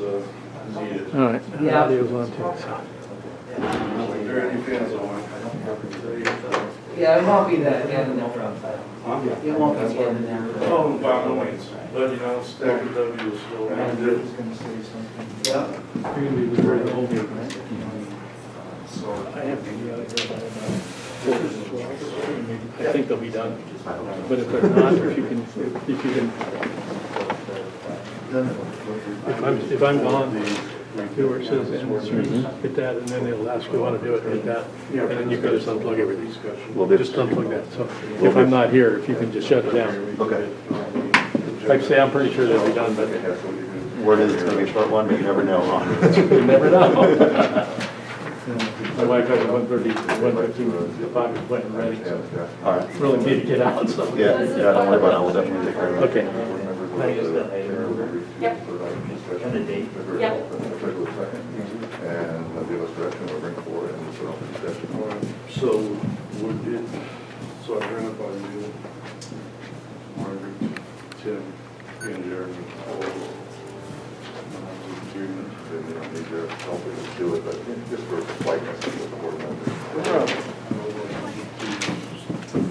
needed. All right, Yeah. audio's on too, so. There are any fans on? Yeah, it won't be that end there. Huh? It won't be the end there. Oh, by no means, but you know, stack of W is still. Yeah. You're gonna be very old. I have I think they'll be done, but if they're not, if you can, if I'm gone, do where it says end stream, hit that, and then they'll ask you want to do it, hit that, and then you can just unplug everything. We'll just unplug that, so if I'm not here, if you can just shut it down. Okay. Like I say, I'm pretty sure they'll be done, but Word is it's gonna be a short one, but you never know, huh? you never know. My wife has a 115 pocket plant ready, so All right. really need to get out, so. Yeah, don't worry about it, we'll definitely take care of it. Okay. Yep. And a date. Yep. And they'll give us direction, we'll bring forward and we'll put on the discussion. So, would it, so I ran it by you, Margaret, Tim, and Jeremy, all agreement. Then they don't need their help to do it, but just for politeness with the board members.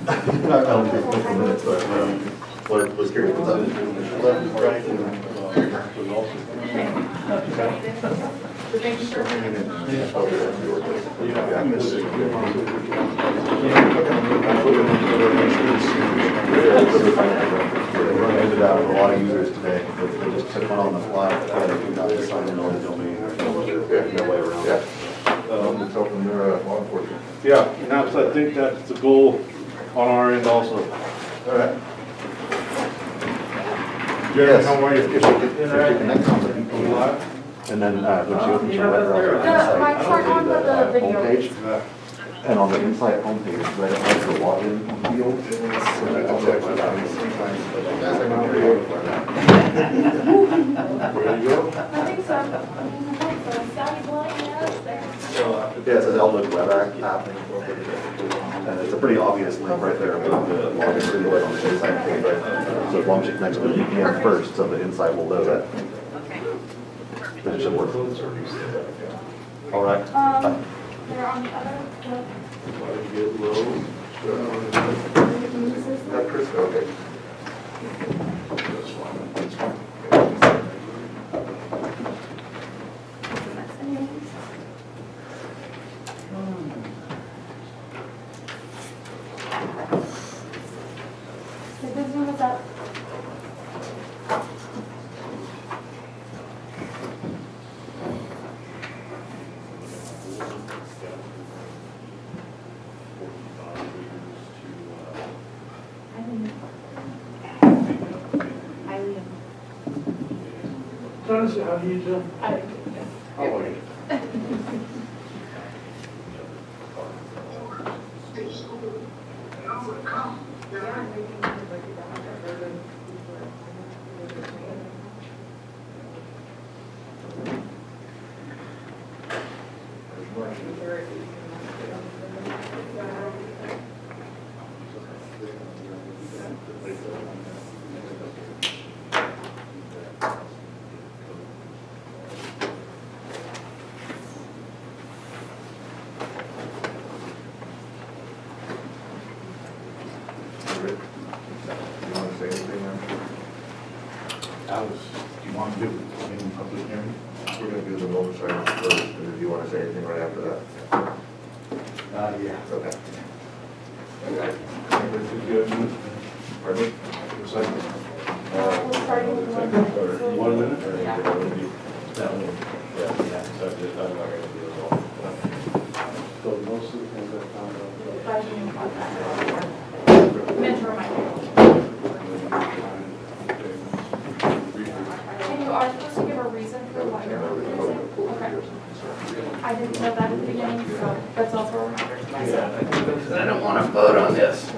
I don't think it's a minutes, but, was curious. So also, Making sure. yeah, I miss it. We're ended out with a lot of users today, but they just took one on the fly, but they do not assign an own domain. There's no way around Yeah. it. Let's help them, law enforcement. Yeah, now, so I think that's the goal on our end also. All right. Jeremy, how are you? If you connect on the people live, and then when she opens your web browser, The mics aren't on, but the video homepage, is. and on the inside homepage, right above the login field. Ready to go? I think so. Sally Blind, yes, there. Yeah, it says Outlook web app, and it's a pretty obvious link right there above the login video on the inside page. So as long as you connect to the VPN first, so the inside will load it. Then it should work. All right. They're on the other. Try to get low. Chris, okay. That's fine, that's fine. The Zoom is up. Jonathan, how do you do? How are you? You want to say anything, man? Alice, do you want to do any public hearing? We're going to do the motorcycle first, and if you want to say anything right after that. Yeah. Okay. This is good. Pardon me? Second. We're starting with 1 minute. 1 minute? Yeah. So most of the things I found out. Mentor reminder. And you are supposed to give a reason for why you're not using it? Okay. I didn't know that at the beginning, so that's also a reminder to myself. I don't want to vote on this.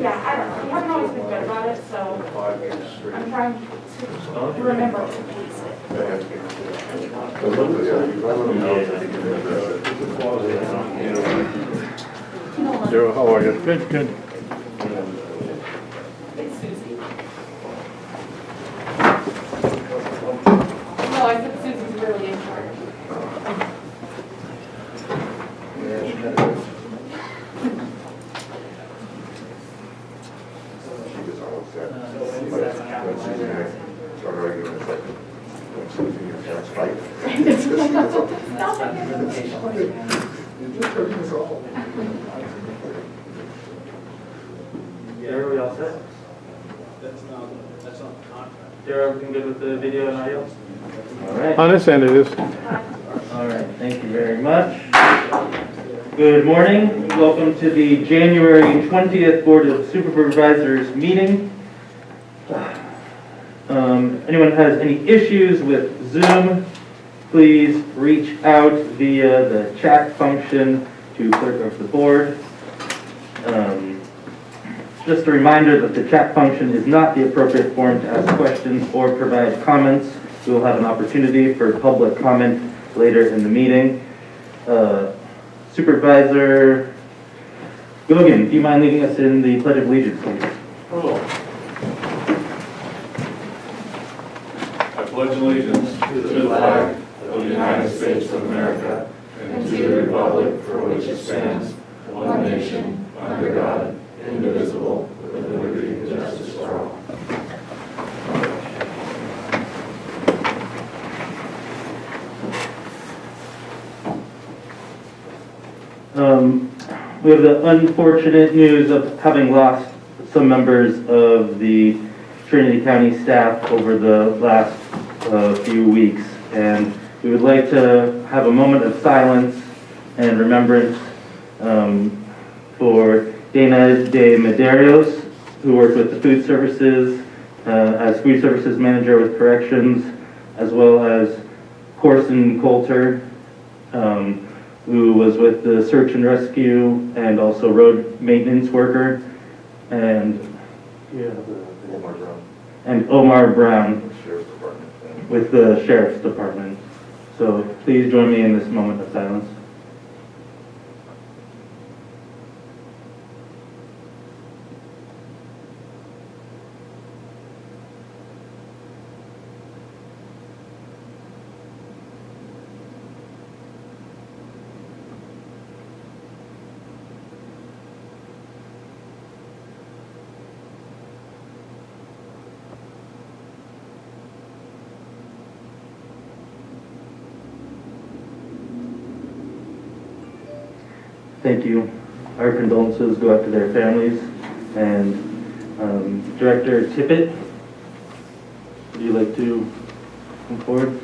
Yeah, I don't know. You haven't always been good about it, so I'm trying to remember to police it. So, yeah, you let them know that they can address it. No, Nolan. Daryl, how are you? Good, good. It's Susie. No, I said Susie's really in charge. She gets all upset. Start arguing, it's like, that's right. It's not like an official. You just heard this all. Are we all set? That's not the contract. They're everything good with the video and audio? All right. On this end it is. All right, thank you very much. Good morning. Welcome to the January 20th Board of Supervisors meeting. Anyone has any issues with Zoom, please reach out via the chat function to clerk of the board. Just a reminder that the chat function is not the appropriate forum to ask questions or provide comments. We will have an opportunity for public comment later in the meeting. Supervisor Gogan, do you mind leading us in the Pledge of Allegiance, please? I pledge allegiance to the flag of the United States of America and to the republic for which it stands, one nation, under God, indivisible, with liberty and justice for all. We have the unfortunate news of having lost some members of the Trinity County staff over the last few weeks, and we would like to have a moment of silence and remembrance for Dana de Medeiros, who worked with the food services as food services manager with corrections, as well as Corson Coulter, who was with the search and rescue and also road maintenance worker, and Omar Brown Sheriff's Department. with the Sheriff's Department. So please join me in this moment of silence. Thank you. Our condolences go out to their families. And Director Tippett, would you like to come forward?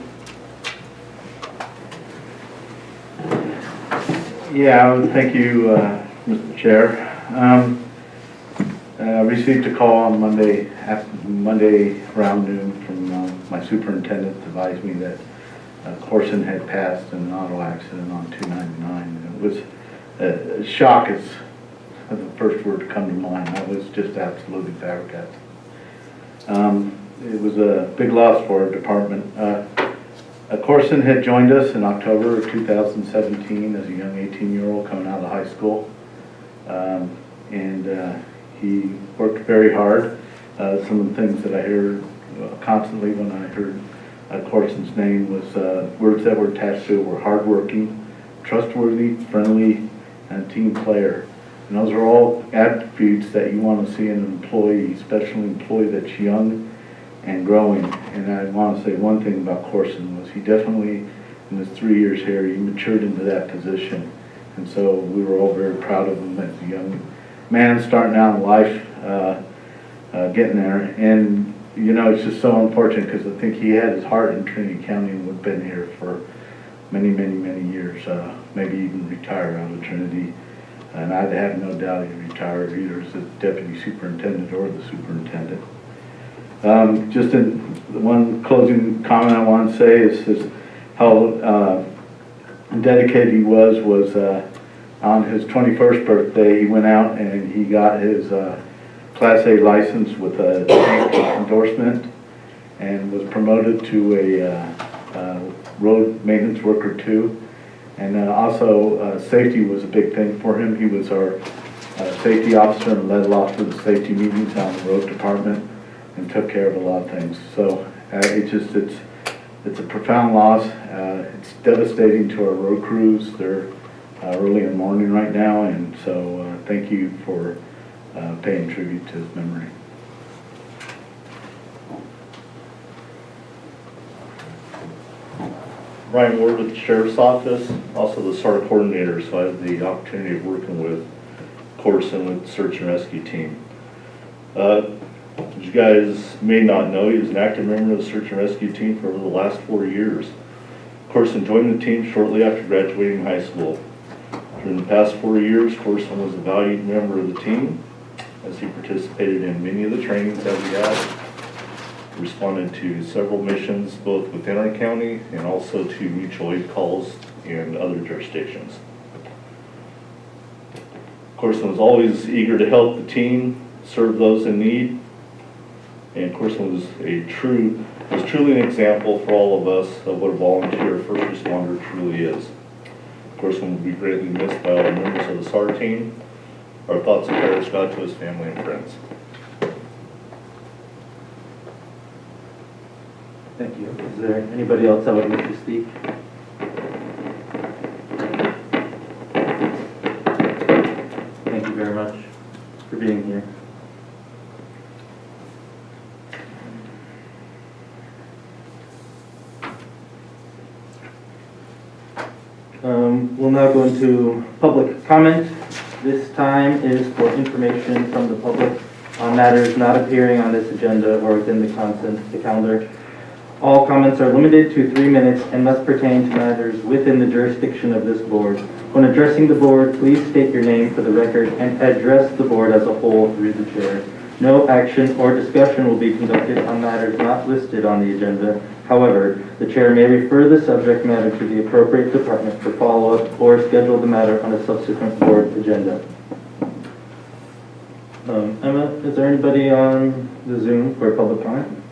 Yeah, thank you, Mr. Chair. I received a call on Monday around noon from my superintendent to advise me that Corson had passed in an auto accident on 299. And it was a shock is the first word to come to mind. I was just absolutely flabbergasted. It was a big loss for our department. Corson had joined us in October of 2017 as a young 18-year-old coming out of high school. He worked very hard. Some of the things that I heard constantly when I heard Corson's name was words that were attached to it were hardworking, trustworthy, friendly, and team player. And those are all attributes that you want to see in an employee, especially an employee that's young and growing. And I want to say one thing about Corson was he definitely, in his 3 years here, he matured into that position. And so we were all very proud of him as a young man starting out in life, getting there. And, you know, it's just so unfortunate because I think he had his heart in Trinity County and would have been here for many, many, many years, maybe even retire out of Trinity. And I have no doubt he'd retire either as the deputy superintendent or the superintendent. Just one closing comment I want to say is how dedicated he was on his 21st birthday, he went out and he got his Class A license with a endorsement and was promoted to a road maintenance worker 2. And also safety was a big thing for him. He was our safety officer and led a lot of the safety meetings on the road department and took care of a lot of things. So it's a profound loss. It's devastating to our road crews. They're early in the morning right now, and so thank you for paying tribute to his memory. Ryan Ward with the Sheriff's Office, also the SAR coordinator, so I have the opportunity of working with Corson with the search and rescue team. As you guys may not know, he was an active member of the search and rescue team for over the last 4 years. Corson joined the team shortly after graduating high school. During the past 4 years, Corson was a valued member of the team as he participated in many of the trainings that we had, responded to several missions both within our county and also to mutual aid calls in other jurisdictions. Corson was always eager to help the team, serve those in need, and Corson was truly an example for all of us of what a volunteer first responder truly is. Corson will be greatly missed by all the members of the SAR team. Our thoughts and prayers go out to his family and friends. Thank you. Is there anybody else that would like to speak? Thank you very much for being here. We'll now go into public comment. This time is for information from the public on matters not appearing on this agenda or within the calendar. All comments are limited to 3 minutes and must pertain to matters within the jurisdiction of this board. When addressing the board, please state your name for the record and address the board as a whole through the chair. No action or discussion will be conducted on matters not listed on the agenda. However, the chair may refer the subject matter to the appropriate department for follow-up or schedule the matter on a subsequent board agenda. Emma, is there anybody on the Zoom for public comment?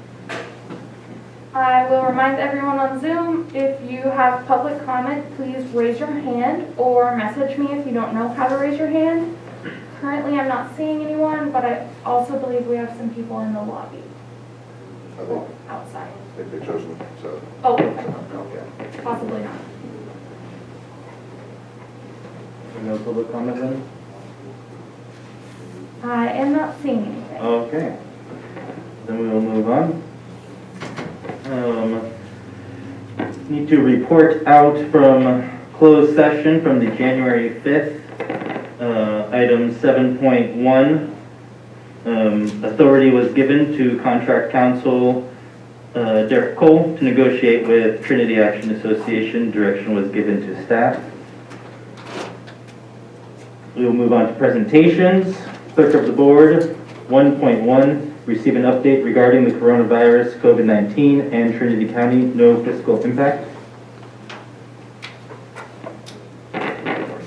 I will remind everyone on Zoom, if you have public comment, please raise your hand or message me if you don't know how to raise your hand. Currently, I'm not seeing anyone, but I also believe we have some people in the lobby. I think, Outside. I think they chose them, so. Oh, Okay. possibly not. No public comment then? I am not seeing anything. Okay. Then we will move on. Need to report out from closed session from the January 5th. Item 7.1. Authority was given to contract counsel Derek Cole to negotiate with Trinity Action Association. Direction was given to staff. We will move on to presentations. Clerk of the Board, 1.1. Receive an update regarding the coronavirus, COVID-19, and Trinity County. No fiscal impact.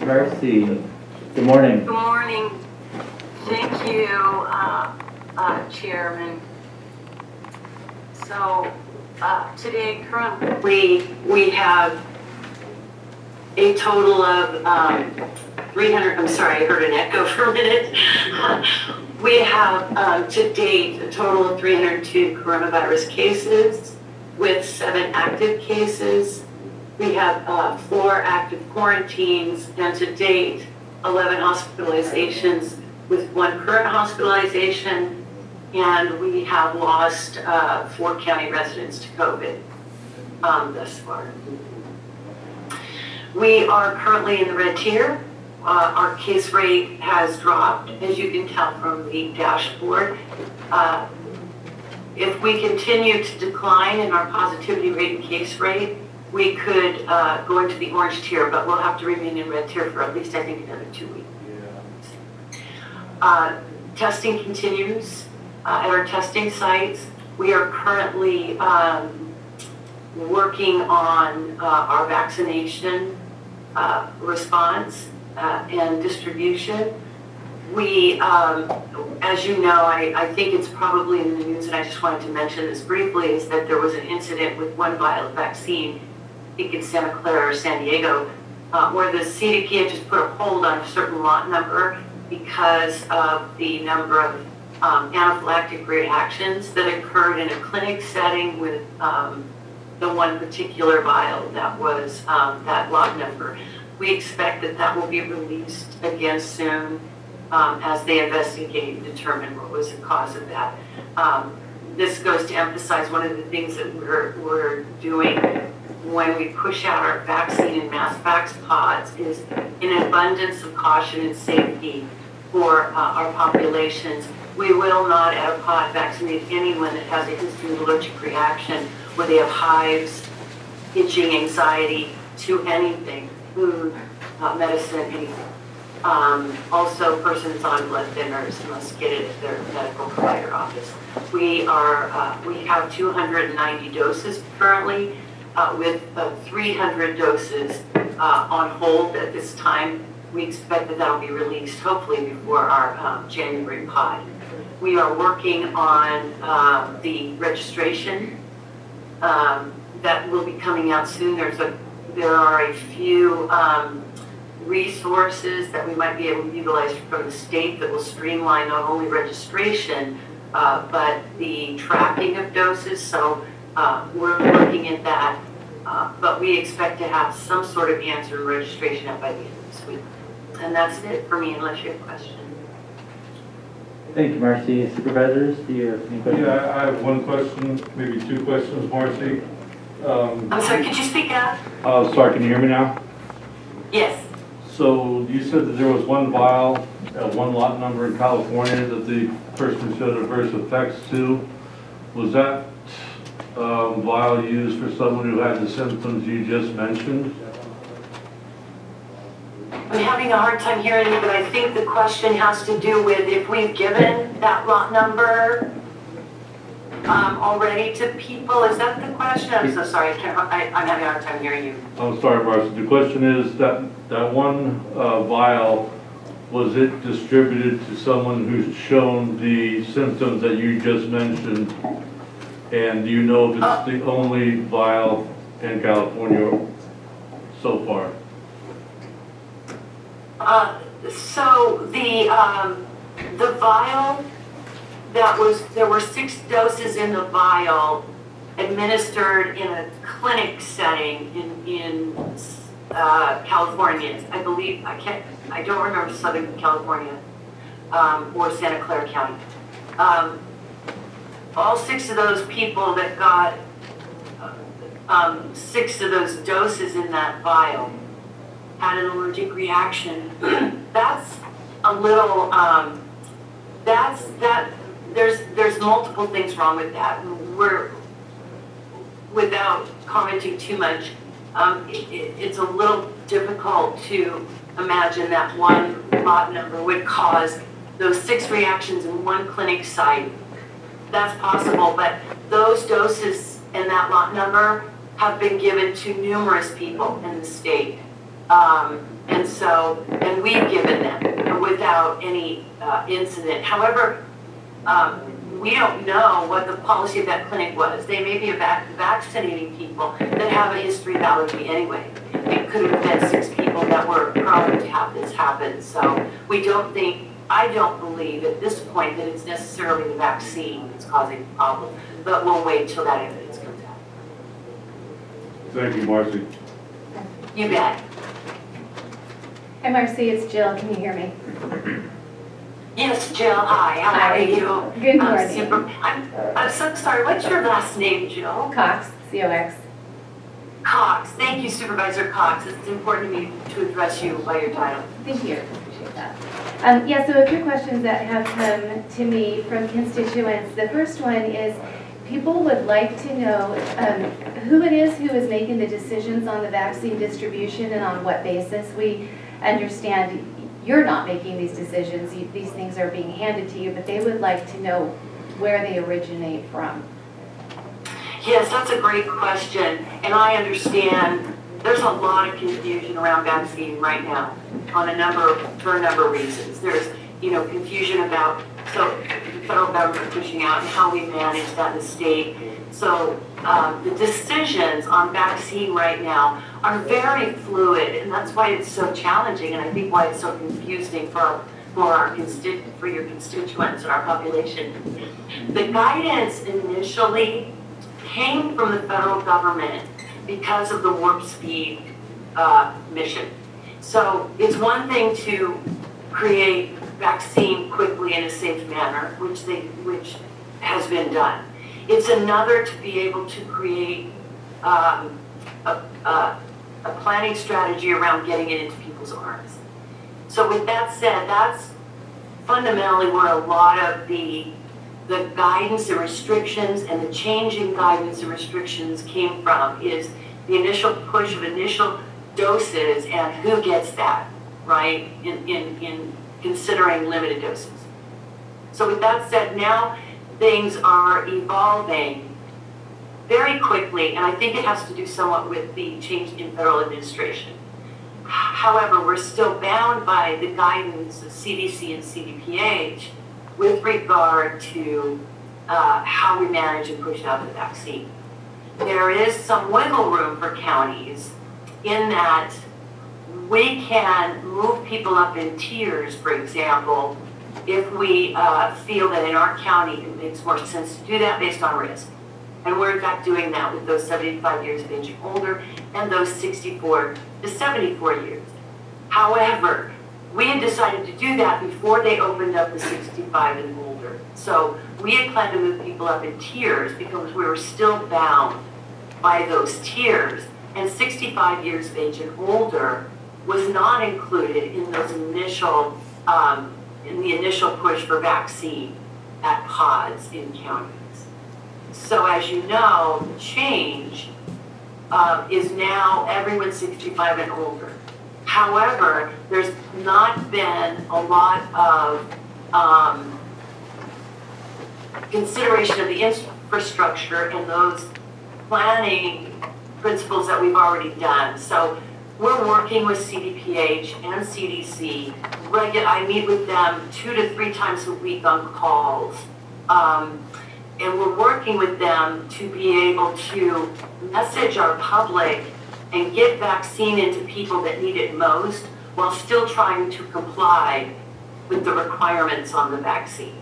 Marcy, good morning. Good morning. Thank you, Chairman. So today, currently, we have a total of 300, I'm sorry, I heard an echo for a minute. We have to date a total of 302 coronavirus cases with 7 active cases. We have 4 active quarantines, and to date 11 hospitalizations with 1 current hospitalization, and we have lost 4 county residents to COVID thus far. We are currently in the red tier. Our case rate has dropped, as you can tell from the dashboard. If we continue to decline in our positivity rate and case rate, we could go into the orange tier, but we'll have to remain in red tier for at least, I think, another 2 weeks. Testing continues at our testing sites. We are currently working on our vaccination response and distribution. We, as you know, I think it's probably in the news, and I just wanted to mention this briefly, is that there was an incident with one vial of vaccine, I think in Santa Clara or San Diego, where the CDP had just put a hold on a certain lot number, because of the number of anaphylactic reactions that occurred in a clinic setting with the one particular vial that was that lot number. We expect that that will be released again soon as they investigate and determine what was the cause of that. This goes to emphasize one of the things that we're doing when we push out our vaccine and mass vax pods is in abundance of caution and safety for our populations. We will not at a pod vaccinate anyone that has a history of allergic reaction where they have hives, itching, anxiety to anything, food, medicine, anything. Also, persons on blood thinners must get it at their medical provider office. We have 290 doses currently, with 300 doses on hold at this time. We expect that that'll be released hopefully before our January pod. We are working on the registration that will be coming out soon. There are a few resources that we might be able to utilize from the state that will streamline not only registration, but the tracking of doses. So we're looking at that, but we expect to have some sort of answer and registration up by the end of this week. And that's it for me, unless you have questions. Thank you, Marcy. Supervisors, do you have any questions? Yeah, I have one question, maybe two questions, Marcy. I'm sorry, could you speak up? Sorry, can you hear me now? Yes. So you said that there was one vial, one lot number in California that the person showed adverse effects to. Was that vial used for someone who had the symptoms you just mentioned? I'm having a hard time hearing you, but I think the question has to do with if we've given that lot number already to people. Is that the question? I'm so sorry. I'm having a hard time hearing you. I'm sorry, Marcy. The question is that one vial, was it distributed to someone who's shown the symptoms that you just mentioned? And do you know if it's the only vial in California so far? So the vial there were 6 doses in the vial administered in a clinic setting in California. I believe, I don't remember Southern California or Santa Clara County. All 6 of those people that got 6 of those doses in that vial had an allergic reaction. That's a little, there's multiple things wrong with that. Without commenting too much, it's a little difficult to imagine that one lot number would cause those 6 reactions in one clinic site. That's possible, but those doses in that lot number have been given to numerous people in the state. And we've given them without any incident. However, we don't know what the policy of that clinic was. They may be vaccinating people that have a history of allergy anyway. It could have been 6 people that were prone to have this happen. So I don't believe at this point that it's necessarily the vaccine that's causing the problem, but we'll wait till that evidence comes out. Thank you, Marcy. You bet. Hi, Marcy, it's Jill. Can you hear me? Yes, Jill. Hi. How are you? Good morning. I'm so sorry. What's your last name, Jill? Cox, C-O-X. Cox. Thank you, Supervisor Cox. It's important to me to address you by your title. Thank you. Appreciate that. So a few questions that have come to me from constituents. The first one is people would like to know who it is who is making the decisions on the vaccine distribution and on what basis. We understand you're not making these decisions. These things are being handed to you, but they would like to know where they originate from. Yes, that's a great question. And I understand there's a lot of confusion around vaccine right now for a number of reasons. There's, confusion about the federal government pushing out and how we manage that in the state. So the decisions on vaccine right now are very fluid, and that's why it's so challenging, and I think why it's so confusing for for your constituents and our population. The guidance initially came from the federal government because of the warp speed mission. So it's one thing to create vaccine quickly in a safe manner, which has been done. It's another to be able to create a planning strategy around getting it into people's arms. So with that said, that's fundamentally where a lot of the guidance and restrictions and the changing guidance and restrictions came from, is the initial push of initial doses and who gets that, right, in considering limited doses. So with that said, now things are evolving very quickly, and I think it has to do somewhat with the change in federal administration. However, we're still bound by the guidance of CDC and CDPH with regard to how we manage and push out the vaccine. There is some wiggle room for counties in that we can move people up in tiers, for example, if we feel that in our county it makes more sense to do that based on risk. And we're in fact doing that with those 75 years of age and older and those 64 to 74 years. However, we had decided to do that before they opened up the 65 and older. So we had planned to move people up in tiers because we were still bound by those tiers. And 65 years of age and older was not included in those initial, in the initial push for vaccine at pods in counties. So as you know, the change is now everyone 65 and older. However, there's not been a lot of consideration of the infrastructure and those planning principles that we've already done. So we're working with CDPH and CDC. I meet with them 2 to 3 times a week on calls. And we're working with them to be able to message our public and get vaccine into people that need it most while still trying to comply with the requirements on the vaccine.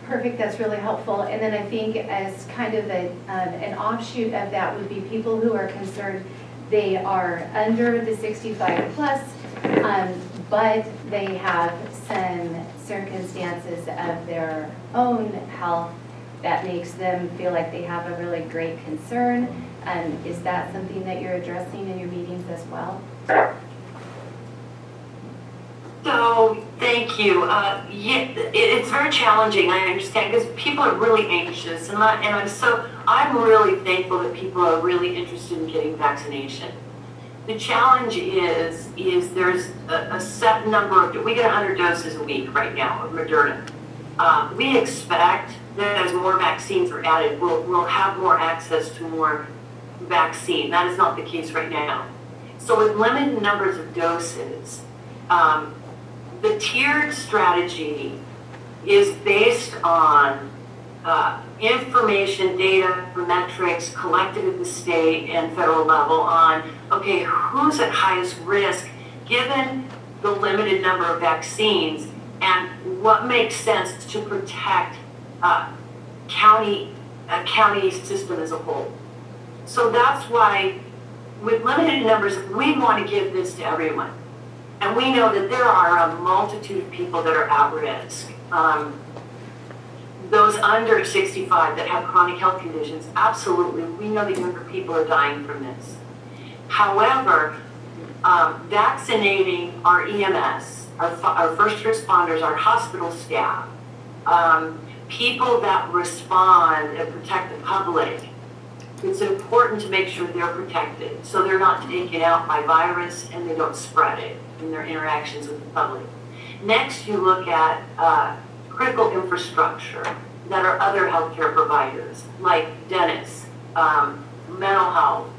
Perfect, that's really helpful. And then I think as kind of an offshoot of that would be people who are concerned they are under the 65 plus, but they have some circumstances of their own health that makes them feel like they have a really great concern. Is that something that you're addressing in your meetings as well? So, thank you. Yeah, it's very challenging, I understand, because people are really anxious, and I'm really thankful that people are really interested in getting vaccination. The challenge is there's a set number of, we get 100 doses a week right now of Moderna. We expect that as more vaccines are added, we'll have more access to more vaccine. That is not the case right now. So with limited numbers of doses, the tiered strategy is based on information, data, metrics collected at the state and federal level on, okay, who's at highest risk given the limited number of vaccines and what makes sense to protect county system as a whole. So that's why with limited numbers, we want to give this to everyone. And we know that there are a multitude of people that are at risk. Those under 65 that have chronic health conditions, absolutely, we know that younger people are dying from this. However, vaccinating our EMS, our first responders, our hospital staff, people that respond and protect the public, it's important to make sure they're protected so they're not taken out by virus and they don't spread it in their interactions with the public. Next, you look at critical infrastructure that are other healthcare providers, like dentists, mental health,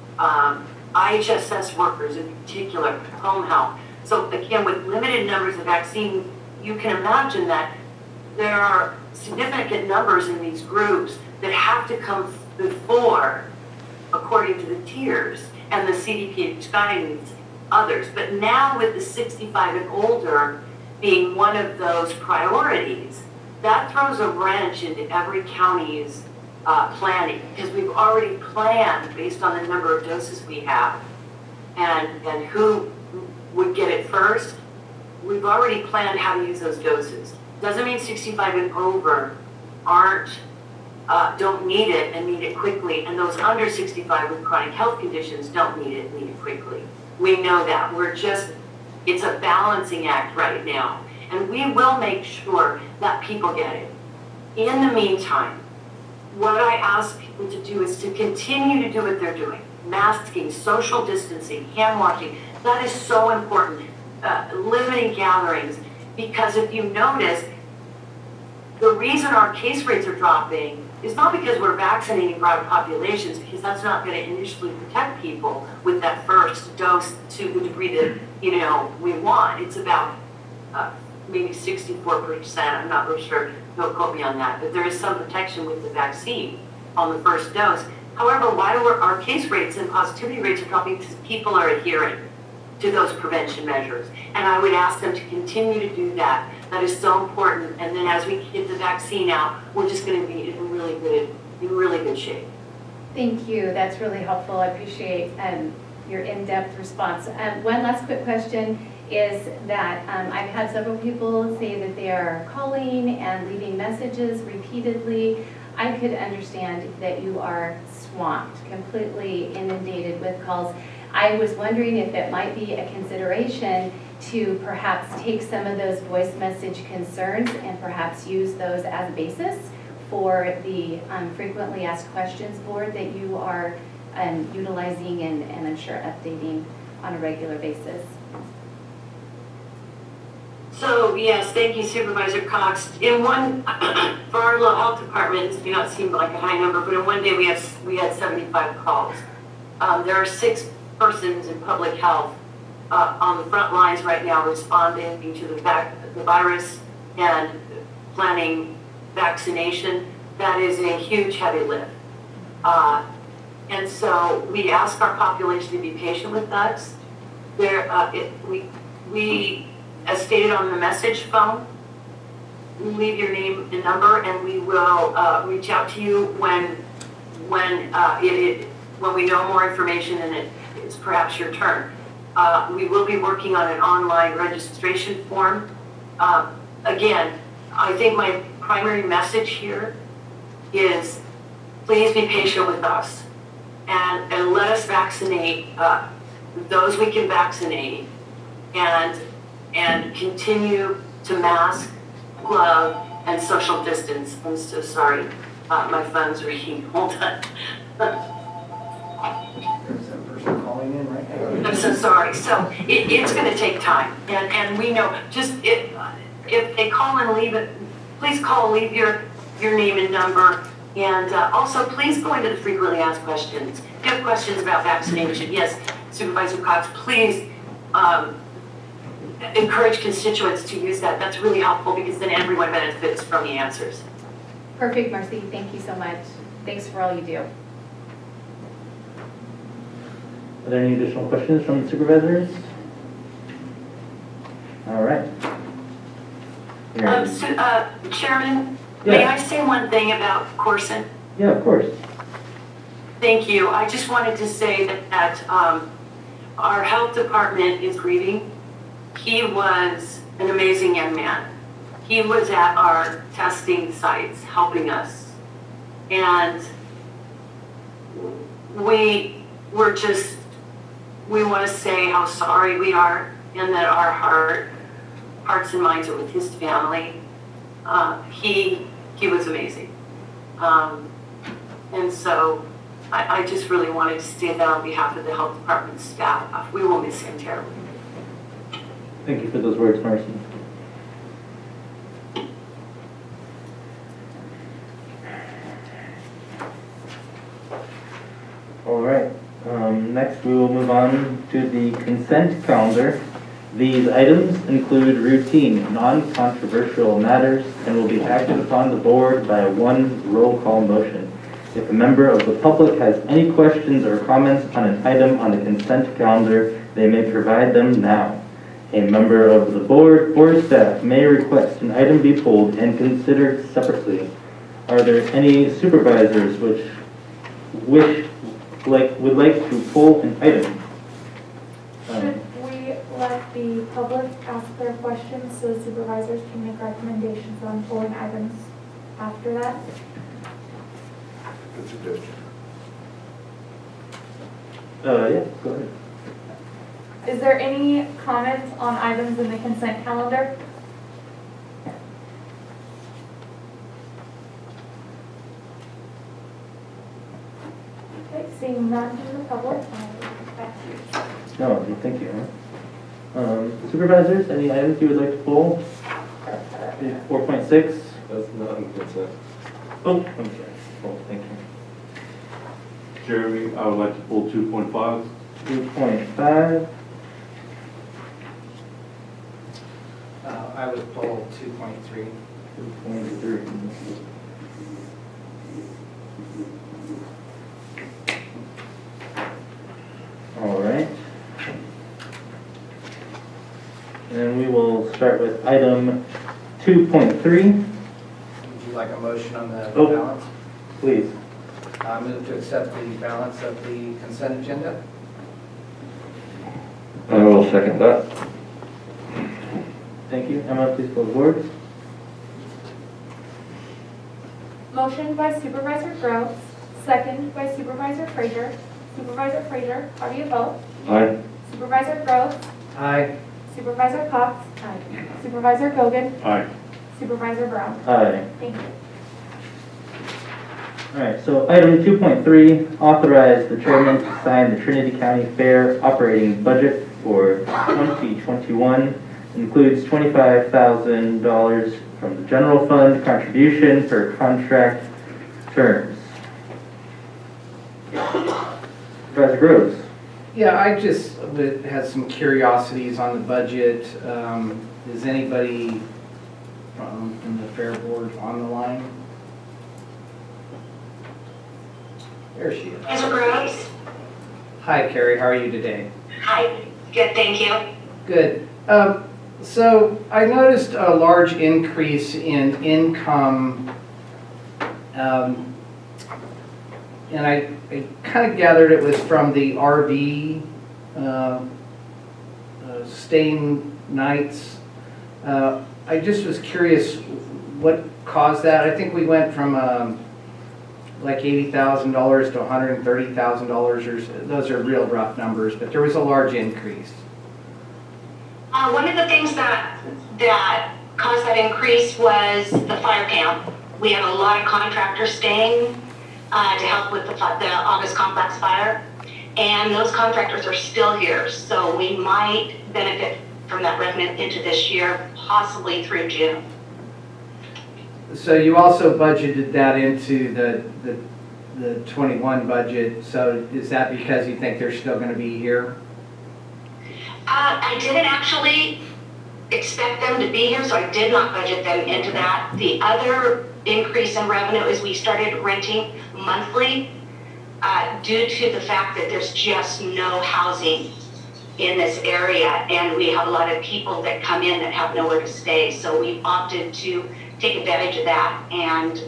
IHSS workers in particular, home health. So again, with limited numbers of vaccine, you can imagine that there are significant numbers in these groups that have to come before, according to the tiers and the CDPH guidance, others. But now with the 65 and older, being one of those priorities, that throws a wrench into every county's planning, because we've already planned based on the number of doses we have and who would get it first. We've already planned how to use those doses. Doesn't mean 65 and over don't need it and need it quickly, and those under 65 with chronic health conditions don't need it quickly. We know that. It's a balancing act right now, and we will make sure that people get it. In the meantime, what I ask people to do is to continue to do what they're doing. Masking, social distancing, hand washing, that is so important. Limiting gatherings, because if you notice, the reason our case rates are dropping is not because we're vaccinating broad populations, because that's not going to initially protect people with that first dose to the degree that, we want. It's about maybe 64%, I'm not really sure, don't quote me on that, but there is some protection with the vaccine on the first dose. However, why our case rates and positivity rates are dropping? Because people are adhering to those prevention measures. And I would ask them to continue to do that. That is so important. And then as we get the vaccine out, we're just going to be in really good shape. Thank you. That's really helpful. I appreciate your in-depth response. One last quick question is that I've had several people say that they are calling and leaving messages repeatedly. I could understand that you are swamped, completely inundated with calls. I was wondering if it might be a consideration to perhaps take some of those voice message concerns and perhaps use those as a basis for the frequently asked questions board that you are utilizing and I'm sure updating on a regular basis. So yes, thank you, Supervisor Cox. In one, for our little health department, this may not seem like a high number, but in one day we had 75 calls. There are 6 persons in public health on the front lines right now responding to the virus and planning vaccination. That is a huge heavy lift. And so we ask our population to be patient with us. We, as stated on the message phone, leave your name and number, and we will reach out to you when we know more information and it's perhaps your turn. We will be working on an online registration form. Again, I think my primary message here is please be patient with us and let us vaccinate those we can vaccinate and continue to mask, glove, and social distance. I'm so sorry. My phone's ringing. Hold on. I'm so sorry. So it's going to take time, and we know. If they call and leave it, please call, leave your name and number, and also please go into the frequently asked questions. If you have questions about vaccination, yes, Supervisor Cox, please encourage constituents to use that. That's really helpful because then everyone benefits from the answers. Perfect, Marcy. Thank you so much. Thanks for all you do. Are there any additional questions from the supervisors? All right. Chairman, Yeah. may I say one thing about Corson? Yeah, of course. Thank you. I just wanted to say that our health department is grieving. He was an amazing young man. He was at our testing sites helping us. And we want to say how sorry we are and that our hearts and minds are with his family. He was amazing. And so I just really wanted to state that on behalf of the health department staff. We will miss him terribly. Thank you for those words, Marcy. All right. Next, we will move on to the consent calendar. These items include routine, non-controversial matters and will be acted upon the board by one roll call motion. If a member of the public has any questions or comments on an item on the consent calendar, they may provide them now. A member of the board or staff may request an item be pulled and considered separately. Are there any supervisors which would like to pull an item? Should we let the public ask their questions so supervisors can make recommendations on pulling items after that? Good suggestion. Yeah, go ahead. Is there any comments on items in the consent calendar? Okay, seeing none from the public, I'll give back to you. No, thank you. Supervisors, any items you would like to pull? 4.6? That's not in consent. Oh, I'm sorry. Oh, thank you. Jeremy, I would like to pull 2.5. 2.5. I would pull 2.3. 2.3. All right. And we will start with item 2.3. Would you like a motion on the Oh. balance? Please. I move to accept the balance of the consent agenda. I will second that. Thank you. Emma, please pull the board. Motion by Supervisor Groves, second by Supervisor Frazier. Supervisor Frazier, how do you vote? Aye. Supervisor Groves, Aye. Supervisor Cox, Supervisor Gogan, Aye. Supervisor Brown. Aye. Thank you. All right, so item 2.3, authorize the chairman to sign the Trinity County Fair operating budget for 2021. Includes $25,000 from the general fund contribution for contract terms. Supervisor Groves. Yeah, I just had some curiosities on the budget. Is anybody from the Fair Board on the line? There she is. Mr. Groves? Hi, Carrie. How are you today? Hi. Good, thank you. Good. So I noticed a large increase in income, and I kind of gathered it was from the RV staying nights. I just was curious what caused that. I think we went from like $80,000 to $130,000, or those are real rough numbers, but there was a large increase. One of the things that caused that increase was the fire camp. We had a lot of contractors staying to help with the August complex fire, and those contractors are still here, so we might benefit from that revenue into this year, possibly through June. So you also budgeted that into the 21 budget, so is that because you think they're still going to be here? I didn't actually expect them to be here, so I did not budget them into that. The other increase in revenue is we started renting monthly due to the fact that there's just no housing in this area, and we have a lot of people that come in that have nowhere to stay. So we opted to take advantage of that and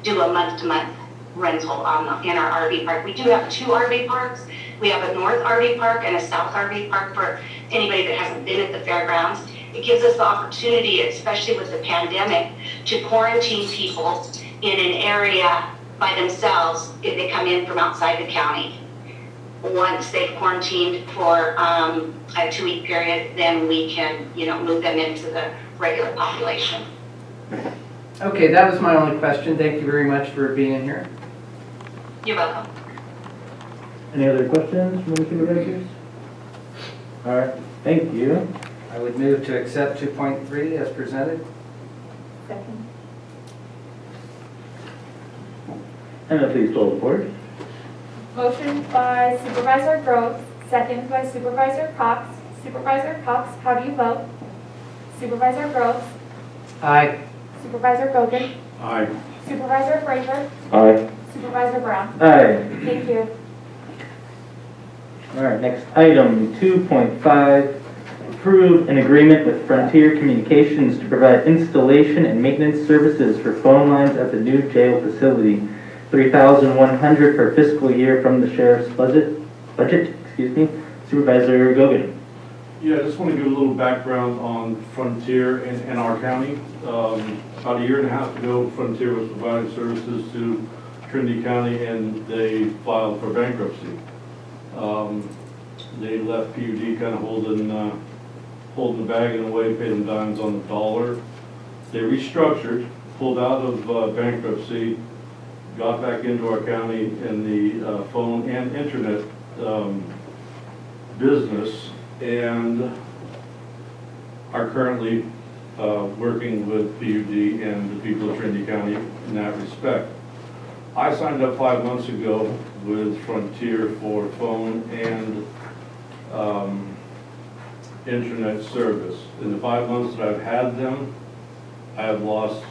do a month-to-month rental in our RV park. We do have 2 RV parks. We have a north RV park and a south RV park for anybody that hasn't been at the fairgrounds. It gives us the opportunity, especially with the pandemic, to quarantine people in an area by themselves if they come in from outside the county. Once they've quarantined for a 2-week period, then we can, move them into the regular population. Okay, that was my only question. Thank you very much for being here. You're welcome. Any other questions from the supervisors? All right, thank you. I would move to accept 2.3 as presented. Second. Emma, please pull the board. Motion by Supervisor Groves, second by Supervisor Cox. Supervisor Cox, how do you vote? Supervisor Groves, Aye. Supervisor Gogan, Aye. Supervisor Frazier, Aye. Supervisor Brown. Aye. Thank you. All right, next item, 2.5, approve an agreement with Frontier Communications to provide installation and maintenance services for phone lines at the new jail facility. $3,100 per fiscal year from the sheriff's budget. Supervisor Gogan. Yeah, I just want to give a little background on Frontier and our county. About a year and a half ago, Frontier was providing services to Trinity County, and they filed for bankruptcy. They left PUD kind of holding the bag in a way, paid them dimes on the dollar. They restructured, pulled out of bankruptcy, got back into our county in the phone and internet business, and are currently working with PUD and the people of Trinity County in that respect. I signed up 5 months ago with Frontier for phone and internet service. In the 5 months that I've had them, I have lost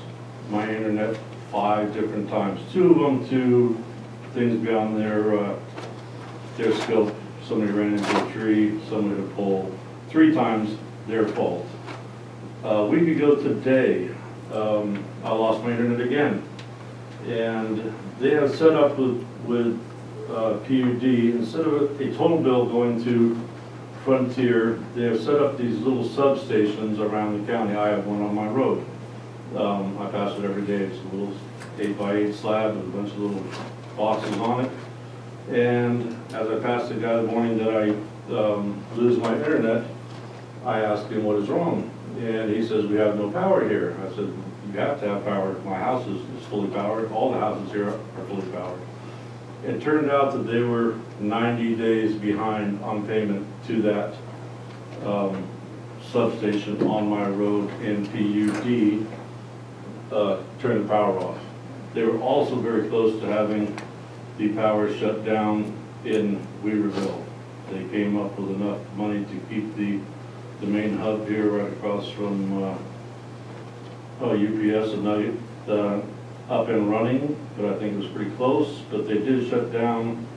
my internet 5 different times. 2 of them to things beyond their scope. Somebody ran into a tree, somebody hit a pole. 3 times their fault. A week ago today, I lost my internet again. And they have set up with PUD, instead of a total bill going to Frontier, they have set up these little substations around the county. I have one on my road. I pass it every day. It's a little 8x8 slab with a bunch of little boxes on it. And as I passed the guy the morning that I lose my internet, I asked him what is wrong. And he says, we have no power here. I said, you have to have power. My house is fully powered. All the houses here are fully powered. It turned out that they were 90 days behind on payment to that substation on my road, and PUD turned the power off. They were also very close to having the power shut down in Weaverville. They came up with enough money to keep the main hub here right across from UPS and Nugget up and running, but I think it was pretty close. But they did shut down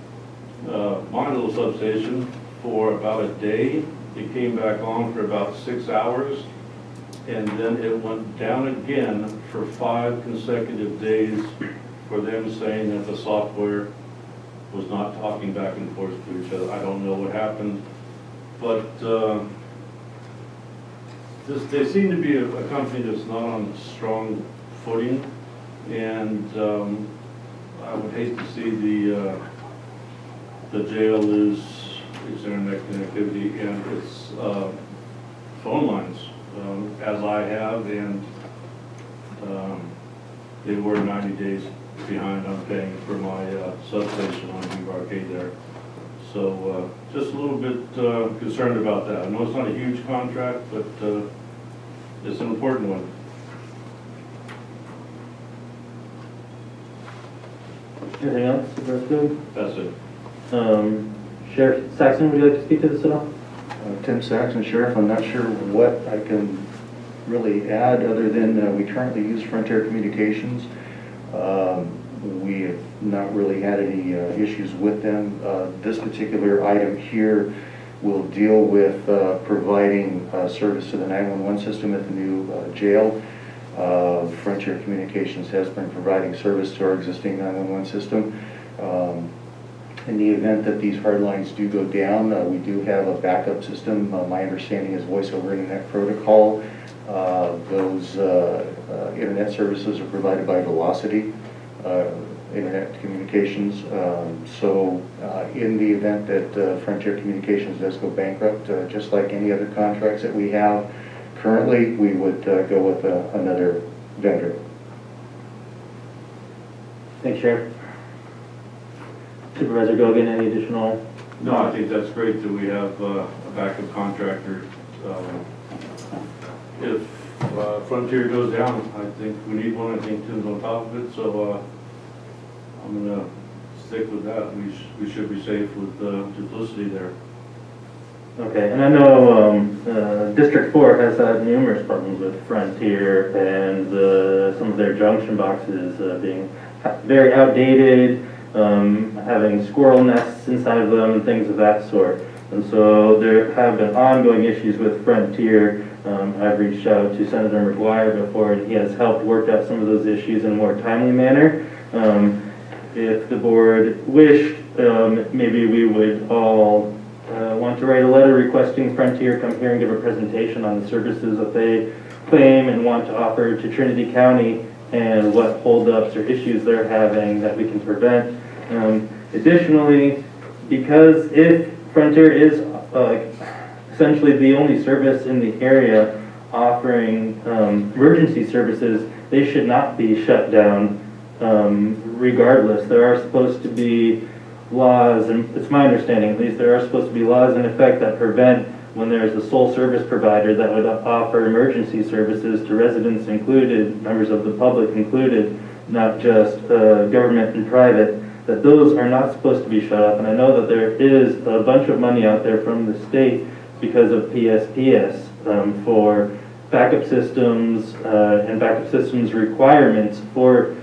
my little substation for about a day. It came back on for about 6 hours, and then it went down again for 5 consecutive days for them saying that the software was not talking back and forth to each other. I don't know what happened, but they seem to be a company that's not on strong footing, and I would hate to see the jail lose its internet connectivity and its phone lines, as I have, and they were 90 days behind on paying for my substation on Beaver Arcade there. So just a little bit concerned about that. I know it's not a huge contract, but it's an important one. Anything else? That's it. Sheriff Saxon, would you like to speak to this at all? Tim Saxon, Sheriff. I'm not sure what I can really add other than we currently use Frontier Communications. We have not really had any issues with them. This particular item here will deal with providing service to the 911 system at the new jail. Frontier Communications has been providing service to our existing 911 system. In the event that these hard lines do go down, we do have a backup system. My understanding is voice over internet protocol. Those internet services are provided by Velocity Internet Communications. So in the event that Frontier Communications does go bankrupt, just like any other contracts that we have currently, we would go with another vendor. Thanks, Sheriff. Supervisor Gogan, any additional? No, I think that's great that we have a backup contractor. If Frontier goes down, I think we need one. I think Tim's on top of it, so I'm going to stick with that. We should be safe with duplicity there. Okay, and I know District 4 has had numerous problems with Frontier and some of their junction boxes being very outdated, having squirrel nests inside of them and things of that sort. And so there have been ongoing issues with Frontier. I've reached out to Senator McGuire before, and he has helped work out some of those issues in a more timely manner. If the board wished, maybe we would all want to write a letter requesting Frontier come here and give a presentation on the services that they claim and want to offer to Trinity County and what holdups or issues they're having that we can prevent. Additionally, because if Frontier is essentially the only service in the area offering emergency services, they should not be shut down regardless. There are supposed to be laws, and it's my understanding at least, there are supposed to be laws in effect that prevent when there's a sole service provider that would offer emergency services to residents included, members of the public included, not just government and private, that those are not supposed to be shut off. And I know that there is a bunch of money out there from the state because of PSPS for backup systems and backup systems requirements for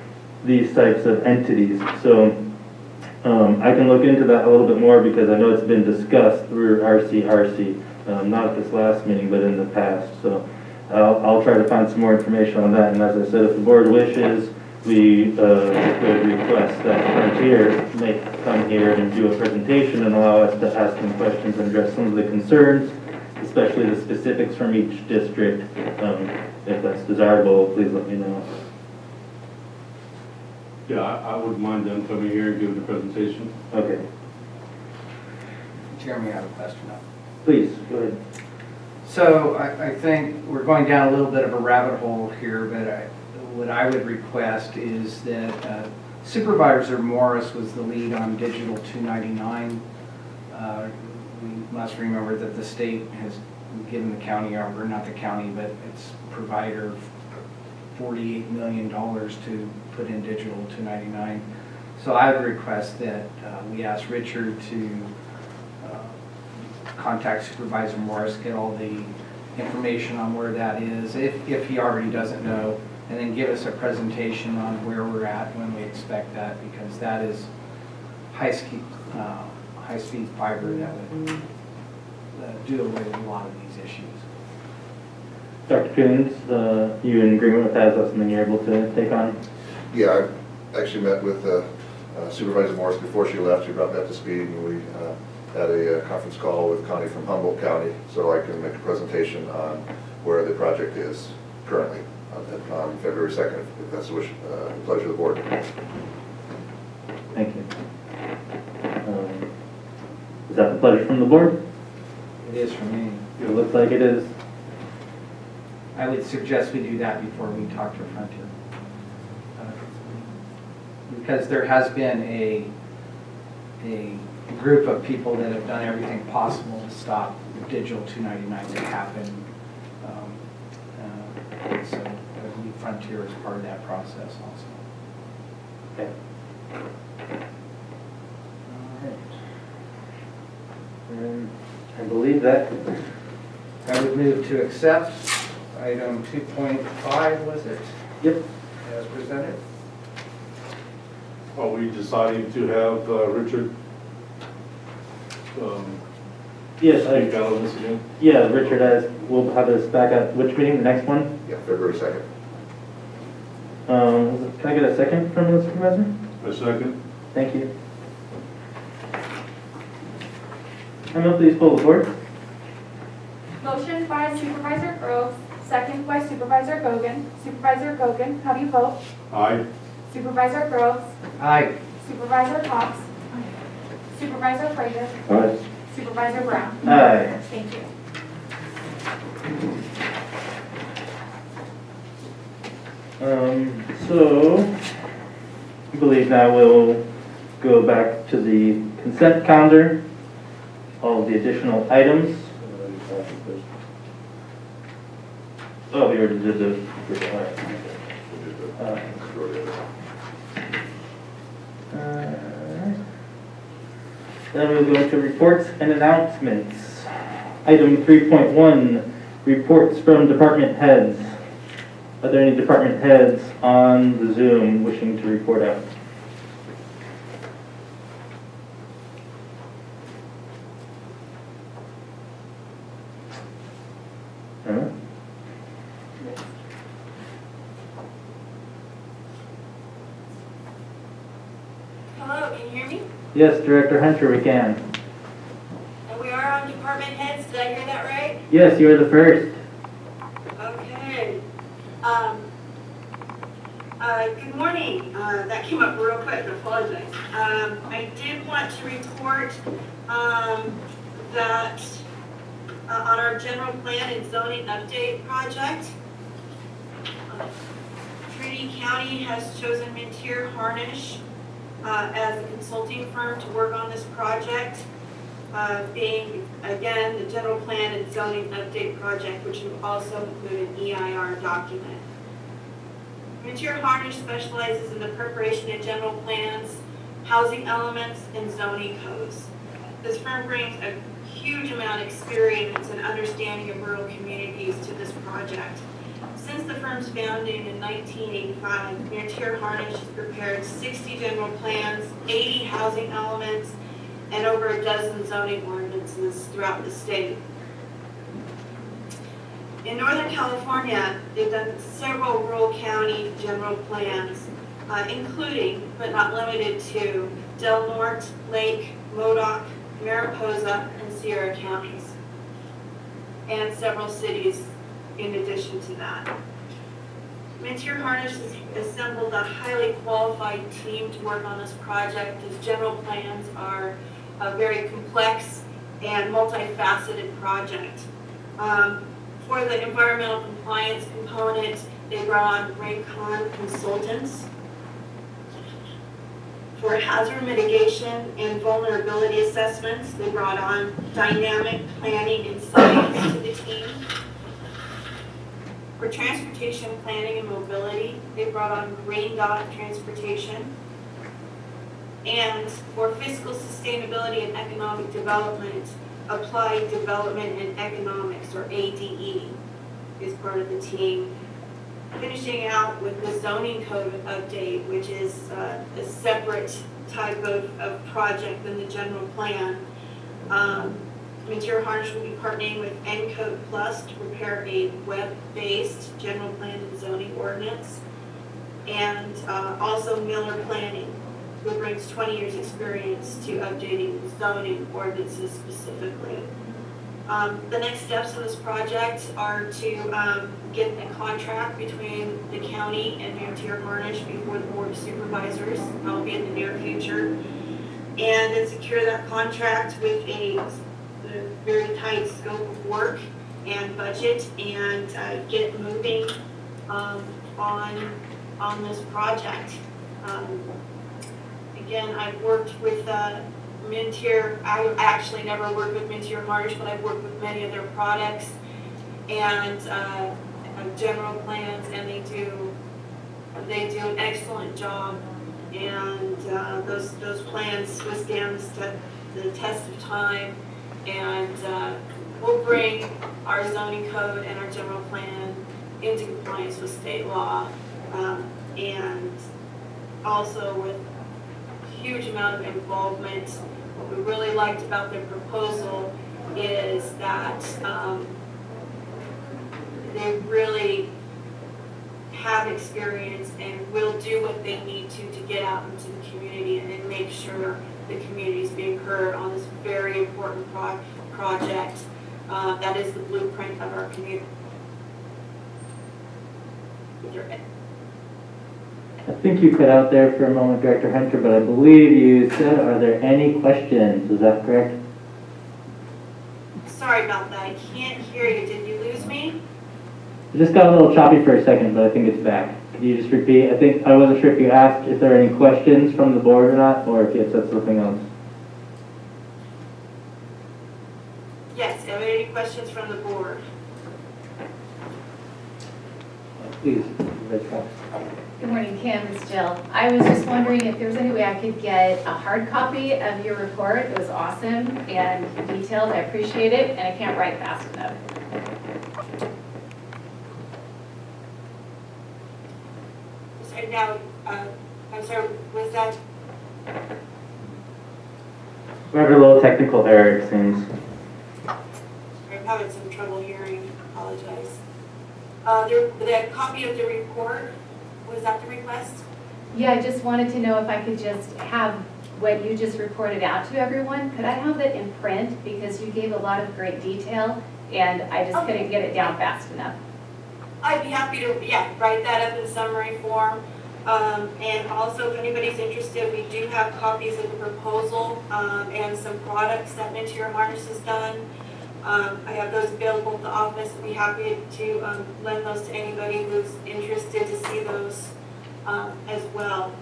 these types of entities. So I can look into that a little bit more because I know it's been discussed through RCRC, not at this last meeting, but in the past. So I'll try to find some more information on that. And as I said, if the board wishes, we would request that Frontier may come here and do a presentation and allow us to ask them questions and address some of the concerns, especially the specifics from each district. If that's desirable, please let me know. Yeah, I wouldn't mind them coming here and giving the presentation. Okay. Jeremy, I have a question now. Please, go ahead. So I think we're going down a little bit of a rabbit hole here, but what I would request is that Supervisor Morris was the lead on Digital 299. We must remember that the state has given the county, or not the county, but its provider $48 million to put in Digital 299. So I would request that we ask Richard to contact Supervisor Morris, get all the information on where that is, if he already doesn't know, and then give us a presentation on where we're at, when we expect that, because that is high-speed fiber that would do away with a lot of these issues. Dr. Coons, you in agreement with that? Is that something you're able to take on? Yeah, I actually met with Supervisor Morris before she left. She brought me up to speed, and we had a conference call with Connie from Humboldt County, so I can make a presentation on where the project is currently on February 2nd, if that's the wish, pleasure of the board. Thank you. Is that the pleasure from the board? It is for me. It looks like it is. I would suggest we do that before we talk to Frontier. Because there has been a group of people that have done everything possible to stop Digital 299 to happen. So I believe Frontier is part of that process also. Okay. All right. I believe that. I would move to accept item 2.5, was it? Yep. As presented. Are we deciding to have Richard Yes, speak out on this again? Yeah, Richard, we'll have this back at which meeting? The next one? Yeah, February 2nd. Can I get a second from the supervisor? A second. Thank you. Emma, please pull the board. Motion by Supervisor Groves, second by Supervisor Gogan. Supervisor Gogan, how do you vote? Aye. Supervisor Groves, Aye. Supervisor Cox, Supervisor Frazier, Aye. Supervisor Brown. Aye. Thank you. So, I believe now we'll go back to the consent calendar, all of the additional items. Oh, we already did the. Then we'll go into reports and announcements. Item 3.1, reports from department heads. Are there any department heads on the Zoom wishing to report out? Hello, can you hear me? Yes, Director Hunter, we can. And we are on department heads, did I hear that right? Yes, you are the first. Okay. Good morning. That came up real quick, I apologize. I did want to report that on our general plan and zoning update project, Trinity County has chosen Mintier Harnish as a consulting firm to work on this project, being, again, the general plan and zoning update project, which will also include an EIR document. Mintier Harnish specializes in the preparation of general plans, housing elements, and zoning codes. This firm brings a huge amount of experience and understanding of rural communities to this project. Since the firm's founding in 1985, Mintier Harnish has prepared 60 general plans, 80 housing elements, and over a dozen zoning ordinances throughout the state. In Northern California, they've done several rural county general plans, including, but not limited to, Del Norte, Lake, Modoc, Mariposa, and Sierra counties, and several cities in addition to that. Mintier Harnish has assembled a highly qualified team to work on this project. As general plans are a very complex and multifaceted project. For the environmental compliance component, they brought on Raycon consultants. For hazard mitigation and vulnerability assessments, they brought on dynamic planning and science to the team. For transportation planning and mobility, they brought on Green Dot Transportation. And for fiscal sustainability and economic development, Applied Development and Economics, or ADE, is part of the team. Finishing out with the zoning code update, which is a separate type of project than the general plan. Mintier Harnish will be partnering with Encode Plus to prepare a web-based general plan and zoning ordinance. And also Miller Planning, who brings 20 years experience to updating zoning ordinances specifically. The next steps of this project are to get a contract between the county and Mintier Harnish before the Board of Supervisors. That'll be in the near future. And then secure that contract with a very tight scope of work and budget, and get moving on this project. Again, I've worked with Mintier. I actually never worked with Mintier Harnish, but I've worked with many of their products and general plans, and they do an excellent job. And those plans withstand the test of time, and we'll bring our zoning code and our general plan into compliance with state law, and also with huge amount of involvement. What we really liked about their proposal is that they really have experience and will do what they need to get out into the community and make sure the community is being heard on this very important project that is the blueprint of our community. I think you cut out there for a moment, Director Hunter, but I believe you said, are there any questions? Is that correct? Sorry about that. I can't hear you. Did you lose me? It just got a little choppy for a second, but I think it's back. Could you just repeat? I wasn't sure if you asked if there are any questions from the board or not, or if you had said something else. Yes. Are there any questions from the board? Please, Ms. Fox. Good morning, Kim, it's Jill. I was just wondering if there was any way I could get a hard copy of your report. It was awesome and detailed. I appreciate it, and I can't write fast enough. So now, I'm sorry, was that? We have a little technical error, it seems. I'm having some trouble hearing. Apologize. The copy of the report, was that the request? Yeah, I just wanted to know if I could just have what you just reported out to everyone, could I have it in print? Because you gave a lot of great detail, and I just couldn't get it down fast enough. I'd be happy to, write that up in summary form. And also, if anybody's interested, we do have copies of the proposal and some products that Interior Harness has done. I have those available at the office. I'd be happy to lend those to anybody who's interested to see those as well.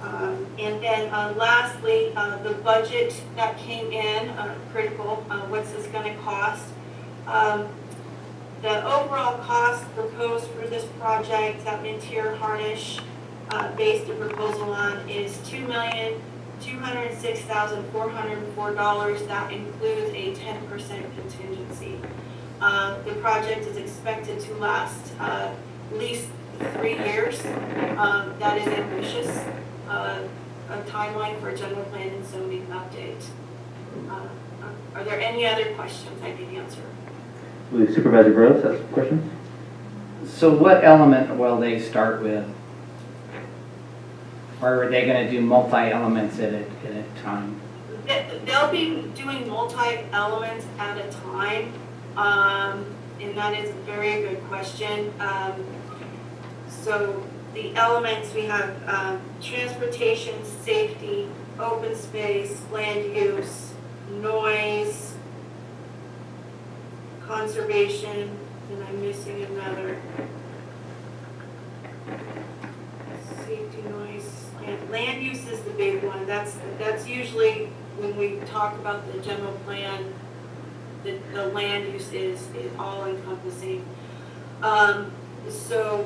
And then lastly, the budget that came in, critical, what's this going to cost? The overall cost proposed for this project that Interior Harness based the proposal on is $2,206,404. That includes a 10% contingency. The project is expected to last at least 3 years. That is ambitious. A timeline for a general plan and zoning update. Are there any other questions I can answer? I believe Supervisor Groves has questions. So what element will they start with? Or are they going to do multi-elements at a time? They'll be doing multi-elements at a time, and that is a very good question. So the elements, we have transportation, safety, open space, land use, noise, conservation, and I'm missing another. Safety, noise, land use is the big one. That's usually when we talk about the general plan, the land use is all encompassing. So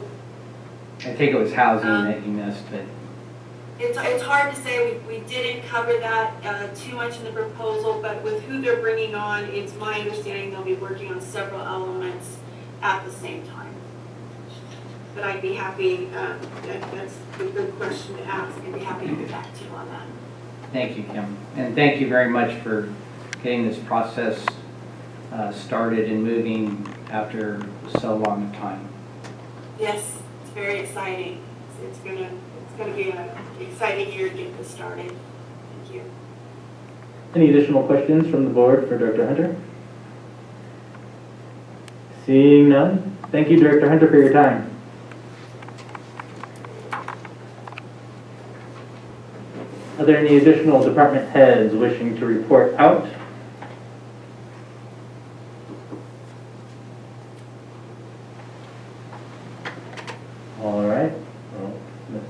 I think it was housing that you missed, but it's hard to say. We didn't cover that too much in the proposal, but with who they're bringing on, it's my understanding they'll be working on several elements at the same time. But I'd be happy, that's a good question to ask. I'd be happy to get back to you on that. thank you, Kim. And thank you very much for getting this process started and moving after so long a time. Yes, it's very exciting. It's gonna be an exciting year to get this started. Thank you. Any additional questions from the board for Director Hunter? Seeing none, thank you, Director Hunter, for your time. Are there any additional department heads wishing to report out? All right, well,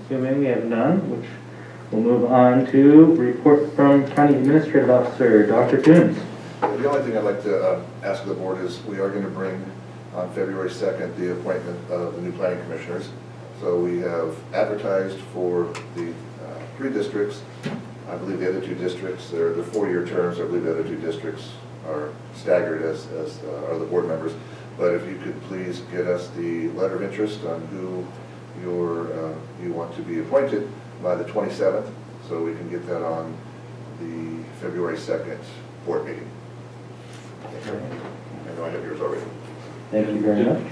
assuming we have none, which we'll move on to report from County Administrative Officer, Dr. Coons. The only thing I'd like to ask the board is we are going to bring on February 2nd the appointment of the new planning commissioners. So we have advertised for the 3 districts. I believe the other 2 districts, they're 4-year terms. I believe the other 2 districts are staggered as are the board members. But if you could please get us the letter of interest on who you want to be appointed by the 27th, so we can get that on the February 2nd board meeting. I know I have yours already. Thank you very much.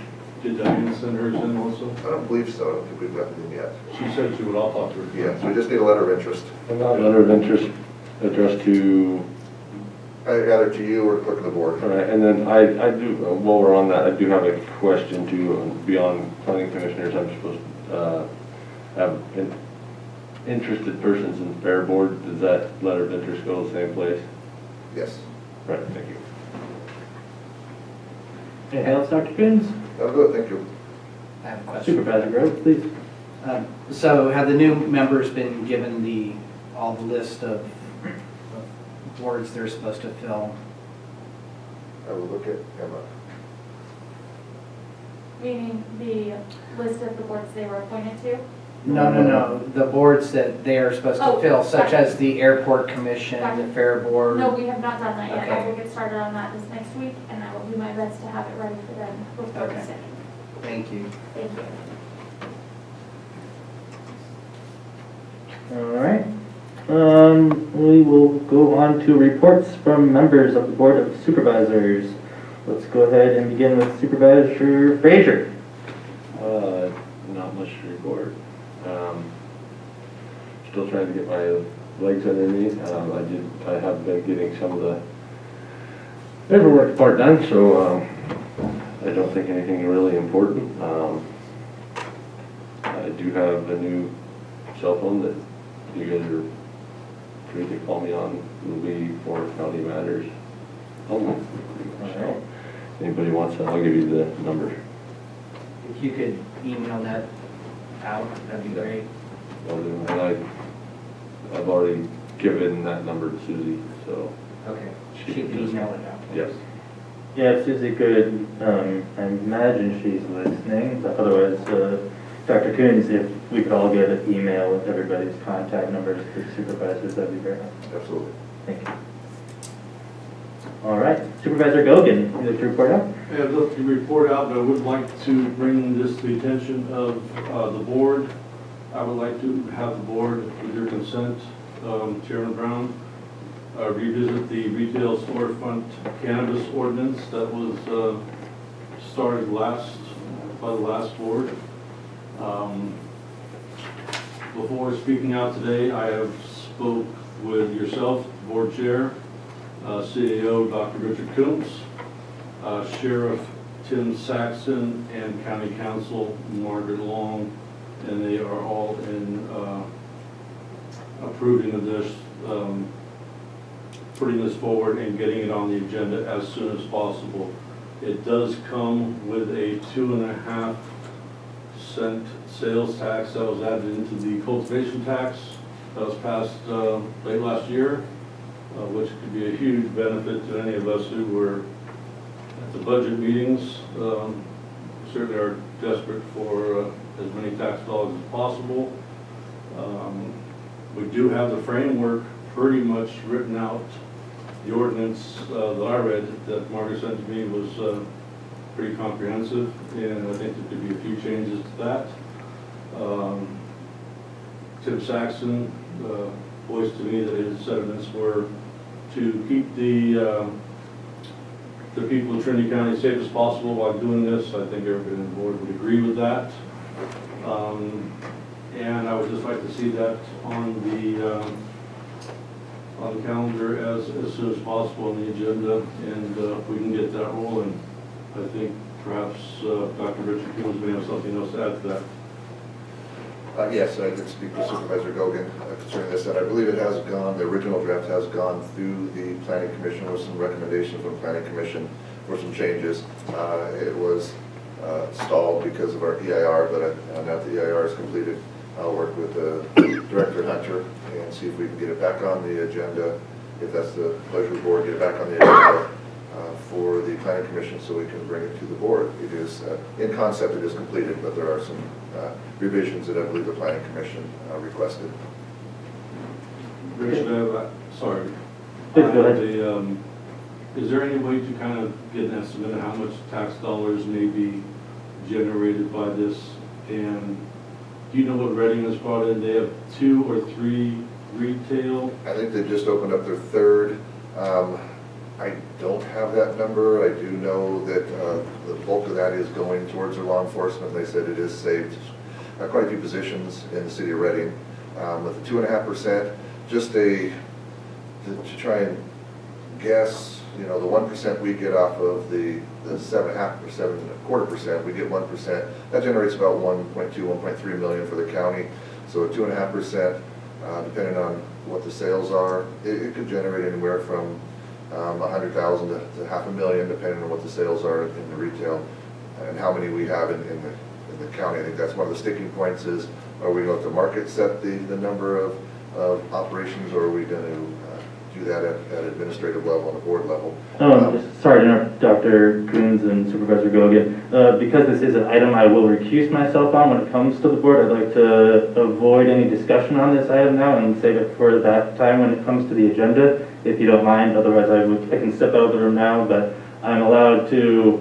Did Diane send hers in also? I don't believe so. I don't think we've gotten them yet. She said she would, I'll talk to her. Yeah, so we just need a letter of interest. Letter of interest addressed to, Either to you or clerk of the board. all right, and then I do, while we're on that, I do have a question to, beyond planning commissioners, I'm supposed to have interested persons in fair board. Does that letter of interest go to the same place? Yes. Right, thank you. Anything else, Dr. Coons? That'll do it, thank you. I have a question. Supervisor Groves, please. So have the new members been given all the list of boards they're supposed to fill? I will look at Emma. Meaning the list of the boards they were appointed to? No. The boards that they are supposed to Oh, fill, such gotcha. as the airport commission, Gotcha. the fair board. No, we have not done that yet. I Okay. will get started on that this next week, and I will do my best to have it ready for them before the Okay. 2nd. Thank you. Thank you. All right. We will go on to reports from members of the Board of Supervisors. Let's go ahead and begin with Supervisor Frazier. Not much to report. still trying to get my legs under me. I have been getting some of the paperwork part done, so I don't think anything really important. I do have a new cell phone that you guys are free to call me on. It'll be for county matters only. So, anybody wants that, I'll give you the number. If you could email that out, that'd be great. And I've already given that number to Susie, so. Okay, she can email it out. Yes. Yeah, if Susie could, I imagine she's listening, but otherwise, Dr. Coons, if we could all get an email with everybody's contact numbers to supervisors, that'd be very helpful. Absolutely. Thank you. All right, Supervisor Gogan, you'd like to report out? Yeah, I'd love to report out, but I would like to bring this to the attention of the board. I would like to have the board, with your consent, Chairman Brown, revisit the retail storefront cannabis ordinance that was started by the last board. Before speaking out today, I have spoke with yourself, board chair, CAO Dr. Richard Coombs, Sheriff Tim Saxon, and County Counsel Margaret Long, and they are all in approving of this, putting this forward and getting it on the agenda as soon as possible. It does come with a 2.5 cent sales tax that was added into the cultivation tax that was passed late last year, which could be a huge benefit to any of us who were at the budget meetings. Certainly are desperate for as many tax dollars as possible. We do have the framework pretty much written out. The ordinance that I read that Margaret sent to me was pretty comprehensive, and I think there could be a few changes to that. Tim Saxon voiced to me that his sentiments were to keep the people of Trinity County as safe as possible while doing this. I think everybody on the board would agree with that. And I would just like to see that on the calendar as soon as possible on the agenda, and if we can get that rolling. I think perhaps Dr. Richard Coombs may have something else to add to that. Yes, I did speak to Supervisor Gogan concerning this, and I believe it has gone, the original draft has gone through the Planning Commission with some recommendations from the Planning Commission for some changes. It was stalled because of our EIR, but now that the EIR is completed, I'll work with Director Hunter and see if we can get it back on the agenda, if that's the pleasure of the board, get it back on the agenda for the Planning Commission so we can bring it to the board. It is, in concept, it is completed, but there are some revisions that I believe the Planning Commission requested. Richard, sorry. Please go ahead. Is there any way to kind of get an estimate of how much tax dollars may be generated by this? And do you know what Reading has brought in? They have 2 or 3 retail? I think they just opened up their 3rd. I don't have that number. I do know that the bulk of that is going towards their law enforcement. They said it is saved quite a few positions in the city of Reading. With the 2.5%, just to try and guess, you know, the 1% we get off of the 7.5% or 7.25%, we get 1%. That generates about 1.2, 1.3 million for the county. So at 2.5%, depending on what the sales are, it could generate anywhere from 100,000 to $500,000, depending on what the sales are in the retail and how many we have in the county. I think that's one of the sticking points is, are we going to market set the number of operations, or are we going to do that at administrative level and the board level? Sorry to interrupt Dr. Coons and Supervisor Gogan. Because this is an item I will recuse myself on when it comes to the board, I'd like to avoid any discussion on this item now and save it for that time when it comes to the agenda, if you don't mind. Otherwise, I can step out of the room now, but I'm allowed to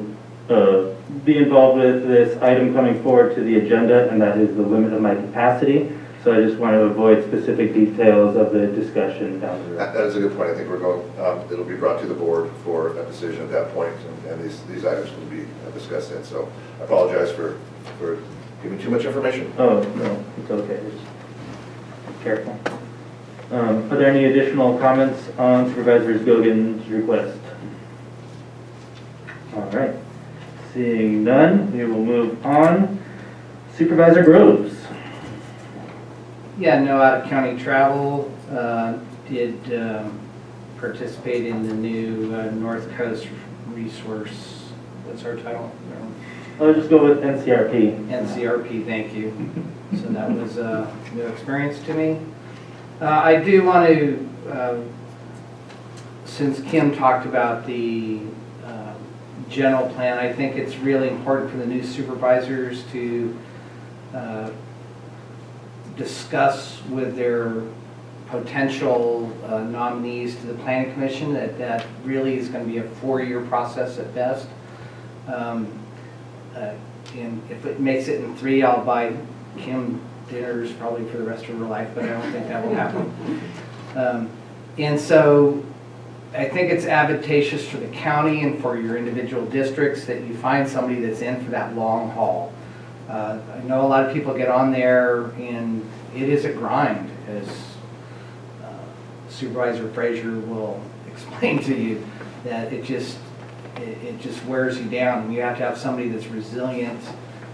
be involved with this item coming forward to the agenda, and that is the limit of my capacity. So I just want to avoid specific details of the discussion down the road. That is a good point. I think we're going, it'll be brought to the board for a decision at that point, and these items will be discussed then. So I apologize for giving too much information. Oh, no, it's okay. Careful. Are there any additional comments on Supervisor Gogan's request? All right. Seeing none, we will move on. Supervisor Groves. Yeah, no out-of-county travel. Did participate in the new North Coast Resource, what's our title? I'll just go with NCRP. NCRP, thank you. So that was a new experience to me. I do want to, since Kim talked about the general plan, I think it's really important for the new supervisors to discuss with their potential nominees to the planning commission that really is going to be a 4-year process at best. And if it makes it in 3, I'll buy Kim dinners probably for the rest of her life, but I don't think that will happen. And so I think it's advantageous for the county and for your individual districts that you find somebody that's in for that long haul. I know a lot of people get on there and it is a grind, as Supervisor Frazier will explain to you, that it just wears you down. And you have to have somebody that's resilient,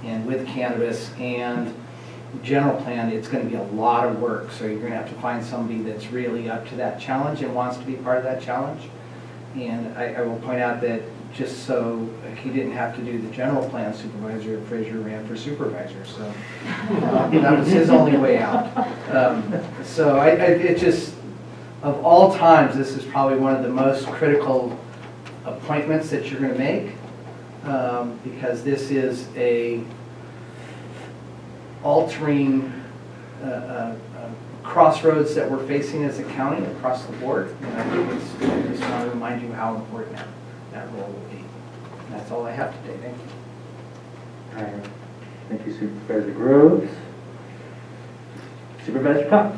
and with cannabis and general plan, it's going to be a lot of work. So you're going to have to find somebody that's really up to that challenge and wants to be part of that challenge. And I will point out that just so he didn't have to do the general plan, Supervisor Frazier ran for supervisor. So that was his only way out. So it just, of all times, this is probably one of the most critical appointments that you're going to make, because this is a altering crossroads that we're facing as a county across the board. And I think I just want to remind you how important that role will be. And that's all I have today. Thank you. All right. Thank you, Supervisor Groves. Supervisor Cox.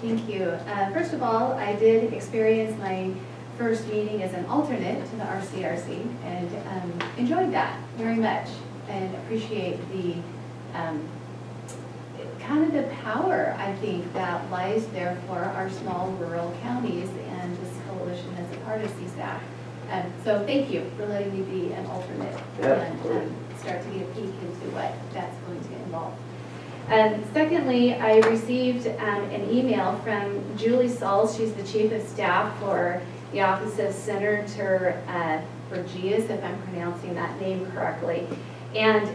Thank you. First of all, I did experience my first meeting as an alternate to the RCRC and enjoyed that very much and appreciate the kind of the power, I think, that lies there for our small rural counties, and this coalition as a part of CSAC. So thank you for letting me be an alternate and start to get a peek into what that's going to involve. Secondly, I received an email from Julie Sauls. She's the Chief of Staff for the Office of Senator Bergias, if I'm pronouncing that name correctly. And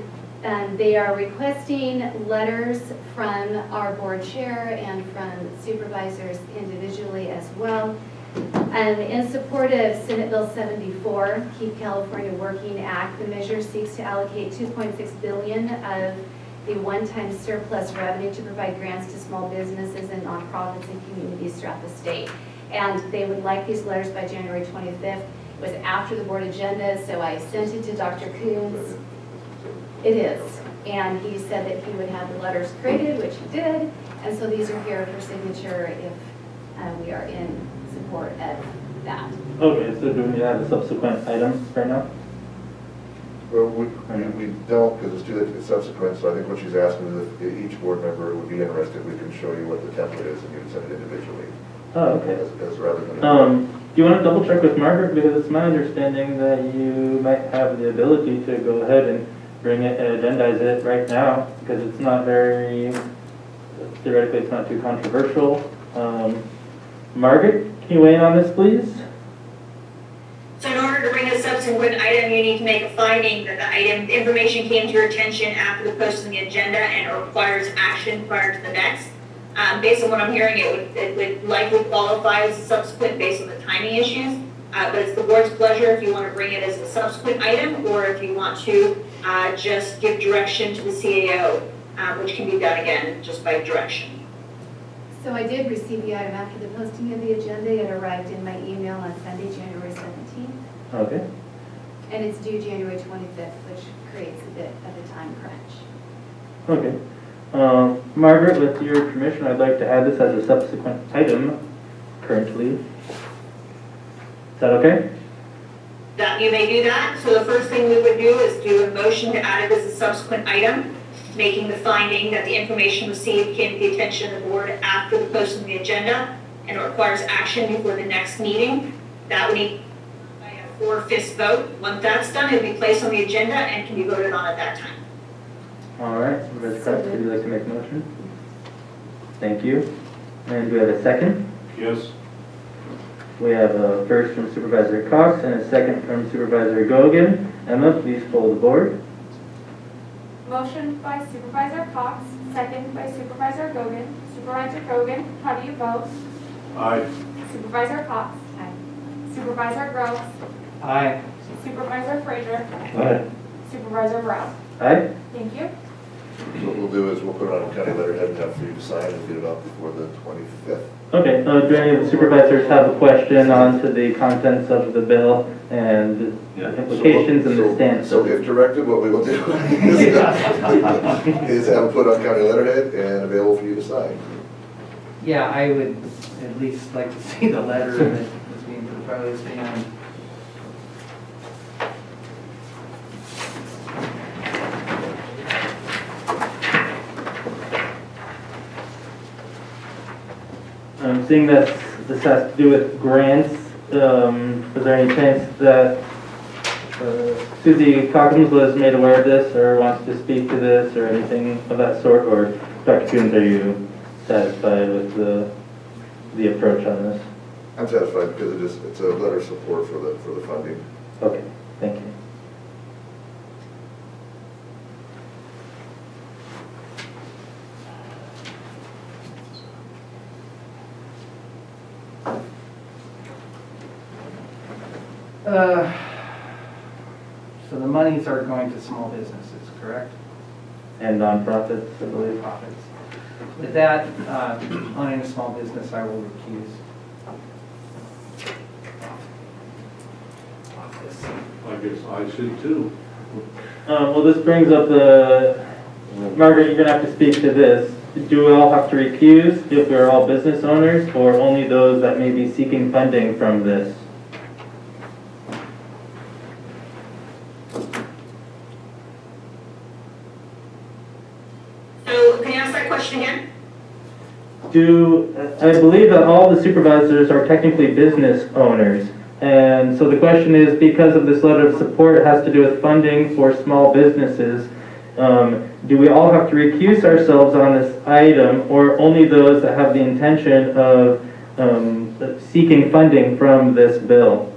they are requesting letters from our board chair and from supervisors individually as well. In support of Senate Bill 74, Keep California Working Act, the measure seeks to allocate $2.6 billion of the one-time surplus revenue to provide grants to small businesses and nonprofits and communities throughout the state. And they would like these letters by January 25th. It was after the board agenda, so I sent it to Dr. Coons. It is. And he said that he would have the letters created, which he did. And so these are here for signature if we are in support of that. Okay, so do we have a subsequent item right now? Well, we don't, because it's too late to get subsequent, so I think what she's asking is if each board member would be interested, we can show you what the template is and you can send it individually. Oh, okay. As rather than... Do you want to double check with Margaret, because it's my understanding that you might have the ability to go ahead and bring it and agendize it right now, because it's not very, theoretically it's not too controversial. Margaret, can you weigh in on this, please? So in order to bring a subsequent item, you need to make a finding that the item information came to your attention after the post on the agenda and it requires action prior to the next. Based on what I'm hearing, it would likely qualify as a subsequent based on the timing issues. But it's the board's pleasure if you want to bring it as a subsequent item or if you want to just give direction to the CAO, which can be done again just by direction. So I did receive the item after the posting of the agenda. It arrived in my email on Sunday, January 17th. Okay. And it's due January 25th, which creates a bit of a time crunch. Okay. Margaret, with your permission, I'd like to add this as a subsequent item currently. Is that okay? That you may do that. So the first thing we would do is do a motion to add it as a subsequent item. making the finding that the information received came to the attention of the board after the posting of the agenda and it requires action before the next meeting. That would need by a 4/5 vote. Once that's done, it'll be placed on the agenda and can be voted on at that time. All right, Supervisor Cox, would you like to make a motion? Thank you. And do we have a second? Yes. We have a first from Supervisor Cox and a second from Supervisor Gogan. Emma, please poll the board. Motion by Supervisor Cox, second by Supervisor Gogan. Supervisor Gogan, how do you vote? Aye. Supervisor Cox? Aye. Supervisor Groves? Aye. Supervisor Frazier? Aye. Supervisor Brown? Aye. Thank you. So what we'll do is we'll put it on county letterhead and have for you to sign and get it out before the 25th. Okay, do any of the supervisors have a question on to the contents of the bill and the implications and the stance? So if directed, what we will do is have it put on county letterhead and available for you to sign. Yeah, I would at least like to see the letter that is being proposed and Seeing that this has to do with grants, is there any chance that Susie Cockums was made aware of this or wants to speak to this or anything of that sort? Or Dr. Coons, are you satisfied with the approach on this? I'm satisfied because it's a letter of support for the funding. Okay, thank you. So the monies are going to small businesses, correct? And nonprofits, I believe. Profits. With that, owning a small business, I will recuse. I guess I should too. Well, this brings up Margaret, you're gonna have to speak to this. Do we all have to recuse if we're all business owners or only those that may be seeking funding from this? So can you ask that question again? I believe that all the supervisors are technically business owners. And so the question is, because of this letter of support, it has to do with funding for small businesses. Do we all have to recuse ourselves on this item, or only those that have the intention of seeking funding from this bill?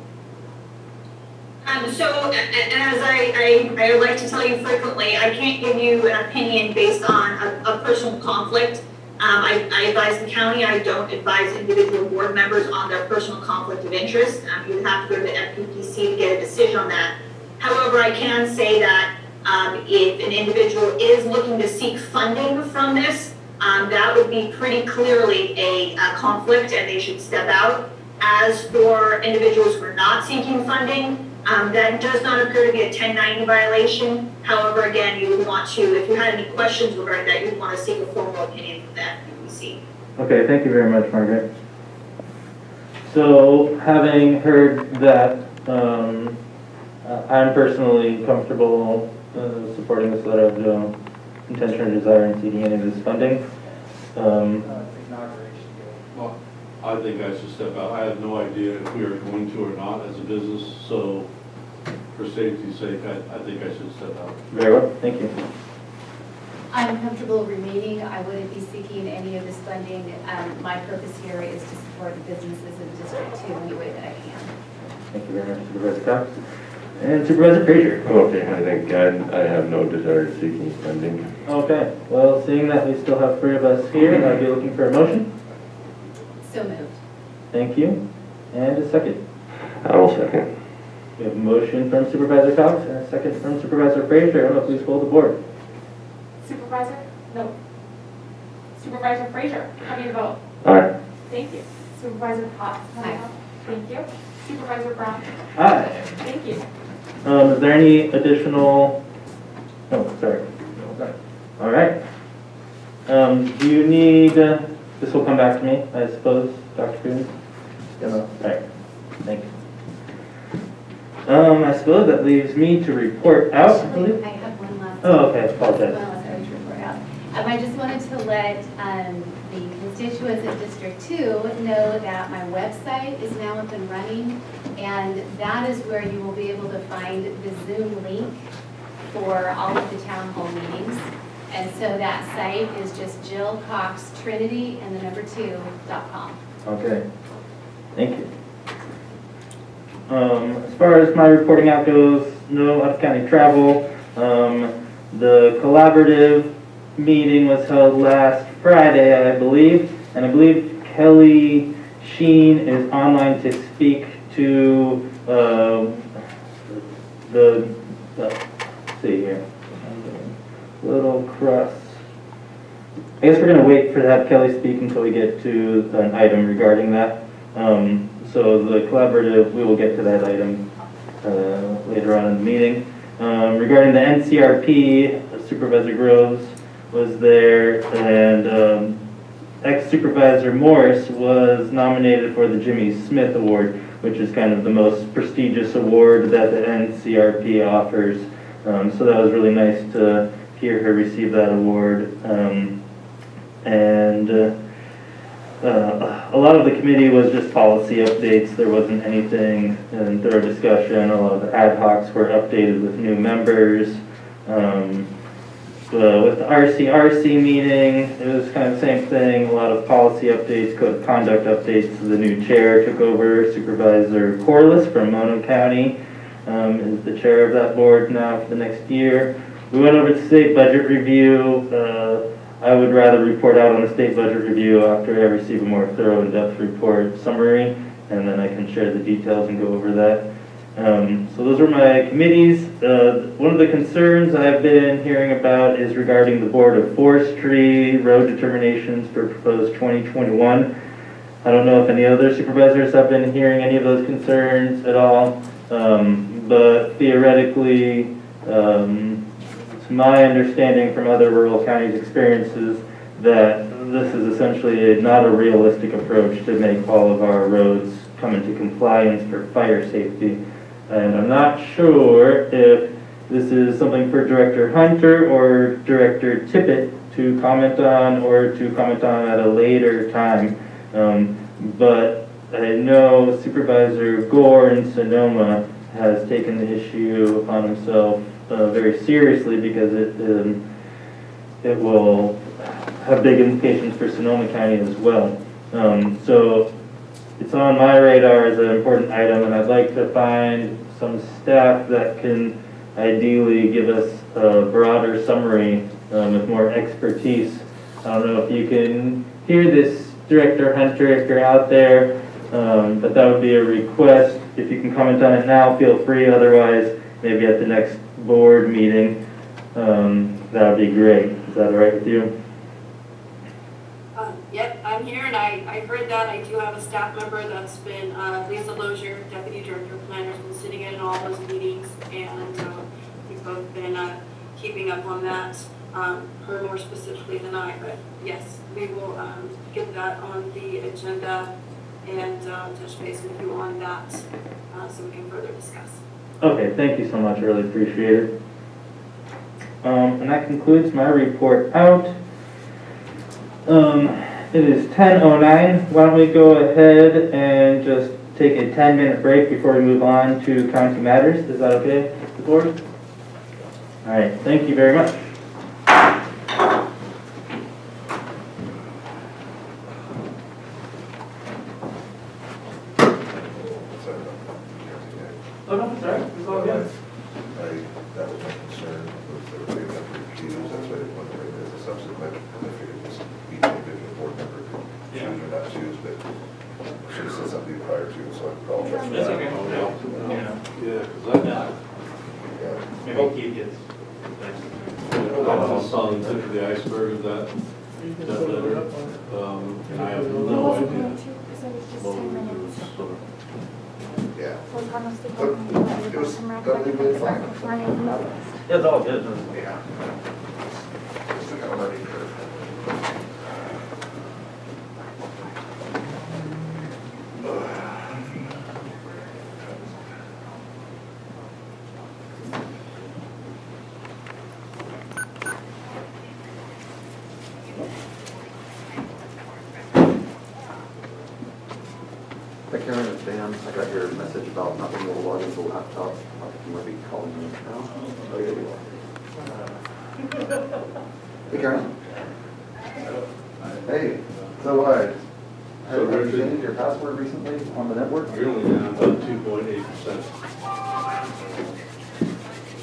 So, and as I would like to tell you frequently, I can't give you an opinion based on a personal conflict. I advise the county. I don't advise individual board members on their personal conflict of interest. You would have to go to the FPPC to get a decision on that. However, I can say that if an individual is looking to seek funding from this, that would be pretty clearly a conflict and they should step out. As for individuals who are not seeking funding, that does not appear to be a 1090 violation. However, again, you would want to, if you had any questions regarding that, you would want to seek a formal opinion from the FPPC. Okay, thank you very much, Margaret. So, having heard that, I'm personally comfortable supporting this letter of intention or desire in seeking any of this funding. Well, I think I should step out. I have no idea if we are going to or not as a business, so for safety's sake, I think I should step out. Very well, thank you. I'm comfortable remaining. I wouldn't be seeking any of this funding. My purpose here is to support the businesses in the district too, any way that I can. Thank you very much, Supervisor Cox. And Supervisor Frazier. Okay, I think I have no desire to seeking funding. Okay, well, seeing that we still have 3 of us here, I'd be looking for a motion. So moved. Thank you. And a second. I will second. We have a motion from Supervisor Cox and a second from Supervisor Frazier. Emma, please poll the board. Supervisor? No. Supervisor Frazier, how do you vote? Aye. Thank you. Supervisor Cox, how do you vote? Thank you. Supervisor Brown? Aye. Thank you. Is there any additional? Oh, sorry. All right. Do you need? This will come back to me, I suppose, Dr. Coons. All right. Thank you. I suppose that leaves me to report out. Actually, I have one last. Oh, okay. Apologize. One last item to report. I just wanted to let the constituents of District 2 know that my website is now up and running, and that is where you will be able to find the Zoom link for all of the town hall meetings. And so that site is just Jill Cox Trinity and the number 2.com. Okay, thank you. As far as my reporting out goes, no out-of-county travel. The collaborative meeting was held last Friday, I believe, and I believe Kelly Sheen is online to speak to let's see here, little cross. I guess we're going to wait for to have Kelly speak until we get to an item regarding that. So the collaborative, we will get to that item later on in the meeting. Regarding the NCRP, Supervisor Groves was there, and ex-Supervisor Morris was nominated for the Jimmy Smith Award, which is kind of the most prestigious award that the NCRP offers. So that was really nice to hear her receive that award. A lot of the committee was just policy updates. There wasn't anything in thorough discussion. A lot of the ad hocs were updated with new members. With the RCRC meeting, it was kind of the same thing. A lot of policy updates, code of conduct updates. The new chair took over, Supervisor Corliss from Mono County is the chair of that board now for the next year. We went over to state budget review. I would rather report out on the state budget review after I receive a more thorough in-depth report summary, and then I can share the details and go over that. So those are my committees. One of the concerns I've been hearing about is regarding the Board of Forestry road determinations for proposed 2021. I don't know if any other supervisors have been hearing any of those concerns at all, but theoretically, it's my understanding from other rural counties' experiences that this is essentially not a realistic approach to make all of our roads come into compliance for fire safety. And I'm not sure if this is something for Director Hunter or Director Tippett to comment on, or to comment on at a later time. But I know Supervisor Gore in Sonoma has taken the issue upon himself very seriously, because it will have big implications for Sonoma County as well. So it's on my radar as an important item, and I'd like to find some staff that can ideally give us a broader summary with more expertise. I don't know if you can hear this, Director Hunter, if you're out there, but that would be a request. If you can comment on it now, feel free. Otherwise, maybe at the next board meeting, that would be great. Is that all right with you? Yep, I'm here, and I heard that. I do have a staff member that's been, Lisa Lozier, Deputy Director of Planners, been sitting in all those meetings, and we've both been keeping up on that, her more specifically than I, but yes, we will get that on the agenda and touch base with you on that so we can further discuss. Okay, thank you so much. I really appreciate it. And that concludes my report out. It is 10:09. Why don't we go ahead and just take a 10-minute break before we move on to county matters? Is that okay with the board? All right, thank you very much. Oh, no, sorry. It's all good. That was my concern, was they were big enough to recuse, that's why I didn't want to bring it as a subsequent. I figured this each individual board member could choose or not choose, but I should have said something prior to, so I apologize. That's okay. Yeah, because Maybe Keith gets. I just saw the tip of the iceberg of that letter, and I have no idea. Yeah. But it was totally really fine. It's all good. Yeah. Just a kind of learning curve. Hi Karen, it's Dan. I got your message about not being able to log into the laptop. I think you might be calling me now. Oh, yeah, you are. Hey Karen. Hey, so have you changed your password recently on the network? We're only down about 2.8%.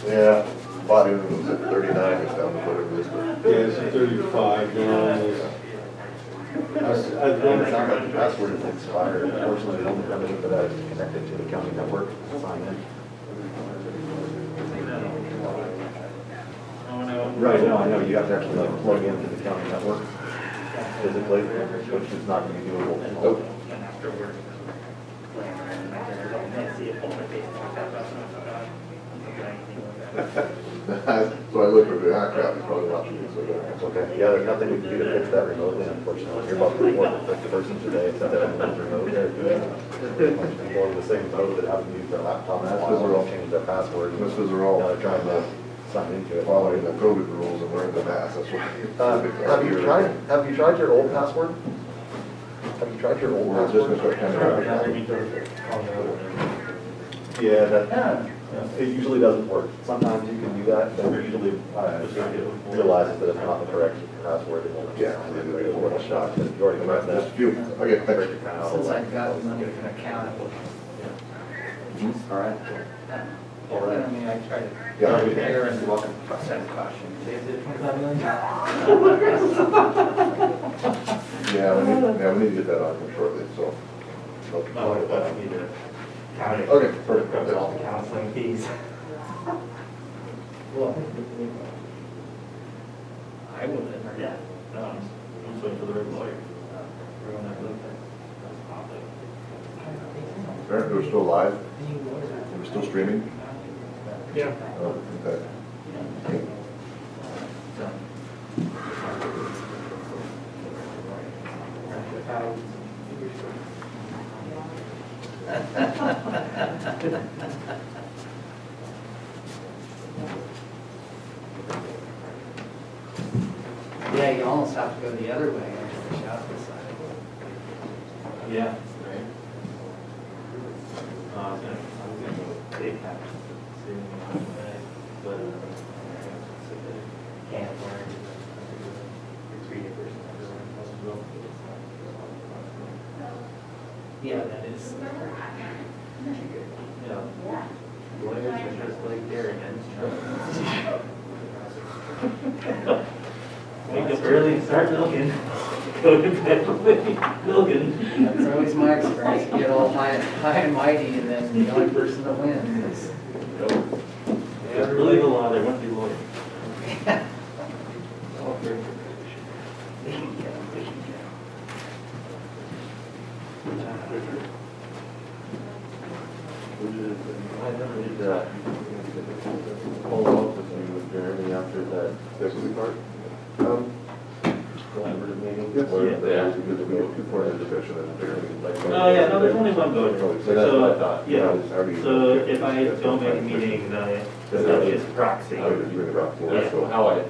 Yeah, volume was at 39, it's down to whatever it is. Yeah, it's at 35 now. It sounds like the password is expired. Unfortunately, the only remedy for that is to connect it to the county network, sign in. Right now, I know you have to actually like plug into the county network physically, which is not going to be doable. Nope. So I looked at the crap, he's probably watching it, so That's okay. Yeah, there's nothing we can do to fix that remotely, unfortunately. You're about to report the person today, except that everyone's remote. They're going the same mode that haven't used their laptop in a while. They're all changed their password. This is all Now they're trying to sign into it. following the COVID rules and wearing the mask, that's what. Have you tried your old password? Have you tried your old We're just password? gonna start kind Yeah, that, it usually doesn't work. Sometimes you can do that, but usually realizes that it's not the correct password. It won't it's worth a shot. But if you already tried that, Just a few, okay, thanks. Since I've got money for an account, All right. I mean, I try to Yeah. prepare and welcome send caution. Is it 25 million? Yeah, we need to get that on here shortly, so. Okay, perfect. All the counseling fees. Well, I wouldn't. Yeah. No, I'm just waiting for the right lawyer. We're still live? We're still streaming? Yeah. Oh, okay. Yeah, you almost have to go the other way and push out this side. Yeah. Right. I was gonna go big house. But can't learn. Retreat person. Yeah, that is. Yeah. Lawyers are just like Darringtons. Wake up early and start milking. Go to bed milking. That's always my experience. You get all high and mighty, and then the only person that wins is. Yeah, really the law, they won't be lawyers. I never did that. Follow up with you with Jeremy after that deputy part. Collaborative meeting. Yes. Where Yeah. they asked you to go before the discussion and Jeremy. Oh, yeah, no, there's only one vote. So that's what I thought. Yeah, How do you- so if I don't make a meeting, then it's just proxy. I would just bring it up. Yeah. That's how I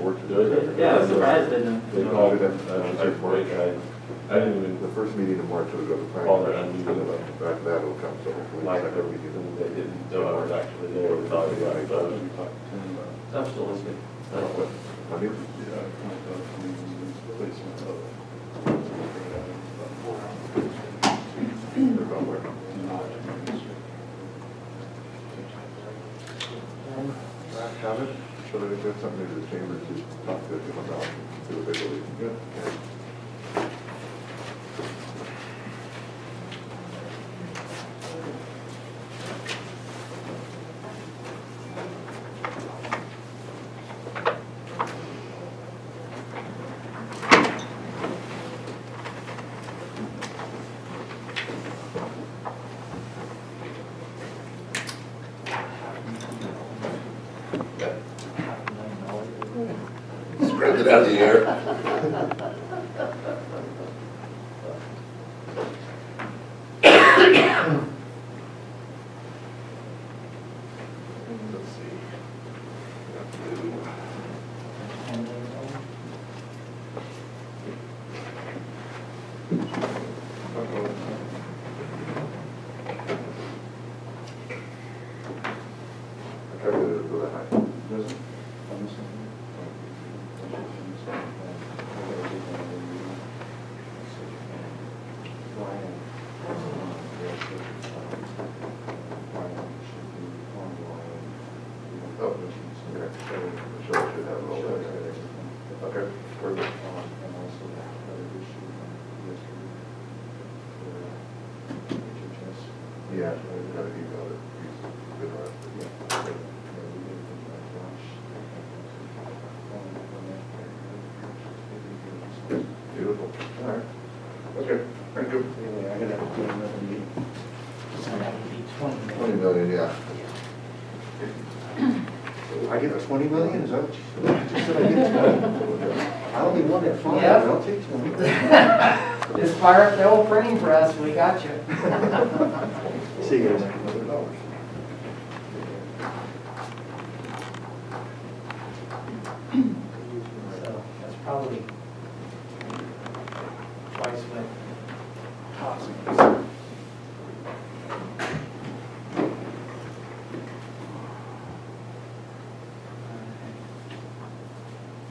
work to do it. Yeah, I was surprised they didn't. They called it in, I didn't even, the first meeting in March, it'll go to planning. Oh, they're And then after that, it'll come, so hopefully. Like, the second meeting. they didn't know I was actually there. They thought, yeah, I thought. I'm still listening. I mean, they're gone where? Have it, so that if there's something in the chamber to talk to them about, see what they believe. Good. Spread it out of the air. Let's see. Yeah, I gotta email it. He's been arrested. Beautiful. All right. Okay, thank you. Anyway, I'm gonna have to do another meeting. So that would be 20. 20 million, yeah. I get a 20 million, is that what you just said I get? I only wanted 5, Yep. but I'll take 20. Just fire up the old printing press, we got you. See you guys. So that's probably twice what it costs.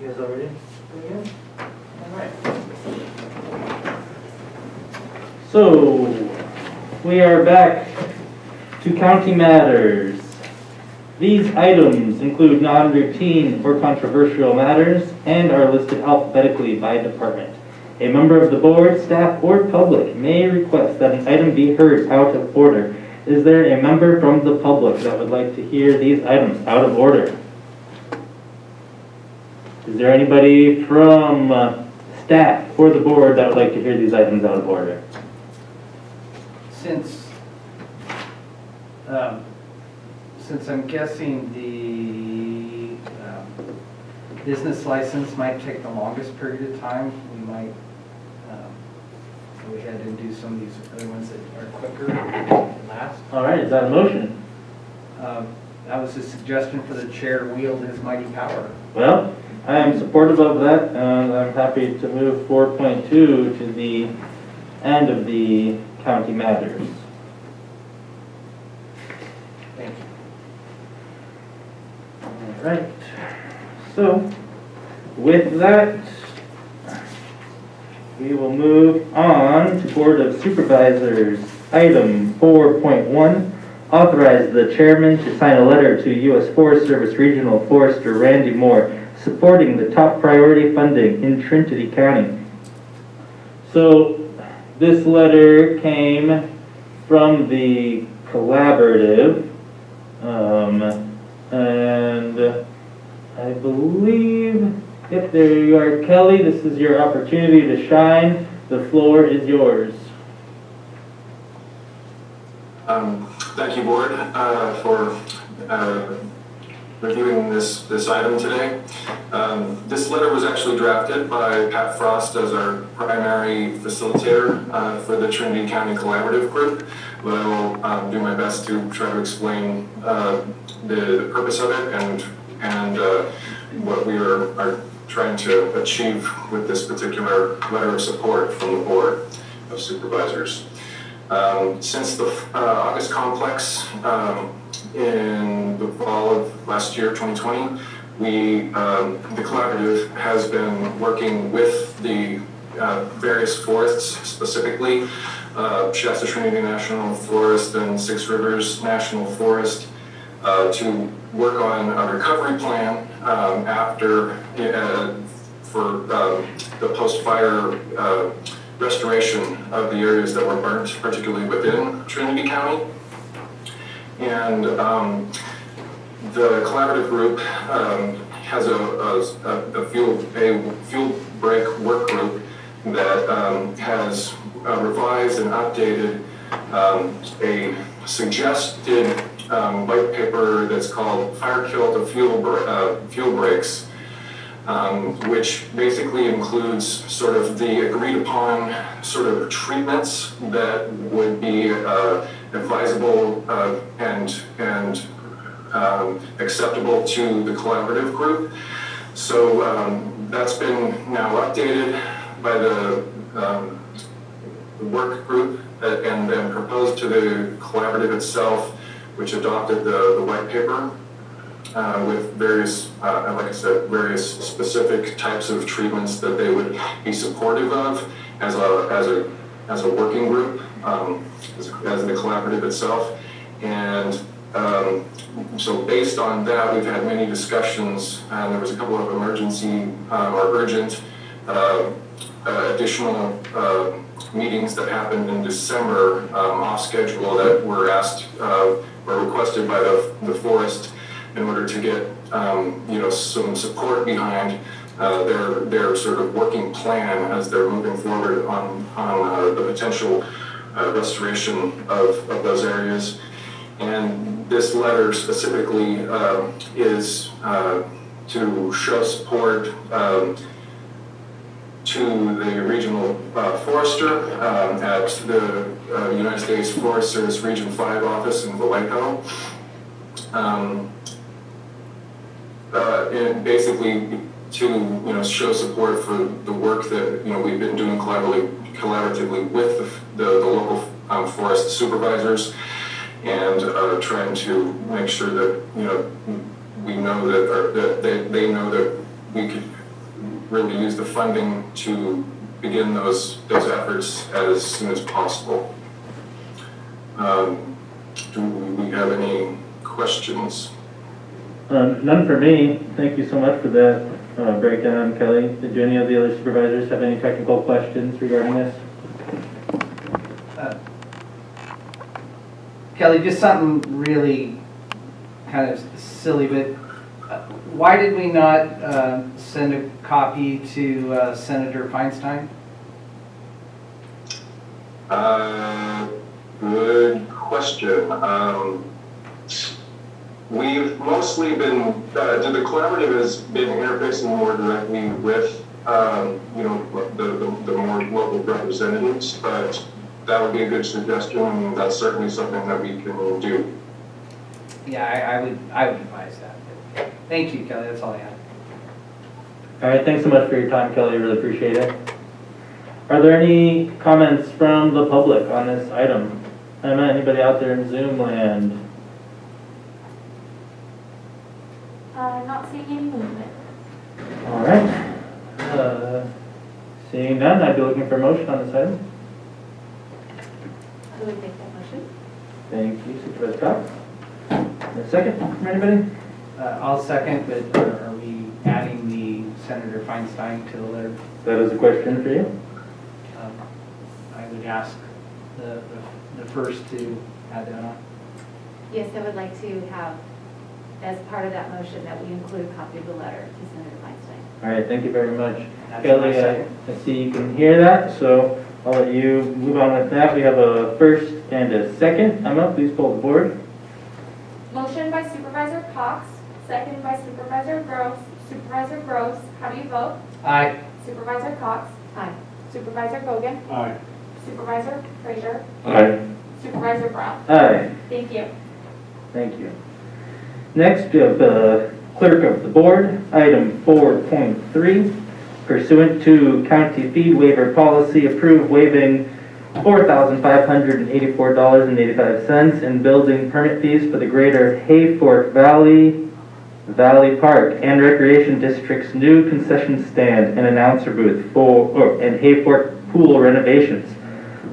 You guys already? Yeah. All right. So, we are back to county matters. These items include non-routine or controversial matters and are listed alphabetically by department. A member of the board, staff, or public may request that an item be heard out of order. Is there a member from the public that would like to hear these items out of order? Is there anybody from staff or the board that would like to hear these items out of order? Since I'm guessing the business license might take the longest period of time, we might go ahead and do some of these other ones that are quicker and last. All right, is that a motion? That was a suggestion for the chair to wield his mighty power. Well, I am supportive of that, and I'm happy to move 4.2 to the end of the county matters. Thank you. All right. So, with that, we will move on to Board of Supervisors. Item 4.1, authorize the chairman to sign a letter to U.S. Forest Service Regional Forester Randy Moore supporting the top priority funding in Trinity County. So, this letter came from the collaborative, and I believe, if there you are, Kelly, this is your opportunity to shine. The floor is yours. Thank you, Board, for reviewing this item today. This letter was actually drafted by Pat Frost as our primary facilitator for the Trinity County Collaborative Group, but I will do my best to try to explain the purpose of it and what we are trying to achieve with this particular letter of support from the Board of Supervisors. Since the August complex in the fall of last year, 2020, the collaborative has been working with the various forests, specifically Shasta Trinity National Forest and Six Rivers National Forest, to work on a recovery plan for the post-fire restoration of the areas that were burnt, particularly within Trinity County. And the collaborative group has a fuel break work group that has revised and updated a suggested white paper that's called Fire Kill to Fuel Breaks, which basically includes sort of the agreed upon sort of treatments that would be advisable and acceptable to the collaborative group. So that's been now updated by the work group and then proposed to the collaborative itself, which adopted the white paper with various, like I said, various specific types of treatments that they would be supportive of as a working group, as the collaborative itself. And so based on that, we've had many discussions, and there was a couple of emergency or urgent additional meetings that happened in December off schedule that were asked or requested by the forest in order to get some support behind their sort of working plan as they're moving forward on the potential restoration of those areas. And this letter specifically is to show support to the regional forester at the United States Forest Service Region 5 office in Vallejo. And basically to show support for the work that we've been doing collaboratively with the local forest supervisors, and trying to make sure that we know that they know that we could really use the funding to begin those efforts as soon as possible. Do we have any questions? None for me. Thank you so much for that breakdown, Kelly. Did any of the other supervisors have any technical questions regarding this? Kelly, just something really kind of silly, but why did we not send a copy to Senator Feinstein? Good question. We've mostly been, the collaborative has been interfacing more directly with, the more local representatives, but that would be a good suggestion, and that's certainly something that we can do. Yeah, I would advise that. Thank you, Kelly, that's all I have. All right, thanks so much for your time, Kelly. Really appreciate it. Are there any comments from the public on this item? Emma, anybody out there in Zoom land? Not seeing any movement. All right. Seeing none, I'd be looking for a motion on this item. Who would make that motion? Thank you, Supervisor Cox. A second from anybody? I'll second, but are we adding the Senator Feinstein to the letter? That is a question for you. I would ask the first to add that on. Yes, I would like to have, as part of that motion, that we include a copy of the letter to Senator Feinstein. All right, thank you very much. That's Kelly, my second. I see you can hear that, so I'll let you move on with that. We have a first and a second. Emma, please pull the board. Motion by Supervisor Cox, second by Supervisor Gross. Supervisor Gross, how do you vote? Aye. Supervisor Cox? Aye. Supervisor Gogan? Aye. Supervisor Frazier? Aye. Supervisor Brown? Aye. Thank you. Thank you. Next, we have the clerk of the board, item 4.3. Pursuant to county feed waiver policy, approve waiving $4,584.85 in building permit fees for the greater Hayfork Valley Park and Recreation District's new concession stand and announcer booth and Hayfork pool renovations.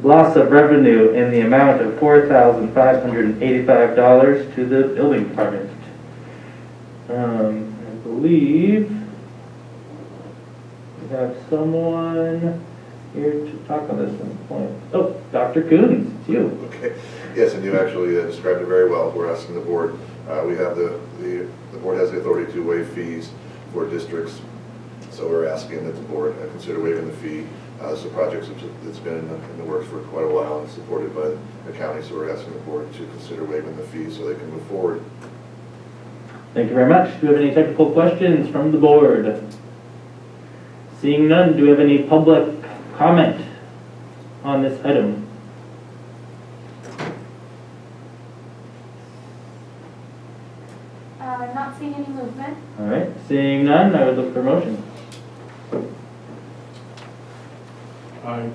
Loss of revenue in the amount of $4,585 to the building department. I believe we have someone here to talk on this point. Oh, Dr. Coons, it's you. Okay. Yes, and you actually described it very well. We're asking the board. We have the board has the authority to waive fees for districts, so we're asking that the board consider waiving the fee. This is a project that's been in the works for quite a while and supported by the county, so we're asking the board to consider waiving the fee so they can move forward. Thank you very much. Do we have any technical questions from the board? Seeing none, do we have any public comment on this item? Not seeing any movement. All right, seeing none, I would look for a motion. Aye.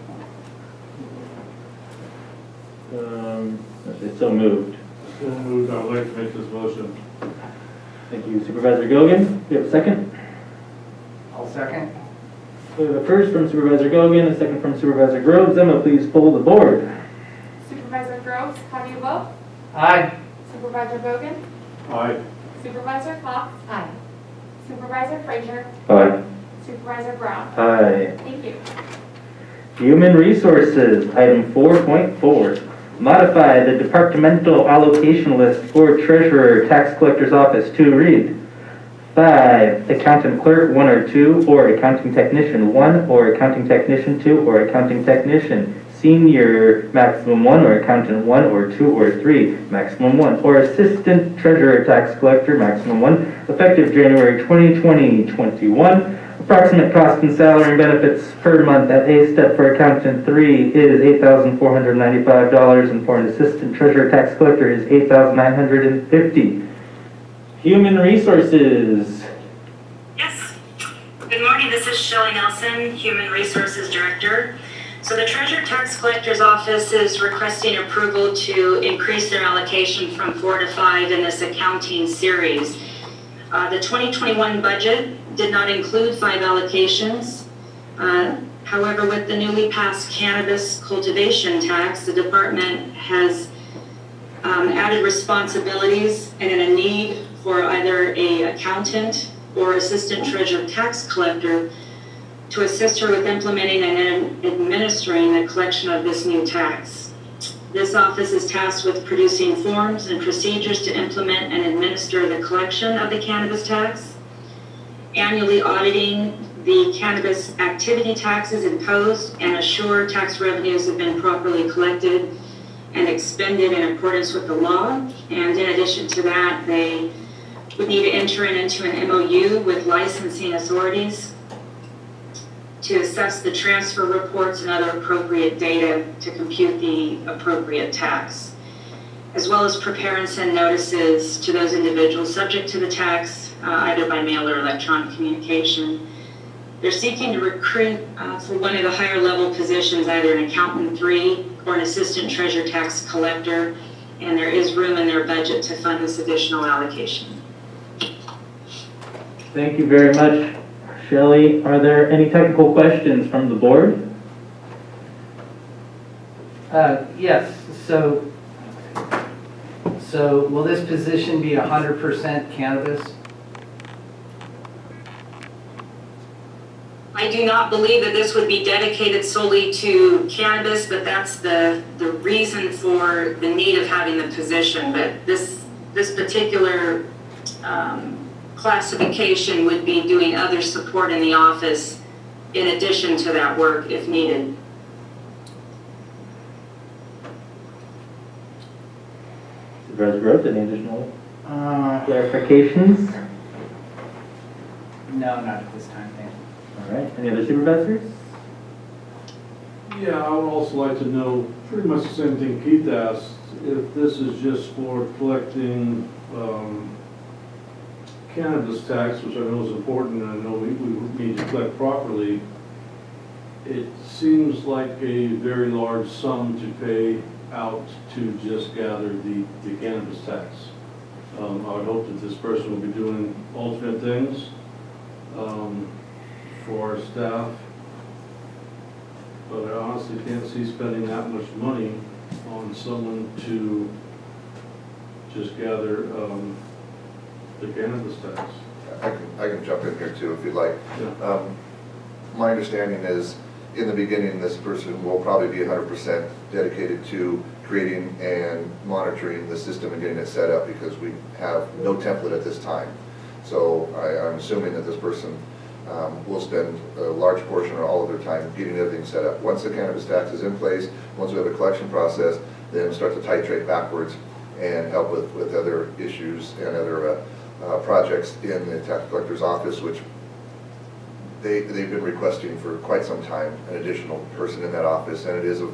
It's so moved. So moved. I would like to make this motion. Thank you, Supervisor Gogan. Do you have a second? I'll second. We have a first from Supervisor Gogan, a second from Supervisor Groves. Emma, please pull the board. Supervisor Groves, how do you vote? Aye. Supervisor Gogan? Aye. Supervisor Cox? Aye. Supervisor Frazier? Aye. Supervisor Brown? Aye. Thank you. Human Resources, item 4.4. Modify the departmental allocation list for treasurer, tax collector's office to read 5, accountant clerk 1 or 2, or accounting technician 1, or accounting technician 2, or accounting technician senior maximum 1, or accountant 1, or 2, or 3 maximum 1, or assistant treasurer tax collector maximum 1, effective January 2021. Approximate cost and salary and benefits per month at A step for accountant 3 is $8,495, and for an assistant treasurer tax collector is $8,950. Human Resources. Yes. Good morning. This is Shelley Nelson, Human Resources Director. So the Treasurer Tax Collector's Office is requesting approval to increase their allocation from 4 to 5 in this accounting series. The 2021 budget did not include 5 allocations. However, with the newly passed cannabis cultivation tax, the department has added responsibilities and in a need for either an accountant or assistant treasurer tax collector to assist her with implementing and administering the collection of this new tax. This office is tasked with producing forms and procedures to implement and administer the collection of the cannabis tax, annually auditing the cannabis activity taxes imposed and assure tax revenues have been properly collected and expended in accordance with the law. And in addition to that, they would need to enter into an MOU with licensing authorities to assess the transfer reports and other appropriate data to compute the appropriate tax, as well as prepare and send notices to those individuals subject to the tax, either by mail or electronic communication. They're seeking to recruit for one of the higher level positions, either an accountant 3 or an assistant treasurer tax collector, and there is room in their budget to fund this additional allocation. Thank you very much, Shelley. Are there any technical questions from the board? Yes, so will this position be 100% cannabis? I do not believe that this would be dedicated solely to cannabis, but that's the reason for the need of having the position. But this particular classification would be doing other support in the office in addition to that work if needed. Supervisor Groves, any additional clarifications? No, not at this time, thank you. All right, any other supervisors? Yeah, I would also like to know pretty much the same thing Keith asked, if this is just for collecting cannabis tax, which I know is important, and I know we need to collect properly. It seems like a very large sum to pay out to just gather the cannabis tax. I would hope that this person will be doing alternate things for our staff, but I honestly can't see spending that much money on someone to just gather the cannabis tax. I can jump in here too if you'd like. Yeah. My understanding is in the beginning this person will probably be 100% dedicated to creating and monitoring the system and getting it set up, because we have no template at this time. So I'm assuming that this person will spend a large portion or all of their time getting everything set up. Once the cannabis tax is in place, once we have a collection process, then start to titrate backwards and help with other issues and other projects in the tax collector's office, which they've been requesting for quite some time, an additional person in that office, and it is a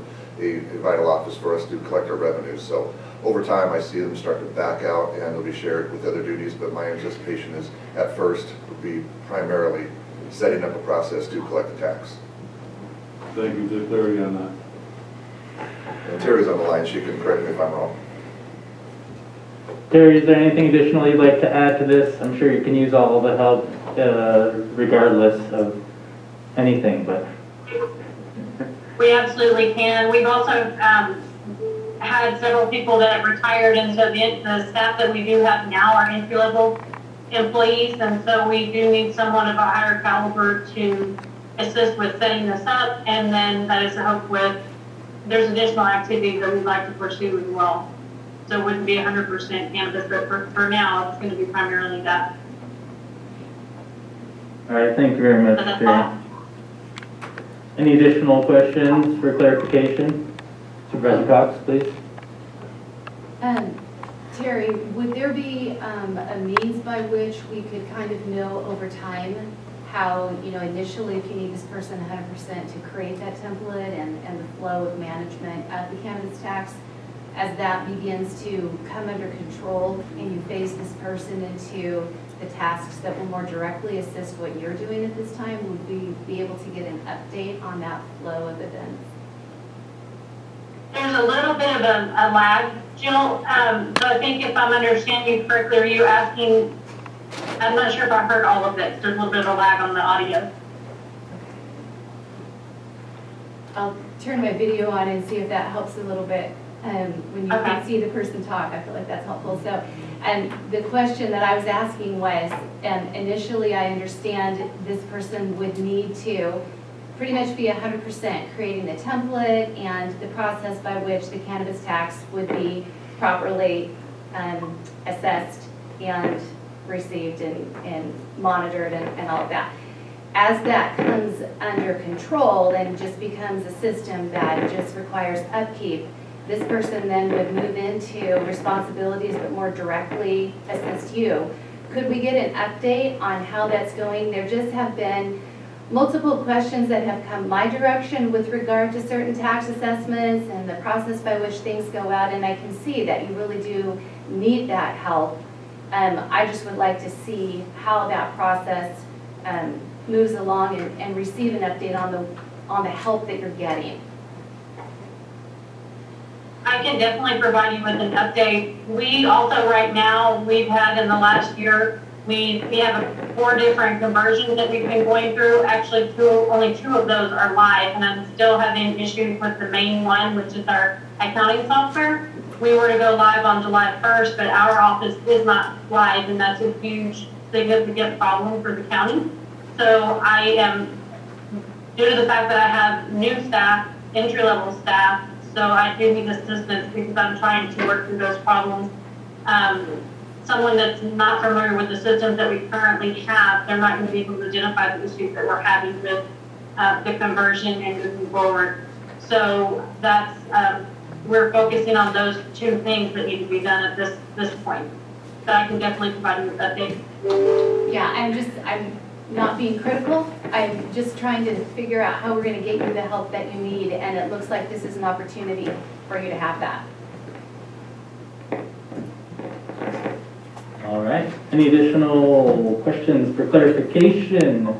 vital office for us to collect our revenues. So over time, I see them start to back out and they'll be shared with other duties, but my anticipation is at first would be primarily setting up a process to collect the tax. Thank you for the clarity on that. And Terry's on the line, she can correct me if I'm wrong. Terry, is there anything additional you'd like to add to this? I'm sure you can use all the help regardless of anything, but. We absolutely can. We've also had several people that have retired, and so the staff that we do have now are entry-level employees, and so we do need someone of a higher caliber to assist with setting this up, and then that is to help with, there's additional activities that we'd like to pursue as well. So it wouldn't be 100% cannabis, but for now, it's going to be primarily that. All right, thank you very much, Terry. Any additional questions for clarification? Supervisor Cox, please. Terry, would there be a means by which we could kind of know over time how, you know, initially if you need this person 100% to create that template and the flow of management of the cannabis tax, as that begins to come under control and you phase this person into the tasks that will more directly assist what you're doing at this time, would we be able to get an update on that flow of events? There's a little bit of a lag, Jill. So I think if I'm understanding you correctly, are you asking, I'm not sure if I heard all of it. There's a little bit of a lag on the audio. I'll turn my video on and see if that helps a little bit. When you can see the person talk, I feel like that's helpful. So, the question that I was asking was, initially I understand this person would need to pretty much be 100% creating the template and the process by which the cannabis tax would be properly assessed and received and monitored and all of that. As that comes under control and just becomes a system that just requires upkeep, this person then would move into responsibilities that more directly assist you. Could we get an update on how that's going? There just have been multiple questions that have come my direction with regard to certain tax assessments and the process by which things go out, and I can see that you really do need that help. I just would like to see how that process moves along and receive an update on the help that you're getting. I can definitely provide you with an update. We also right now, we've had in the last year, we have 4 different conversions that we've been going through. Actually, only 2 of those are live, and I'm still having issues with the main one, which is our accounting software. We were to go live on July 1st, but our office is not live, and that's a huge, significant problem for the county. So I am, due to the fact that I have new staff, entry-level staff, so I do need assistance because I'm trying to work through those problems. Someone that's not familiar with the systems that we currently have, they're not going to be able to identify the issues that we're having with the conversion and moving forward. So that's, we're focusing on those 2 things that need to be done at this point. So I can definitely provide you with updates. Yeah, I'm not being critical. I'm just trying to figure out how we're going to get you the help that you need, and it looks like this is an opportunity for you to have that. All right. Any additional questions for clarification?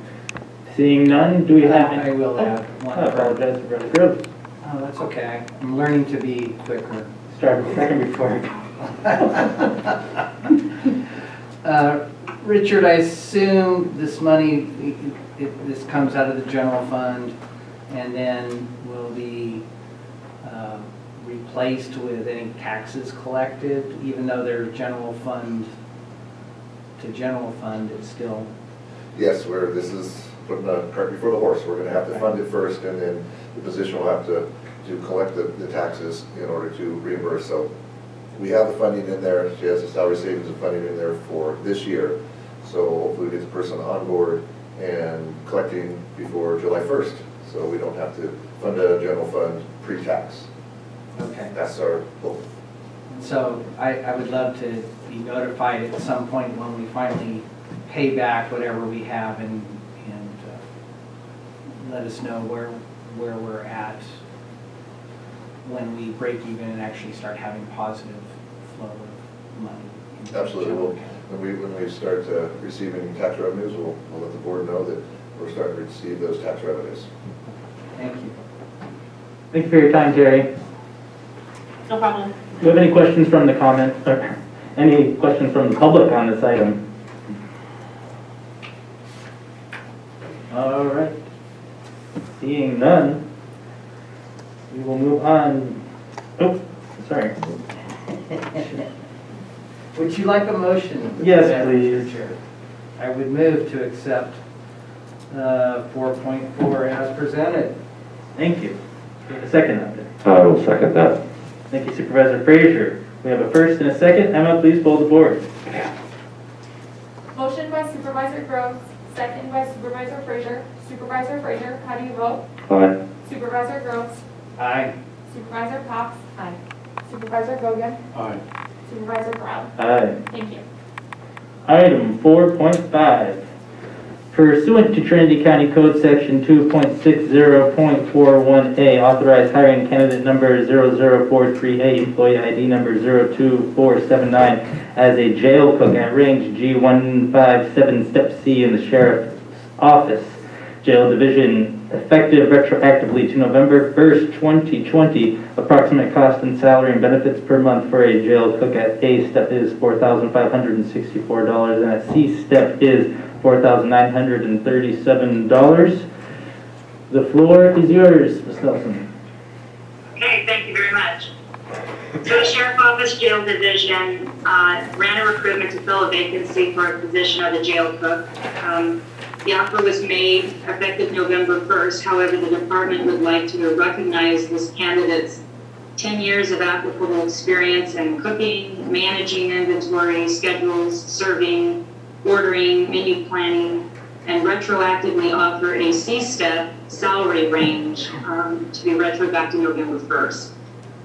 Seeing none, do we have any? I will have one. I apologize, Brother Groves. Oh, that's okay. I'm learning to be quicker. Start a second before I go. Richard, I assume this money, this comes out of the general fund and then will be replaced with any taxes collected, even though they're general fund to general fund, it's still... Yes, this is putting the cart before the horse. We're gonna have to fund it first, and then the position will have to collect the taxes in order to reimburse. So we have the funding in there. She has the salary savings and funding in there for this year. So hopefully we get the person on board and collecting before July 1st. So we don't have to fund a general fund pre-tax. Okay. That's our goal. So I would love to be notified at some point when we finally pay back whatever we have and let us know where we're at when we break even and actually start having positive flow of money. Absolutely. When we start receiving tax revenues, we'll let the board know that we're starting to receive those tax revenues. Thank you. Thank you for your time, Jerry. No problem. Do you have any questions from the comment, or any questions from the public on this item? All right. Seeing none, we will move on. Oh, sorry. Would you like a motion? Yes, please. Chair? I would move to accept 4.4 as presented. Thank you. Do you have a second on that? I will second that. Thank you, Supervisor Frazier. We have a first and a second. Emma, please poll the board. Motion by Supervisor Groves, second by Supervisor Frazier. Supervisor Frazier, how do you vote? Aye. Supervisor Groves, Aye. Supervisor Cox. Aye. Supervisor Gogan, Aye. Supervisor Brown. Aye. Thank you. Item 4.5. Pursuant to Trinity County Code Section 2.60.41A, authorize hiring candidate number 0043A, employee ID number 02479, as a jail cook at range G157, Step C in the Sheriff's Office, Jail Division, effective retroactively to November 1st, 2020. Approximate cost and salary and benefits per month for a jail cook at A step is $4,564, and at C step is $4,937. The floor is yours, Ms. Nelson. Okay, thank you very much. So the Sheriff Office Jail Division ran a recruitment to fill a vacancy for a position of a jail cook. The offer was made effective November 1st. However, the department would like to recognize this candidate's 10 years of applicable experience in cooking, managing inventory, schedules, serving, ordering, menu planning, and retroactively offer a C-step salary range to be retro back to November 1st.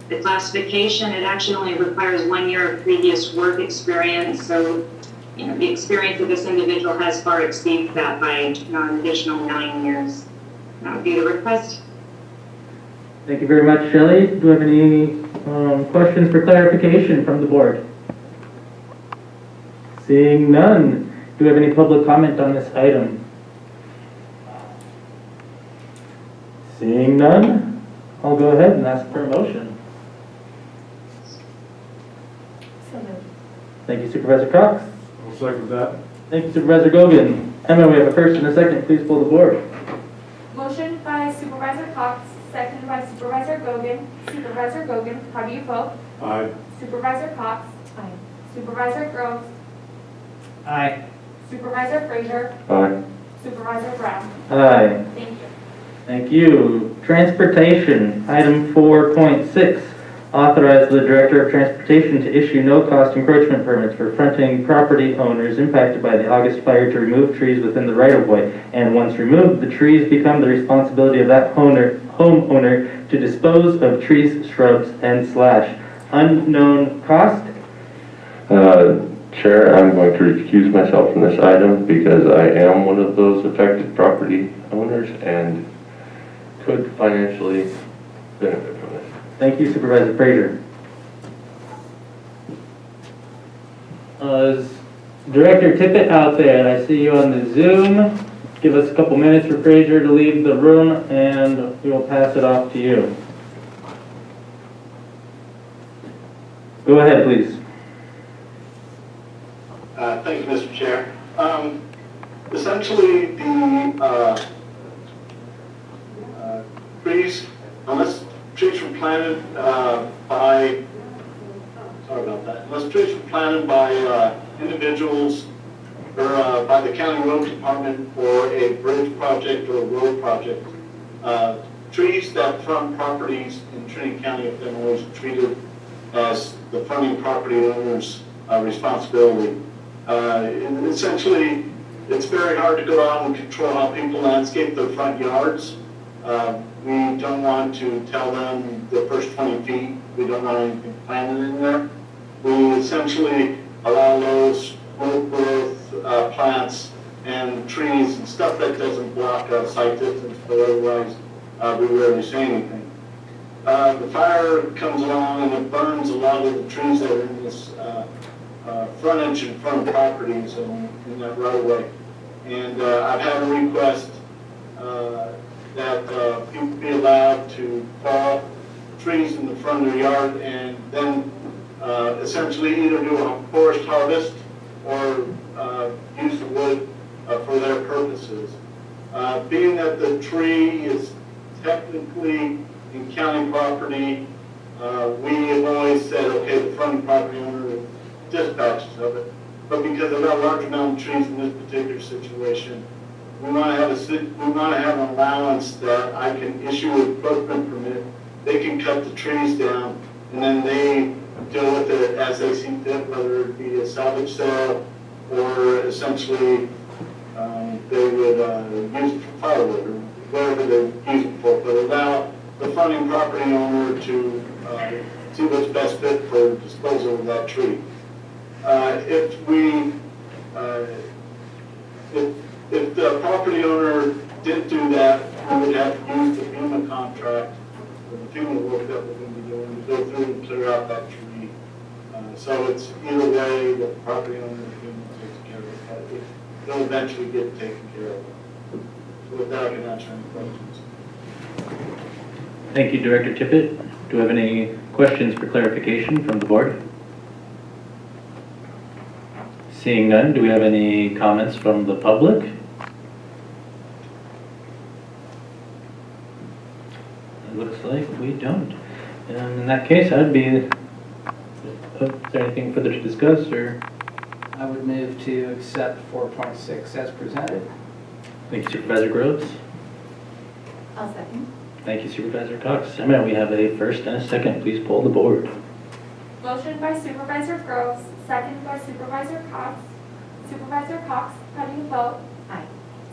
The classification, it actually only requires 1 year of previous work experience, so the experience of this individual has far exceeds that by an additional 9 years. That would be the request. Thank you very much, Shelley. Do we have any questions for clarification from the board? Seeing none, do we have any public comment on this item? Seeing none, I'll go ahead and ask for a motion. So moved. Thank you, Supervisor Cox. I'll second that. Thank you, Supervisor Gogan. Emma, we have a first and a second. Please pull the board. Motion by Supervisor Cox, second by Supervisor Gogan. Supervisor Gogan, how do you vote? Aye. Supervisor Cox. Aye. Supervisor Groves, Aye. Supervisor Frazier, Aye. Supervisor Brown. Aye. Thank you. Thank you. Transportation, item 4.6. Authorize the Director of Transportation to issue no-cost encroachment permits for fronting property owners impacted by the August fire to remove trees within the right-of-way. And once removed, the trees become the responsibility of that homeowner to dispose of trees, shrubs, and slash. Unknown cost? Chair, I'm going to recuse myself from this item because I am one of those affected property owners and could financially benefit from this. Thank you, Supervisor Frazier. Is Director Tippett out there? I see you on the Zoom. Give us a couple minutes for Frazier to leave the room and we will pass it off to you. Go ahead, please. Thank you, Mr. Chair. Essentially, the trees, unless trees were planted unless trees were planted by individuals or by the county road department for a bridge project or a road project, trees that front properties in Trinity County of Illinois are treated as the fronting property owner's responsibility. And essentially, it's very hard to go out and control how people landscape their front yards. We don't want to tell them the first 20 feet. We don't want anything planted in there. We essentially allow those root growth plants and trees and stuff that doesn't block sight distance, but otherwise we rarely say anything. The fire comes along and it burns a lot of the trees that are in this frontage in front of properties in that right of way. And I've had a request that people be allowed to fall trees in the front of their yard and then essentially either do a forest harvest or use the wood for their purposes. Being that the tree is technically in county property, we have always said, okay, the fronting property owner dispatches of it. But because of that large amount of trees in this particular situation, we want to have an allowance that I can issue a encroachment permit. They can cut the trees down, and then they deal with it as they see fit, whether it be a salvage sale or essentially they would use it for firewood or whatever they use it for, but allow the fronting property owner to see what's best fit for disposal of that tree. If the property owner did do that, we would have to use the FEMA contract, or the FEMA work that we're going to be doing to go through and clear out that tree. So it's either way, the property owner and FEMA takes care of it. They'll eventually get taken care of. So with that, I can answer any questions. Thank you, Director Tippett. Do we have any questions for clarification from the board? Seeing none, do we have any comments from the public? It looks like we don't. And in that case, I'd be, is there anything further to discuss, or? I would move to accept 4.6 as presented. Thank you, Supervisor Groves. I'll second. Thank you, Supervisor Cox. Emma, we have a first and a second. Please poll the board. Motion by Supervisor Groves, second by Supervisor Cox. Supervisor Cox, how do you vote? Aye.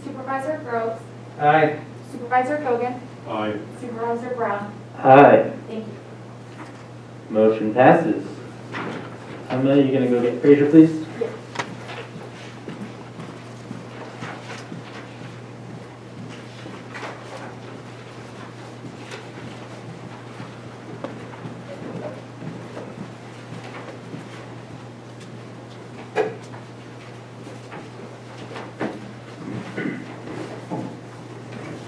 Supervisor Groves, Aye. Supervisor Kogan, Aye. Supervisor Brown. Aye. Thank you. Motion passes. Emma, you gonna go get Fraser, please? Yes.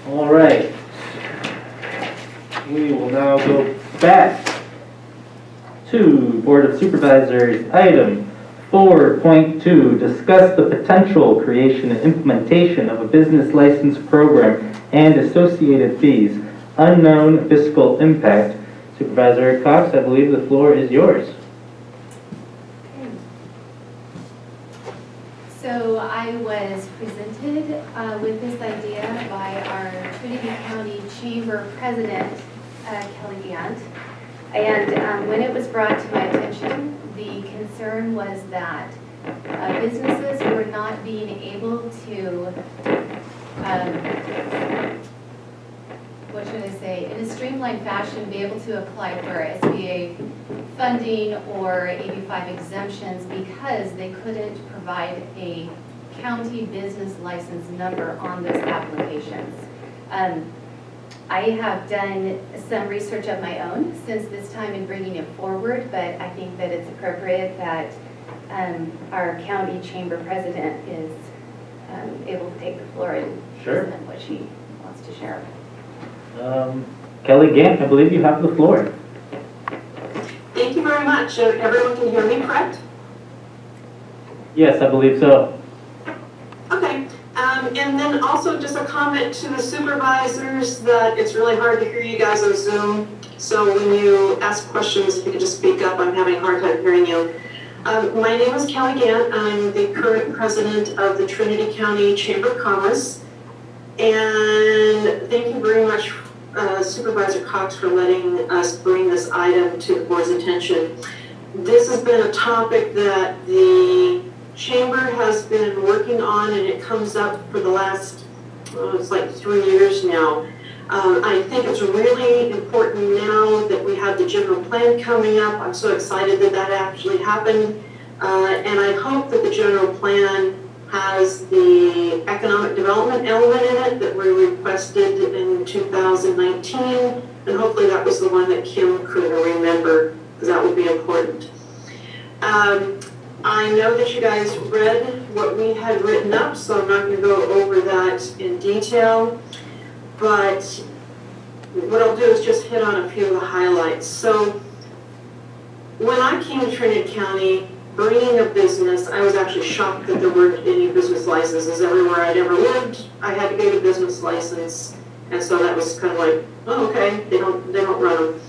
All right. We will now go back to Board of Supervisors, item 4.2, discuss the potential creation and implementation of a business license program and associated fees, unknown fiscal impact. Supervisor Cox, I believe the floor is yours. So I was presented with this idea by our Trinity County Chamber President, Kelly Gant. And when it was brought to my attention, the concern was that businesses were not being able to, what should I say, in a streamlined fashion, be able to apply for SBA funding or AB5 exemptions because they couldn't provide a county business license number on those applications. I have done some research of my own since this time in bringing it forward, but I think that it's appropriate that our county chamber president is able to take the floor and present what she wants to share. Kelly Gant, I believe you have the floor. Thank you very much. Everyone can hear me, correct? Yes, I believe so. Okay. And then also just a comment to the supervisors that it's really hard to hear you guys on Zoom. So when you ask questions, if you could just speak up. I'm having a hard time hearing you. My name is Kelly Gant. I'm the current president of the Trinity County Chamber of Commerce. And thank you very much, Supervisor Cox, for letting us bring this item to the board's attention. This has been a topic that the Chamber has been working on, and it comes up for the last, it's like 3 years now. I think it's really important now that we have the general plan coming up. I'm so excited that that actually happened. And I hope that the general plan has the economic development element in it that we requested in 2019. And hopefully that was the one that Kim could remember, because that would be important. I know that you guys read what we had written up, so I'm not going to go over that in detail. But what I'll do is just hit on a few of the highlights. So when I came to Trinity County, bringing a business, I was actually shocked that there weren't any business licenses everywhere I'd ever lived. I had to get a business license, and so that was kind of like, oh, okay, they don't run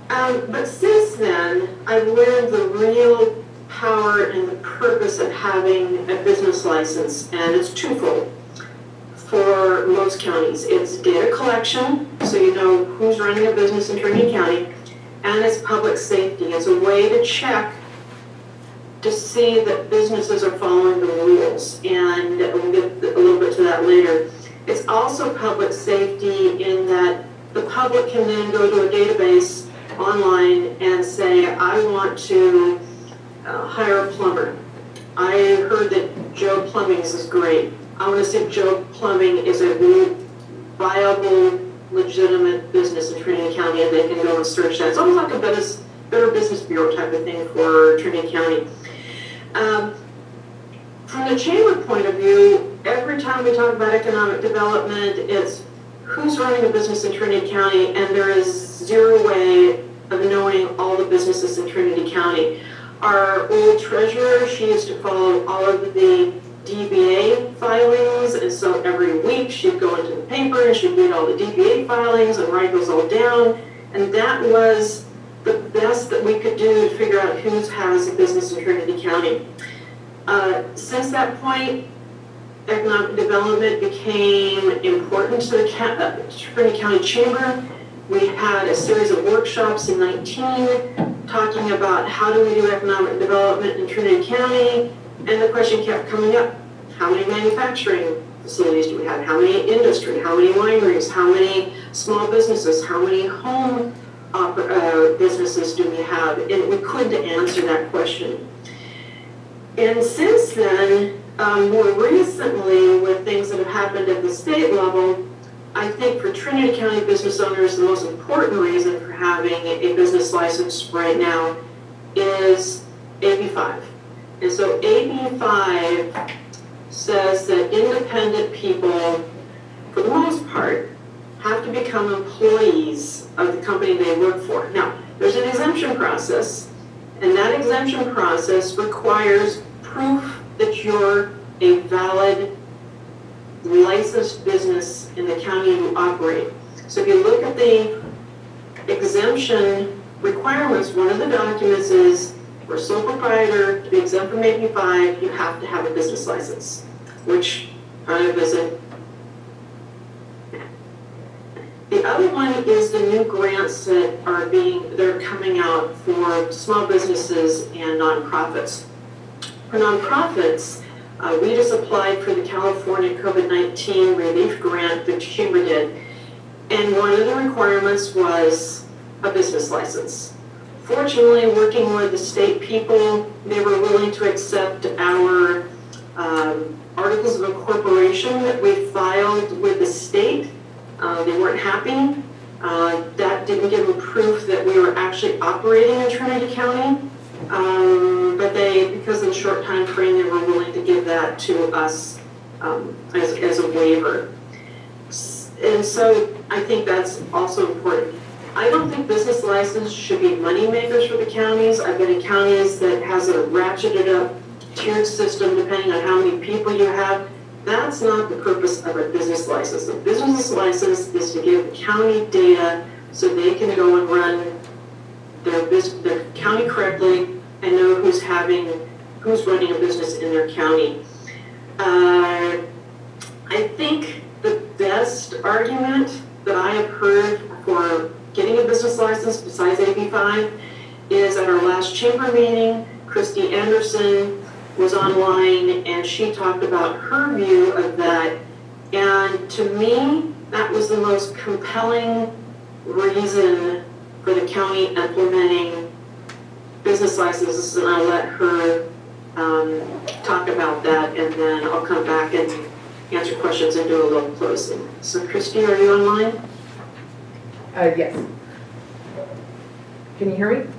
them. But since then, I've learned the real power and the purpose of having a business license, and it's twofold. for most counties. It's data collection, so you know who's running a business in Trinity County, and it's public safety. It's a way to check to see that businesses are following the rules, and we'll get a little bit to that later. It's also public safety in that the public can then go to a database online and say, I want to hire a plumber. I heard that Joe Plumbing's is great. I want to see if Joe Plumbing is a really viable, legitimate business in Trinity County, and they can go and search that. It's almost like a Better Business Bureau type of thing for Trinity County. From the chamber point of view, every time we talk about economic development, it's who's running a business in Trinity County, and there is zero way of knowing all the businesses in Trinity County. Our old treasurer, she used to follow all of the DBA filings, and so every week she'd go into the paper and she'd read all the DBA filings and write those all down, and that was the best that we could do to figure out who has a business in Trinity County. Since that point, economic development became important to the Trinity County Chamber. We had a series of workshops in 19 talking about how do we do economic development in Trinity County, and the question kept coming up, how many manufacturing facilities do we have? How many industry? How many wineries? How many small businesses? How many home businesses do we have? And we couldn't answer that question. And since then, more recently, with things that have happened at the state level, I think for Trinity County business owners, the most important reason for having a business license right now is AB 5. And so AB 5 says that independent people, for the most part, have to become employees of the company they work for. Now, there's an exemption process, and that exemption process requires proof that you're a valid licensed business in the county you operate. So if you look at the exemption requirements, one of the documents is for a sole proprietor to be exempt from AB 5, you have to have a business license, which kind of is a... The other one is the new grants that are coming out for small businesses and nonprofits. For nonprofits, we just applied for the California COVID-19 relief grant that Chamber did, and one of the requirements was a business license. Fortunately, working with the state people, they were willing to accept our articles of incorporation that we filed with the state. They weren't happy. That didn't give them proof that we were actually operating in Trinity County. But because of the short time frame, they were willing to give that to us as a waiver. And so I think that's also important. I don't think business license should be money makers for the counties. I've been in counties that has a ratcheted up tiered system depending on how many people you have. That's not the purpose of a business license. The business license is to give the county data so they can go and run their county correctly and know who's running a business in their county. I think the best argument that I have heard for getting a business license besides AB 5 is at our last chamber meeting, Christy Anderson was online and she talked about her view of that. And to me, that was the most compelling reason for the county implementing business licenses, and I'll let her talk about that, and then I'll come back and answer questions and do a little closing. So Christy, are you online? Yes. Can you hear me?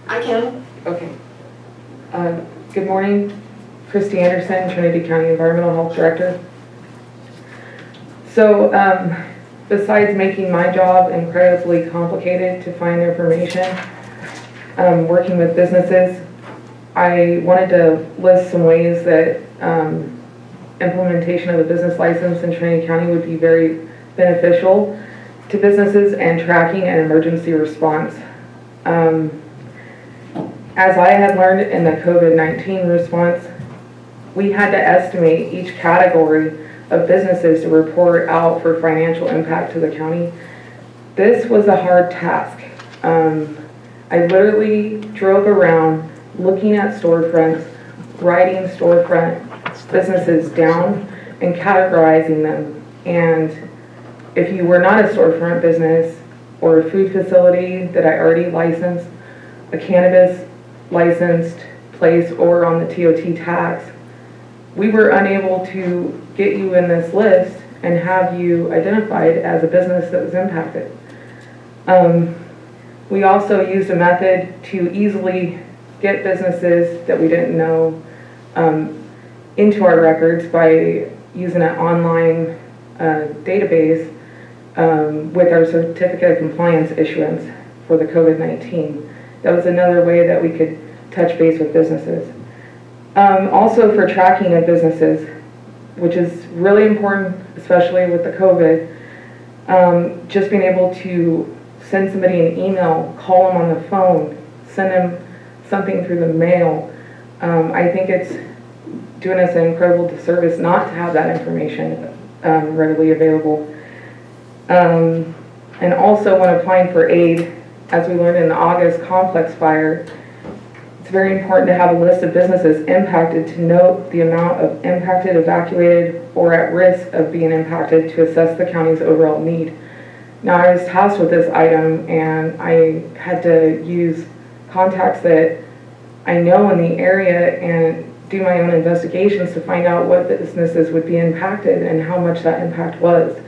I can. Okay. Good morning. Christy Anderson, Trinity County Environmental Health Director. So besides making my job incredibly complicated to find information, working with businesses, I wanted to list some ways that implementation of a business license in Trinity County would be very beneficial to businesses and tracking and emergency response. As I had learned in the COVID-19 response, we had to estimate each category of businesses to report out for financial impact to the county. This was a hard task. I literally drove around looking at storefronts, writing storefront businesses down and categorizing them. And if you were not a storefront business or a food facility that I already licensed, a cannabis licensed place, or on the TOT tax, we were unable to get you in this list and have you identified as a business that was impacted. We also used a method to easily get businesses that we didn't know into our records by using an online database with our certificate of compliance issuance for the COVID-19. That was another way that we could touch base with businesses. Also for tracking of businesses, which is really important, especially with the COVID, just being able to send somebody an email, call them on the phone, send them something through the mail. I think it's doing us an incredible disservice not to have that information readily available. And also when applying for aid, as we learned in the August complex fire, it's very important to have a list of businesses impacted to note the amount of impacted, evacuated, or at risk of being impacted to assess the county's overall need. Now, I was tasked with this item, and I had to use contacts that I know in the area and do my own investigations to find out what businesses would be impacted and how much that impact was.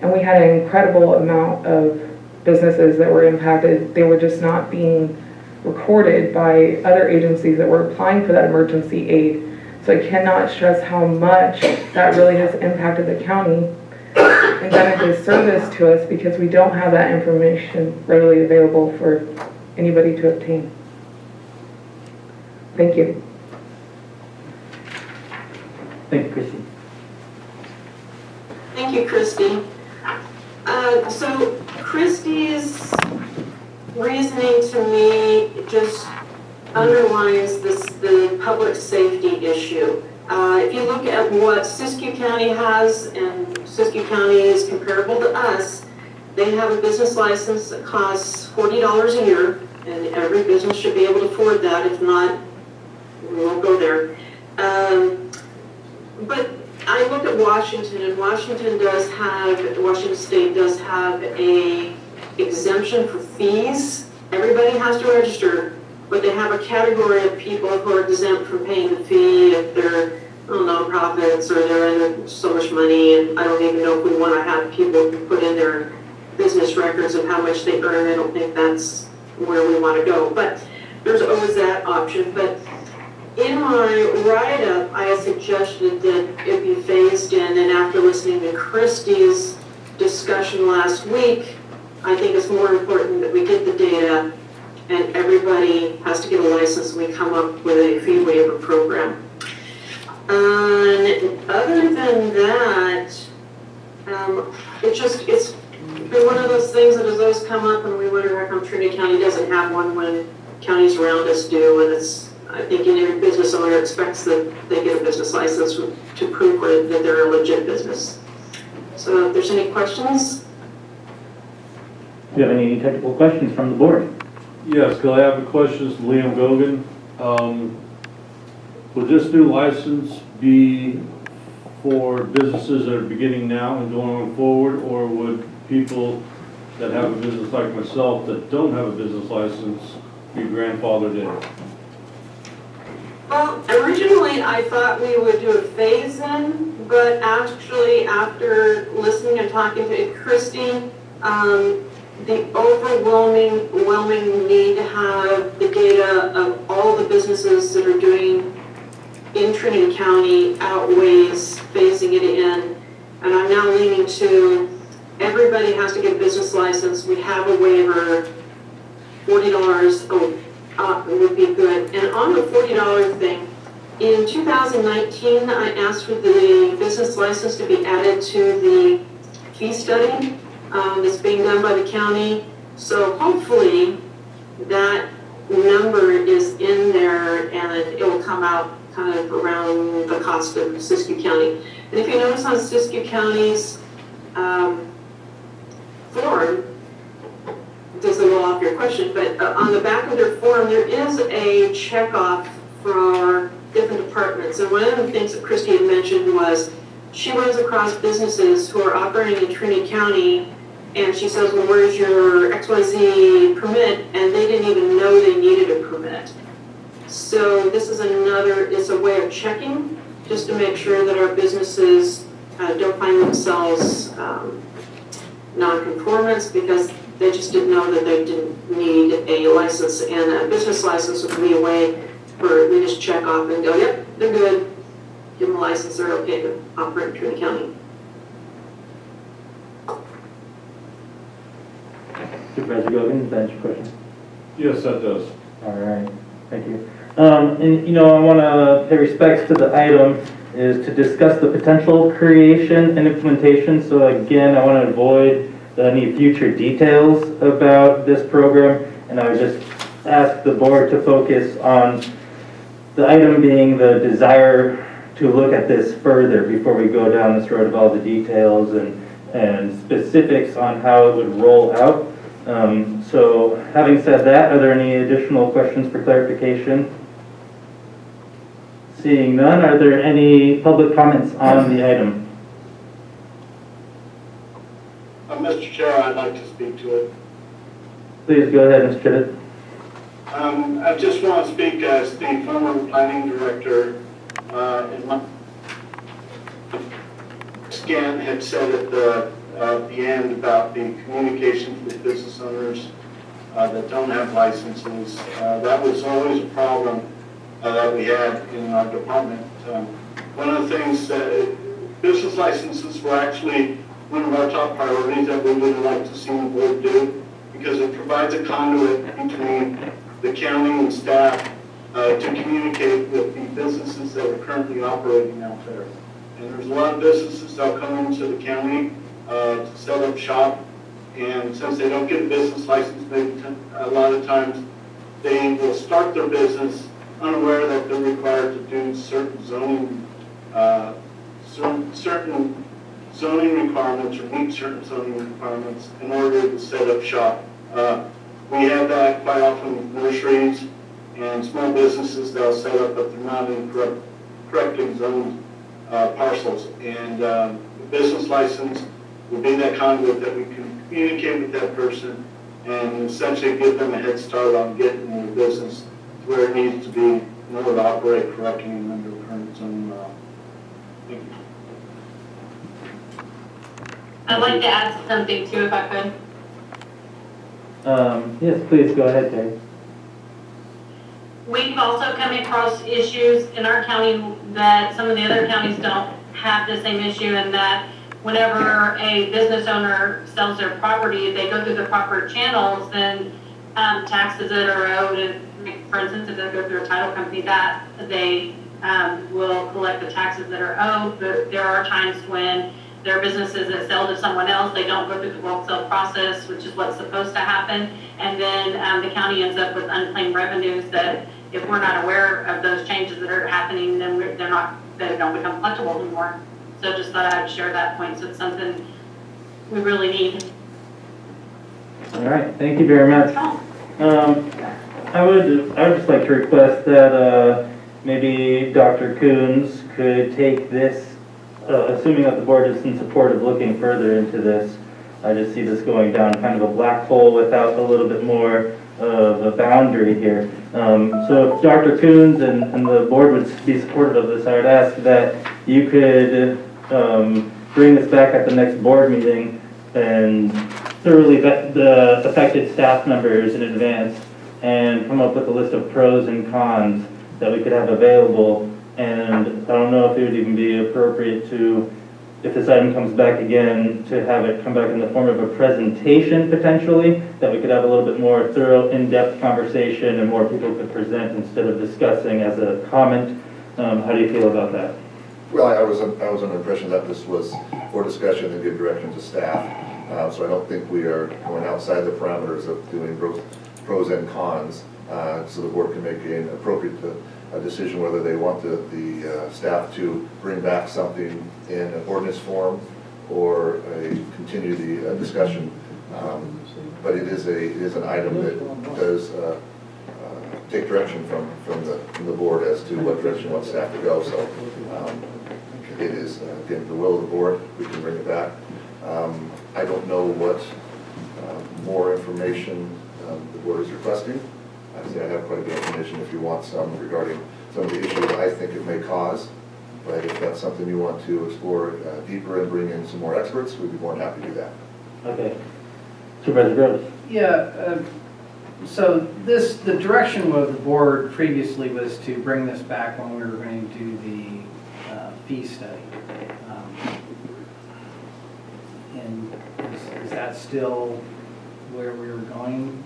And we had an incredible amount of businesses that were impacted. They were just not being recorded by other agencies that were applying for that emergency aid. So I cannot stress how much that really has impacted the county and done a disservice to us because we don't have that information readily available for anybody to obtain. Thank you. Thank you, Christy. Thank you, Christy. So Christy's reasoning to me just underlines the public safety issue. If you look at what Siskiyou County has, and Siskiyou County is comparable to us, they have a business license that costs $40 a year, and every business should be able to afford that. If not, we won't go there. But I look at Washington, and Washington State does have a exemption for fees. Everybody has to register, but they have a category of people who are exempt from paying the fee if they're nonprofits or they're in so much money. And I don't even know if we want to have people put in their business records of how much they earn. I don't think that's where we want to go. But there's always that option. But in my write-up, I suggested that it be phased in, and after listening to Christy's discussion last week, I think it's more important that we get the data and everybody has to get a license and we come up with a fee waiver program. And other than that, it's been one of those things that as those come up and we wonder how come Trinity County doesn't have one when counties around us do, and I think every business owner expects that they get a business license to prove that they're a legit business. So if there's any questions? Do you have any technical questions from the board? Yes, could I have a question to Liam Gogan? Would this new license be for businesses that are beginning now and going on forward, or would people that have a business like myself that don't have a business license be grandfathered in? Well, originally I thought we would do a phase-in, but actually after listening and talking to Christy, the overwhelming need to have the data of all the businesses that are doing in Trinity County outweighs phasing it in. And I'm now leaning to everybody has to get a business license. We have a waiver, $40 would be good. And on the $40 thing, in 2019, I asked for the business license to be added to the fee study that's being done by the county. So hopefully that number is in there and it will come out kind of around the cost of Siskiyou County. And if you notice on Siskiyou County's form, it doesn't go off your question, but on the back of their form, there is a checkoff for different departments. And one of the things that Christy had mentioned was she runs across businesses who are operating in Trinity County, and she says, well, where's your XYZ permit? And they didn't even know they needed a permit. So this is it's a way of checking, just to make sure that our businesses don't find themselves non-conformance, because they just didn't know that they didn't need a license, and a business license would be a way where we just check off and go, yep, they're good, give them a license, they're okay to operate in Trinity County. Supervisor Gogan, does that answer your question? Yes, that does. All right, thank you. And you know, I want to pay respects to the item is to discuss the potential creation and implementation. So again, I want to avoid any future details about this program, and I would just ask the board to focus on the item being the desire to look at this further before we go down this road of all the details and specifics on how it would roll out. So having said that, are there any additional questions for clarification? Seeing none, are there any public comments on the item? Mr. Chair, I'd like to speak to it. Please go ahead, Mr. Chittitt. I just want to speak as the former planning director. Scan had said at the end about the communications with business owners that don't have licenses. That was always a problem that we had in our department. One of the things, business licenses were actually one of our top priorities that we would like to see the board do, because it provides a conduit between the county and staff to communicate with the businesses that are currently operating out there. And there's a lot of businesses that come into the county to set up shop, and since they don't get a business license, a lot of times they will start their business unaware that they're required to do certain zoning requirements or meet certain zoning requirements in order to set up shop. We have that quite often with nurseries and small businesses that'll set up, but they're not in correctly zoned parcels. And the business license will be that conduit that we can communicate with that person and essentially give them a head start on getting their business to where it needs to be in order to operate correctly and under current zoning law. Thank you. I'd like to add something too, if I could. Yes, please go ahead, Dave. We've also come across issues in our county that some of the other counties don't have the same issue, and that whenever a business owner sells their property, if they go through the proper channels, then taxes that are owed, and for instance, if they go through a title company, that they will collect the taxes that are owed. But there are times when there are businesses that sell to someone else, they don't go through the bulk sale process, which is what's supposed to happen, and then the county ends up with unclaimed revenues that, if we're not aware of those changes that are happening, then they don't become collectible anymore. So just thought I'd share that point. So it's something we really need. All right, thank you very much. I would just like to request that maybe Dr. Coons could take this, assuming that the board is in support of looking further into this. I just see this going down kind of a black hole without a little bit more of a boundary here. So if Dr. Coons and the board would be supportive of this, I would ask that you could bring this back at the next board meeting and thoroughly vet the affected staff members in advance and come up with a list of pros and cons that we could have available. And I don't know if it would even be appropriate to, if this item comes back again, to have it come back in the form of a presentation potentially, that we could have a little bit more thorough, in-depth conversation and more people could present instead of discussing as a comment. How do you feel about that? Well, I was under the impression that this was for discussion and give direction to staff. So I don't think we are going outside the parameters of doing both pros and cons, so the board can make an appropriate decision whether they want the staff to bring back something in an ordinance form or continue the discussion. But it is an item that does take direction from the board as to what direction you want staff to go. So it is, again, the will of the board. We can bring it back. I don't know what more information the board is requesting. Actually, I have quite a bit of information if you want some regarding some of the issues I think it may cause. But if that's something you want to explore deeper and bring in some more experts, we'd be more than happy to do that. Okay. Supervisor Groves. Yeah, so the direction of the board previously was to bring this back when we were going to do the fee study. And is that still where we were going?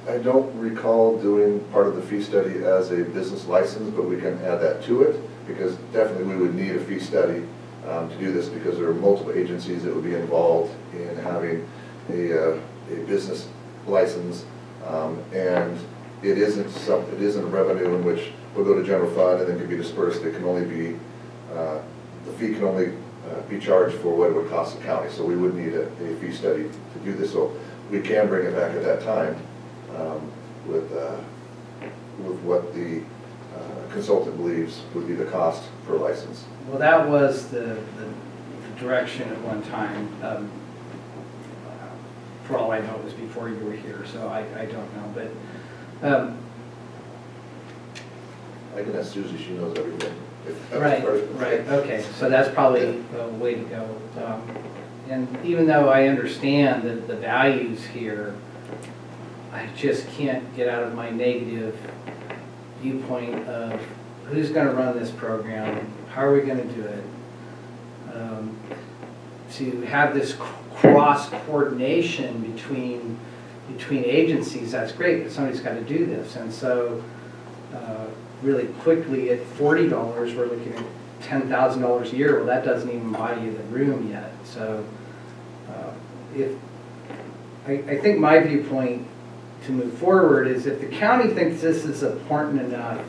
I don't recall doing part of the fee study as a business license, but we can add that to it, because definitely we would need a fee study to do this, because there are multiple agencies that would be involved in having a business license, and it isn't a revenue in which will go to general fund and then can be dispersed. It can only be, the fee can only be charged for what it would cost the county. So we would need a fee study to do this. So we can bring it back at that time with what the consultant believes would be the cost per license. Well, that was the direction at one time. For all I know, it was before you were here, so I don't know. But I can ask Susie; she knows everything. Right. Okay, so that's probably a way to go. And even though I understand that the values here, I just can't get out of my negative viewpoint of who's going to run this program, how are we going to do it. To have this cross coordination between agencies, that's great, but somebody's got to do this. And so really quickly at $40, we're looking at $10,000 a year. Well, that doesn't even buy you the room yet. So I think my viewpoint to move forward is, if the county thinks this is important enough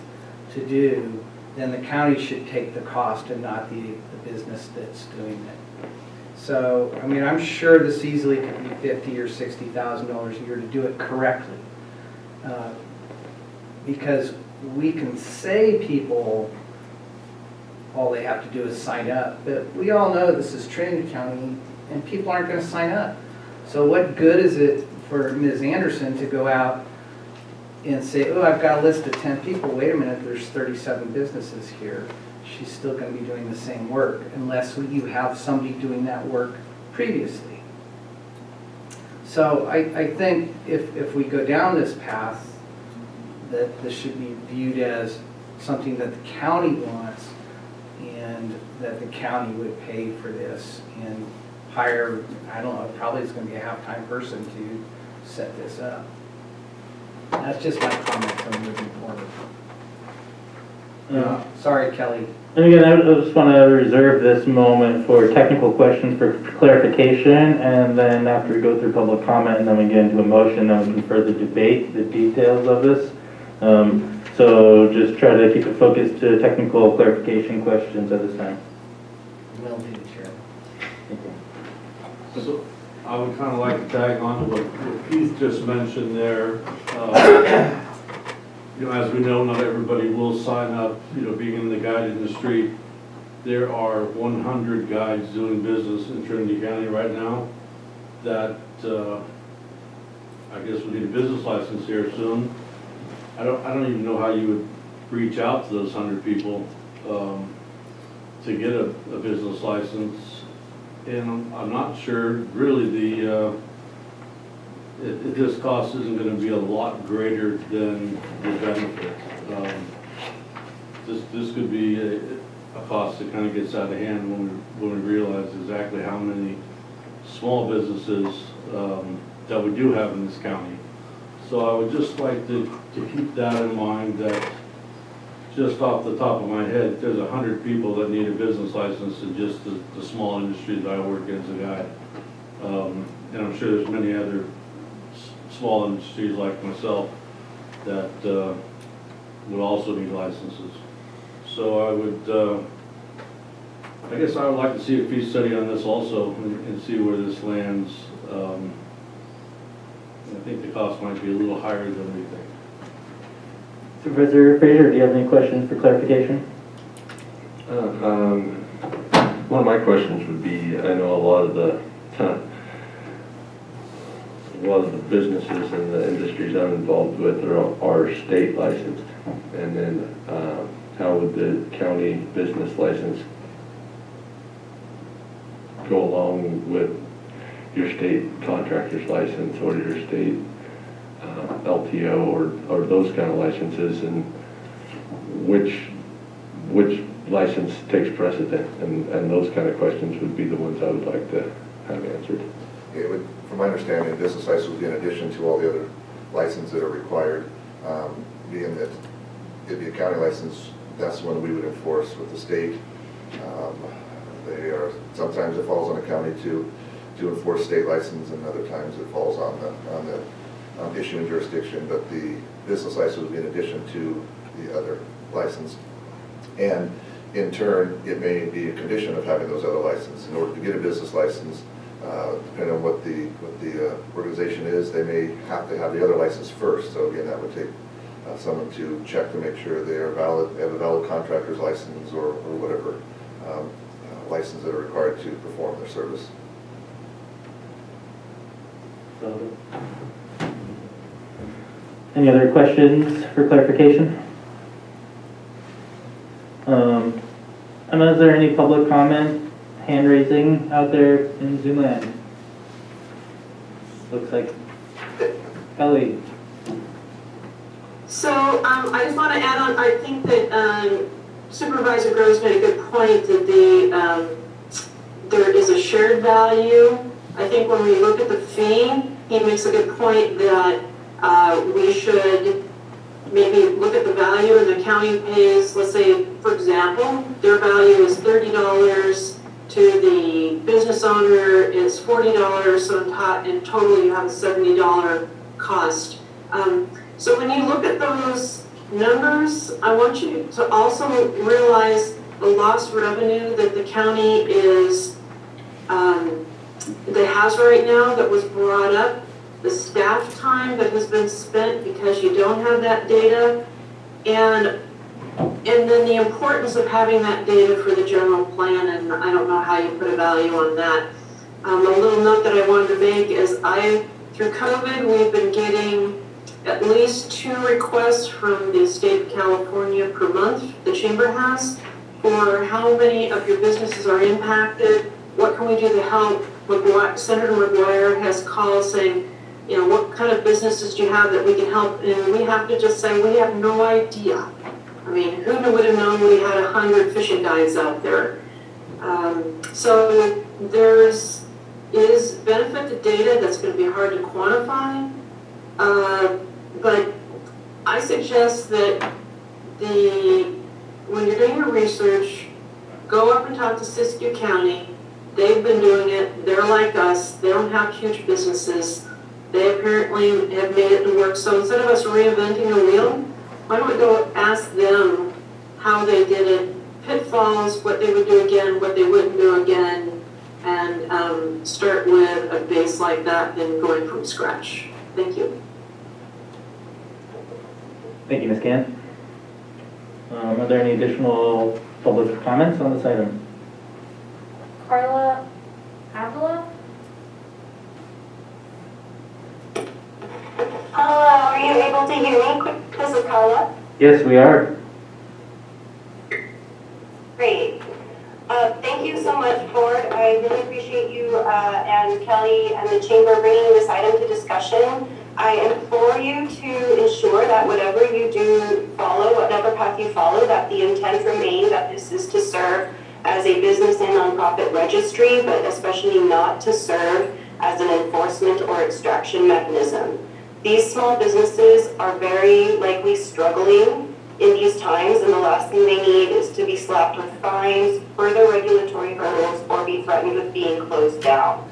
to do, then the county should take the cost and not the business that's doing it. So, I mean, I'm sure this easily could be $50,000 or $60,000 a year to do it correctly. Because we can say people, all they have to do is sign up, but we all know this is Trinity County and people aren't going to sign up. So what good is it for Ms. Anderson to go out and say, oh, I've got a list of 10 people, wait a minute, there's 37 businesses here. She's still going to be doing the same work unless you have somebody doing that work previously. So I think if we go down this path, that this should be viewed as something that the county wants, and that the county would pay for this and hire, I don't know, probably it's going to be a half-time person to set this up. That's just my comment on moving forward. Sorry, Kelly. And again, I just want to reserve this moment for technical questions for clarification, and then after we go through public comment and then we get into a motion, then we can further debate the details of this. So just try to keep it focused to technical clarification questions at this time. Will do, Chair. So I would kind of like to tag on to what Keith just mentioned there. You know, as we know, not everybody will sign up. You know, being in the guide industry, there are 100 guides doing business in Trinity County right now that I guess we need a business license here soon. I don't even know how you would reach out to those 100 people to get a business license, and I'm not sure really this cost isn't going to be a lot greater than the benefit. This could be a cost that kind of gets out of hand when we realize exactly how many small businesses that we do have in this county. So I would just like to keep that in mind, that just off the top of my head, there's 100 people that need a business license in just the small industry that I work in as a guide. And I'm sure there's many other small industries like myself that would also need licenses. So I guess I would like to see a fee study on this also and see where this lands. I think the cost might be a little higher than we think. Supervisor Fraser, do you have any questions for clarification? One of my questions would be, I know a lot of the businesses and the industries I'm involved with are state licensed, and then how would the county business license go along with your state contractor's license or your state LTO or those kind of licenses, and which license takes precedent, and those kind of questions would be the ones I would like to have answered. It would, from my understanding, a business license would be in addition to all the other licenses that are required. Being that it'd be a county license, that's one we would enforce with the state. They are, sometimes it falls on the county to enforce state license, and other times it falls on the issuing jurisdiction. But the business license would be in addition to the other license, and in turn, it may be a condition of having those other licenses. In order to get a business license, depending on what the organization is, they may have to have the other license first. So again, that would take someone to check to make sure they are valid, they have a valid contractor's license or whatever license that are required to perform their service. Any other questions for clarification? Emma, is there any public comment, hand raising out there in Zoom land? Looks like Ellie. So I just want to add on, I think that Supervisor Groves made a good point that there is a shared value. I think when we look at the fee, he makes a good point that we should maybe look at the value, and the county pays, let's say, for example, their value is $30 to the business owner is $40, so in total you have a $70 cost. So when you look at those numbers, I want you to also realize the lost revenue that the county that has right now that was brought up, the staff time that has been spent because you don't have that data, and then the importance of having that data for the general plan, and I don't know how you put a value on that. A little note that I wanted to make is through COVID, we've been getting at least 2 requests from the state of California per month, the chamber has, for how many of your businesses are impacted, what can we do to help. Senator McGuire has called saying, you know, what kind of businesses do you have that we can help? And we have to just say, we have no idea. I mean, who would have known we had 100 fishing guides out there? So is benefit to data that's going to be hard to quantify. But I suggest that when you're doing your research, go up and talk to Siskiyou County. They've been doing it. They're like us. They don't have huge businesses. They apparently have made it to work. So instead of us reinventing the wheel, why don't we go ask them how they did it, pitfalls, what they would do again, what they wouldn't do again, and start with a base like that than going from scratch. Thank you. Thank you, Ms. Can. Are there any additional public comments on this item? Carla Avila? Hello, are you able to hear me? This is Carla. Yes, we are. Great. Thank you so much, Board. I really appreciate you and Kelly and the Chamber bringing this item to discussion. I implore you to ensure that whatever you do follow, whatever path you follow, that the intent remains that this is to serve as a business and nonprofit registry, but especially not to serve as an enforcement or extraction mechanism. These small businesses are very likely struggling in these times, and the last thing they need is to be slapped with fines, further regulatory hurdles, or be threatened with being closed down.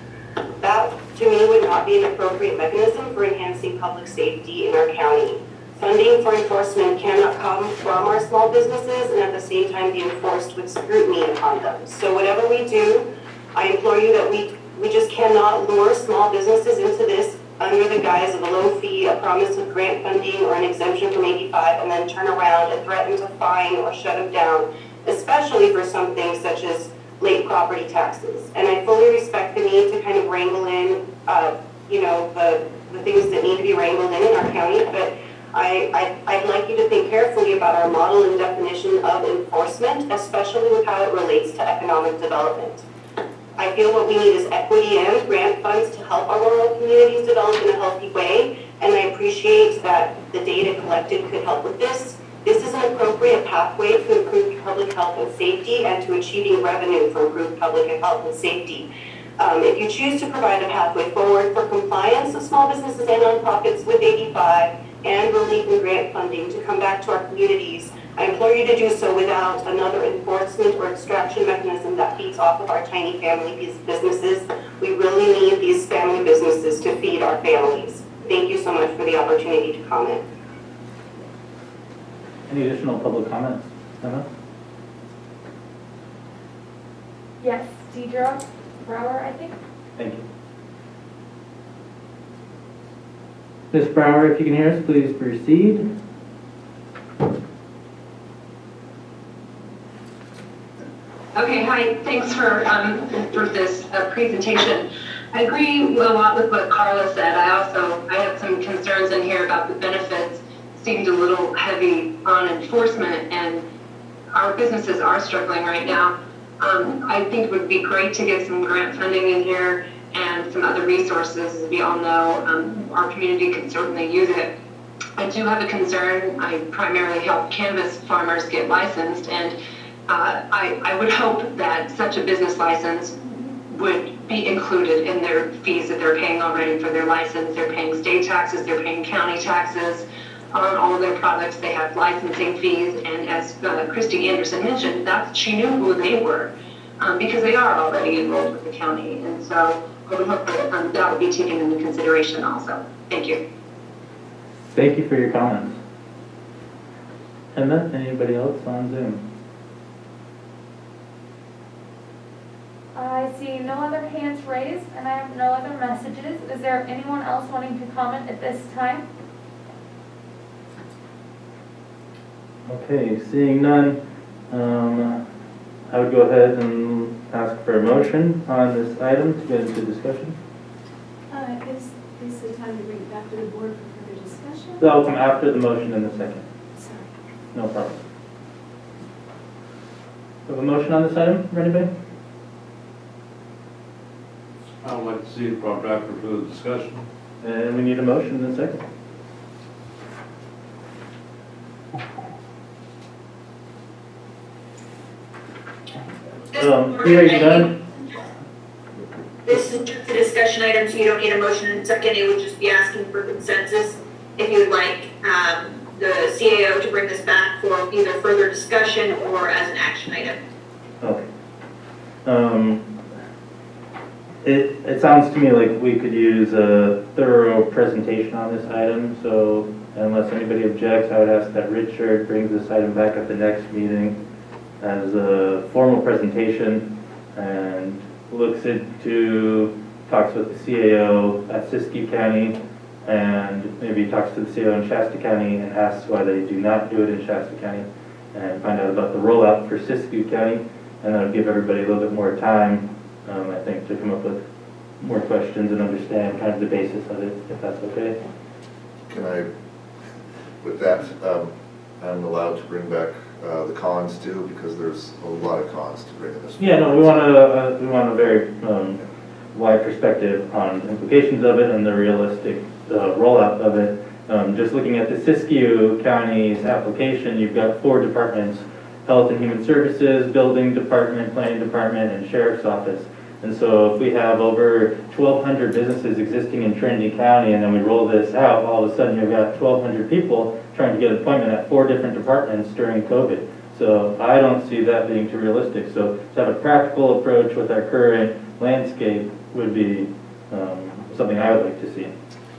That to me would not be an appropriate mechanism for enhancing public safety in our county. Funding for enforcement cannot come from our small businesses and at the same time be enforced with scrutiny upon them. So whatever we do, I implore you that we just cannot lure small businesses into this under the guise of a low fee, a promise of grant funding or an exemption from 85, and then turn around and threaten to fine or shut them down, especially for some things such as late property taxes. And I fully respect the need to kind of wrangle in, the things that need to be wrangled in our county, but I'd like you to think carefully about our model and definition of enforcement, especially with how it relates to economic development. I feel what we need is equity and grant funds to help our rural communities develop in a healthy way, and I appreciate that the data collected could help with this. This is an appropriate pathway to improve public health and safety and to achieving revenue for improved public health and safety. If you choose to provide a pathway forward for compliance of small businesses and nonprofits with 85 and relief and grant funding to come back to our communities, I implore you to do so without another enforcement or extraction mechanism that feeds off of our tiny family businesses. We really need these family businesses to feed our families. Thank you so much for the opportunity to comment. Any additional public comments? Emma? Yes, Deidre Brower, I think. Thank you. Ms. Brower, if you can hear us, please proceed. Okay, hi, thanks for this presentation. I agree a lot with what Carla said. I have some concerns in here about the benefits. Seemed a little heavy on enforcement, and our businesses are struggling right now. I think it would be great to get some grant funding in here and some other resources. As we all know, our community can certainly use it. I do have a concern. I primarily help cannabis farmers get licensed, and I would hope that such a business license would be included in their fees that they're paying already for their license. They're paying state taxes, they're paying county taxes on all of their products. They have licensing fees, and as Christy Anderson mentioned, she knew who they were because they are already enrolled with the county. And so I would hope that that would be taken into consideration also. Thank you. Thank you for your comments. Emma, anybody else on Zoom? I see no other hands raised, and I have no other messages. Is there anyone else wanting to comment at this time? Okay, seeing none, I would go ahead and ask for a motion on this item to get into discussion. Is the time to bring it back to the board for further discussion? That will come after the motion in a second. Sorry. No problem. Do we have a motion on this item for anybody? I would like to see it brought back for further discussion. And we need a motion in a second. Peter, you done? This is just a discussion item, so you don't need a motion in a second. It would just be asking for consensus. If you would like the CAO to bring this back for either further discussion or as an action item. Okay. It sounds to me like we could use a thorough presentation on this item, so unless anybody objects, I would ask that Richard brings this item back at the next meeting as a formal presentation and looks into, talks with the CAO at Siskiyou County and maybe talks to the CAO in Shasta County and asks why they do not do it in Shasta County and find out about the rollout for Siskiyou County, and that'll give everybody a little bit more time, I think, to come up with more questions and understand kind of the basis of it, if that's okay. Can I, with that, I'm allowed to bring back the cons too, because there's a lot of cons to bringing this. Yeah, no, we want a very wide perspective on implications of it and the realistic rollout of it. Just looking at the Siskiyou County's application, you've got 4 departments: Health and Human Services, Building Department, Planning Department, and Sheriff's Office. And so if we have over 1,200 businesses existing in Trinity County and then we roll this out, all of a sudden you've got 1,200 people trying to get an appointment at 4 different departments during COVID. So I don't see that being too realistic. So to have a practical approach with our current landscape would be something I would like to see.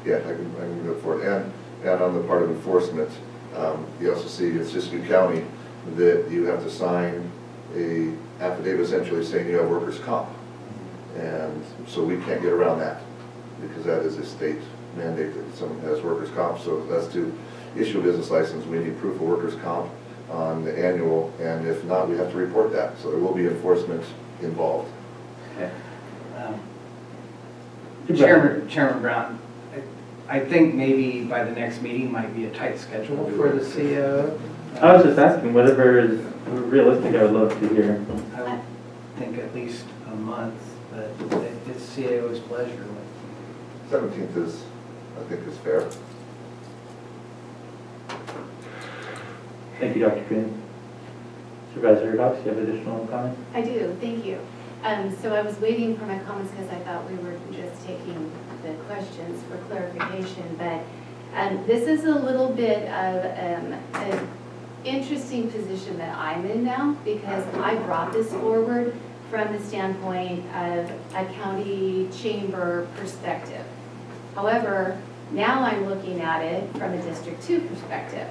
Yeah, I can go for it. And on the part of enforcement, you also see it's Siskiyou County that you have to sign a affidavit essentially saying you have workers' comp. And so we can't get around that because that is a state mandate that someone has workers' comp. So that's to issue a business license, we need proof of workers' comp on the annual, and if not, we have to report that. So there will be enforcement involved. Okay. Chairman Brown, I think maybe by the next meeting might be a tight schedule for the CEO. I was just asking, whatever is realistic, I would love to hear. I would think at least a month, but it's CAO's pleasure. 17th is, I think, is fair. Thank you, Dr. Green. Supervisor Cox, do you have additional comments? I do, thank you. So I was waiting for my comments because I thought we were just taking the questions for clarification, but this is a little bit of an interesting position that I'm in now because I brought this forward from the standpoint of a county chamber perspective. However, now I'm looking at it from a District 2 perspective.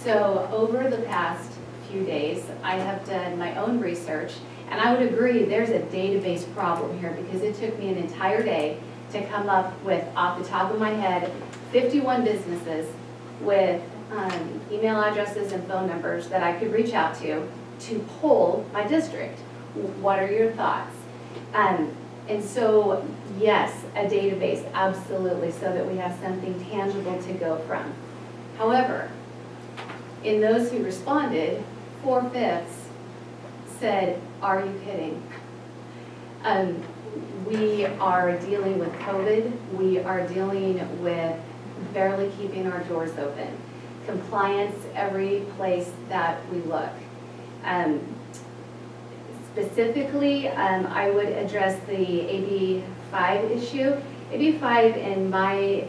So over the past few days, I have done my own research, and I would agree there's a database problem here because it took me an entire day to come up with, off the top of my head, 51 businesses with email addresses and phone numbers that I could reach out to poll my district. What are your thoughts? And so, yes, a database, absolutely, so that we have something tangible to go from. However, in those who responded, 4/5 said, are you kidding? We are dealing with COVID. We are dealing with barely keeping our doors open. Compliance every place that we look. Specifically, I would address the AB 5 issue. AB 5 in my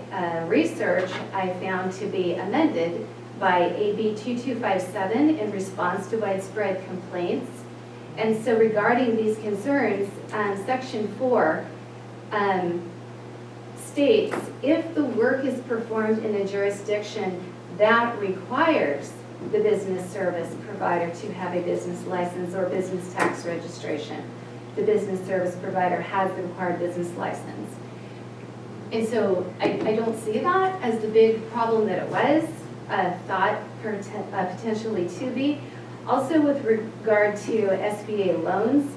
research I found to be amended by AB 2257 in response to widespread complaints. And so regarding these concerns, Section 4 states, if the work is performed in a jurisdiction that requires the business service provider to have a business license or business tax registration, the business service provider has the required business license. And so I don't see that as the big problem that it was thought potentially to be. Also with regard to SBA loans,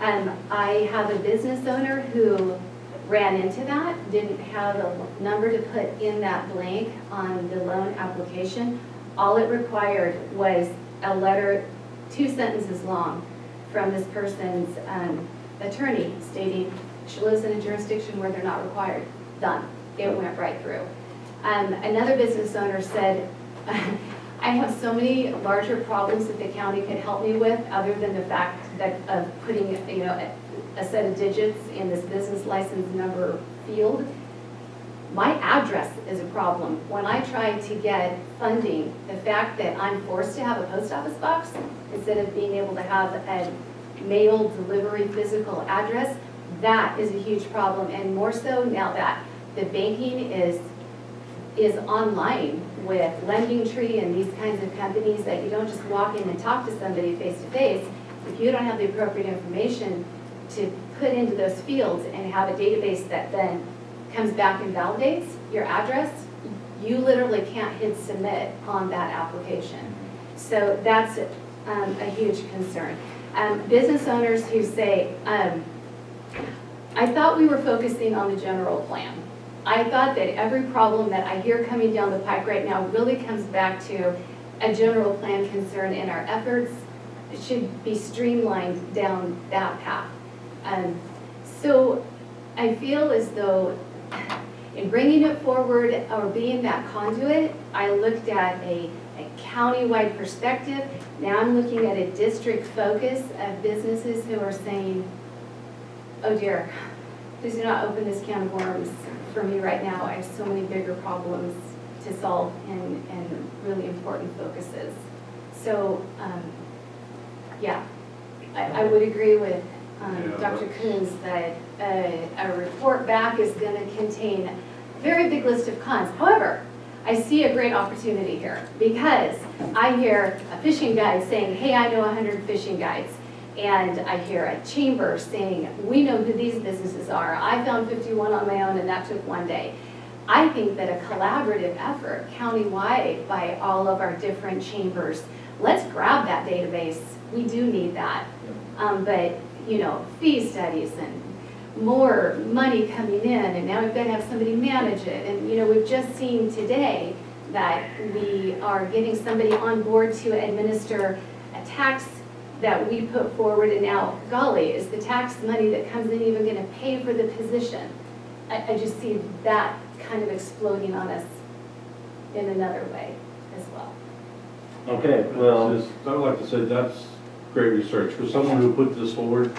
I have a business owner who ran into that, didn't have a number to put in that blank on the loan application. All it required was a letter, 2 sentences long, from this person's attorney stating she lives in a jurisdiction where they're not required. Done. It went right through. Another business owner said, I have so many larger problems that the county could help me with other than the fact that of putting a set of digits in this business license number field. My address is a problem. When I try to get funding, the fact that I'm forced to have a post office box instead of being able to have a mail delivery physical address, that is a huge problem, and more so now that the banking is online with LendingTree and these kinds of companies that you don't just walk in and talk to somebody face to face. If you don't have the appropriate information to put into those fields and have a database that then comes back and validates your address, you literally can't hit submit on that application. So that's a huge concern. Business owners who say, I thought we were focusing on the general plan. I thought that every problem that I hear coming down the pike right now really comes back to a general plan concern, and our efforts should be streamlined down that path. So I feel as though in bringing it forward or being that conduit, I looked at a county-wide perspective. Now I'm looking at a district focus of businesses who are saying, oh dear, please do not open this can of worms for me right now. I have so many bigger problems to solve and really important focuses. So yeah, I would agree with Dr. Coons, that a report back is going to contain a very big list of cons. However, I see a great opportunity here because I hear a fishing guide saying, hey, I know 100 fishing guides. And I hear a chamber saying, we know who these businesses are. I found 51 on my own and that took one day. I think that a collaborative effort countywide by all of our different chambers, let's grab that database. We do need that. But, you know, fee studies and more money coming in, and now we've got to have somebody manage it. And, you know, we've just seen today that we are getting somebody on board to administer a tax that we put forward, and now, golly, is the tax money that comes in even going to pay for the position? I just see that kind of exploding on us in another way as well. Okay, well, I would like to say that's great research. For someone who put this forward,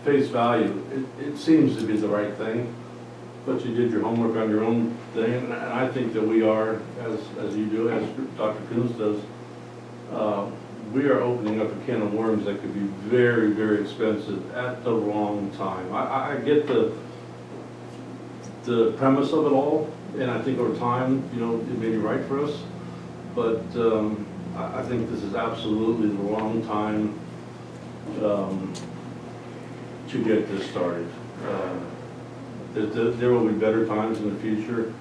face value, it seems to be the right thing, but you did your homework on your own thing, and I think that we are, as you do, as Dr. Coons does, we are opening up a can of worms that could be very, very expensive at the wrong time. I get the premise of it all, and I think over time, you know, it may be right for us, but I think this is absolutely the wrong time to get this started. There will be better times in the future.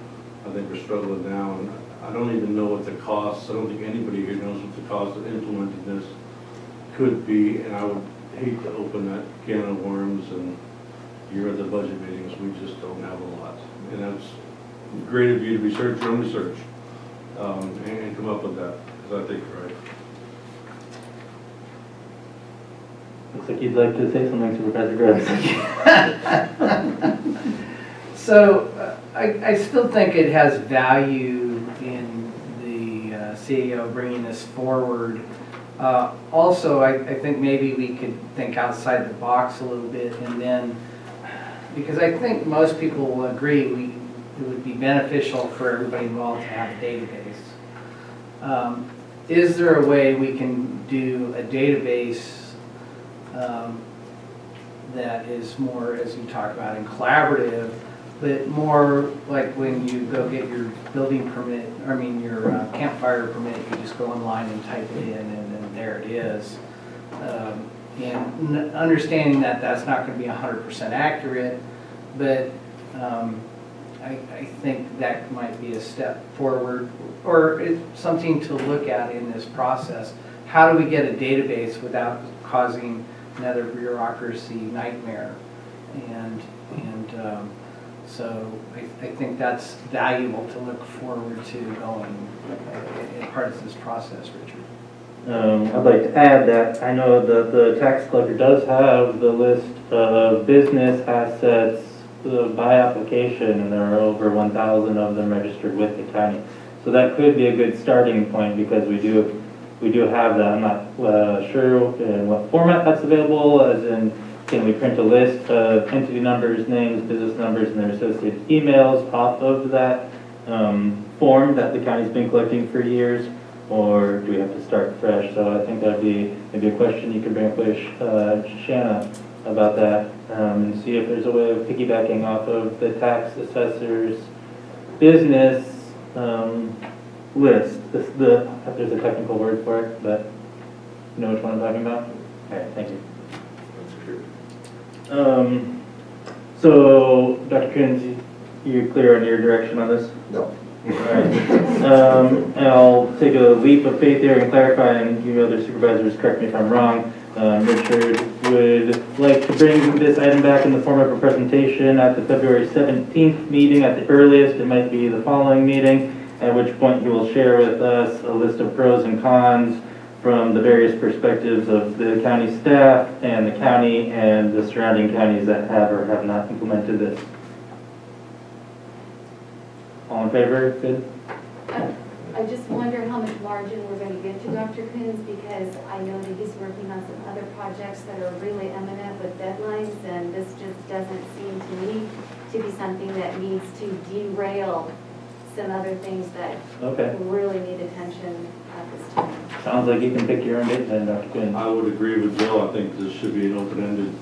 I think we're struggling now, and I don't even know what the costs, I don't think anybody here knows what the cost of implementing this could be, and I would hate to open that can of worms, and you're at the budget meetings, we just don't have a lot. And that's great of you to research your own research and come up with that, because I think you're right. looks like you'd like to say something, Supervisor Groves. So I still think it has value in the CEO bringing this forward. Also, I think maybe we could think outside the box a little bit, and then, because I think most people will agree it would be beneficial for everybody involved to have a database. Is there a way we can do a database that is more, as you talk about, and collaborative, but more like when you go get your building permit, your campfire permit, you just go online and type it in, and then there it is. And understanding that that's not going to be 100% accurate, but I think that might be a step forward, or it's something to look at in this process. How do we get a database without causing another bureaucracy nightmare? And so I think that's valuable to look forward to going in part of this process, Richard. I'd like to add that I know that the tax collector does have the list of business assets by application, and there are over 1,000 of them registered with the county. So that could be a good starting point, because we do have that. I'm not sure in what format that's available, as in, can we print a list of entity numbers, names, business numbers, and their associated emails off of that form that the county's been collecting for years, or do we have to start fresh? So I think that'd be maybe a question you could bring up with Shanna about that, and see if there's a way of piggybacking off of the tax assessor's business list. There's a technical word for it, but you know which one I'm talking about? Okay, thank you. So, Dr. Coons, you're clear on your direction on this? No. Alright. And I'll take a leap of faith here and clarify, and you other supervisors correct me if I'm wrong. Richard would like to bring this item back in the form of a presentation at the February 17th meeting at the earliest. It might be the following meeting, at which point he will share with us a list of pros and cons from the various perspectives of the county staff and the county and the surrounding counties that have or have not implemented this. All in favor? Good? I just wonder how much margin we're going to give to Dr. Coons, because I know that he's working on some other projects that are really eminent with deadlines, and this just doesn't seem to me to be something that needs to derail some other things that really need attention at this time. Sounds like you can pick your own date then, Dr. Coons. I would agree with Bill. I think this should be an open-ended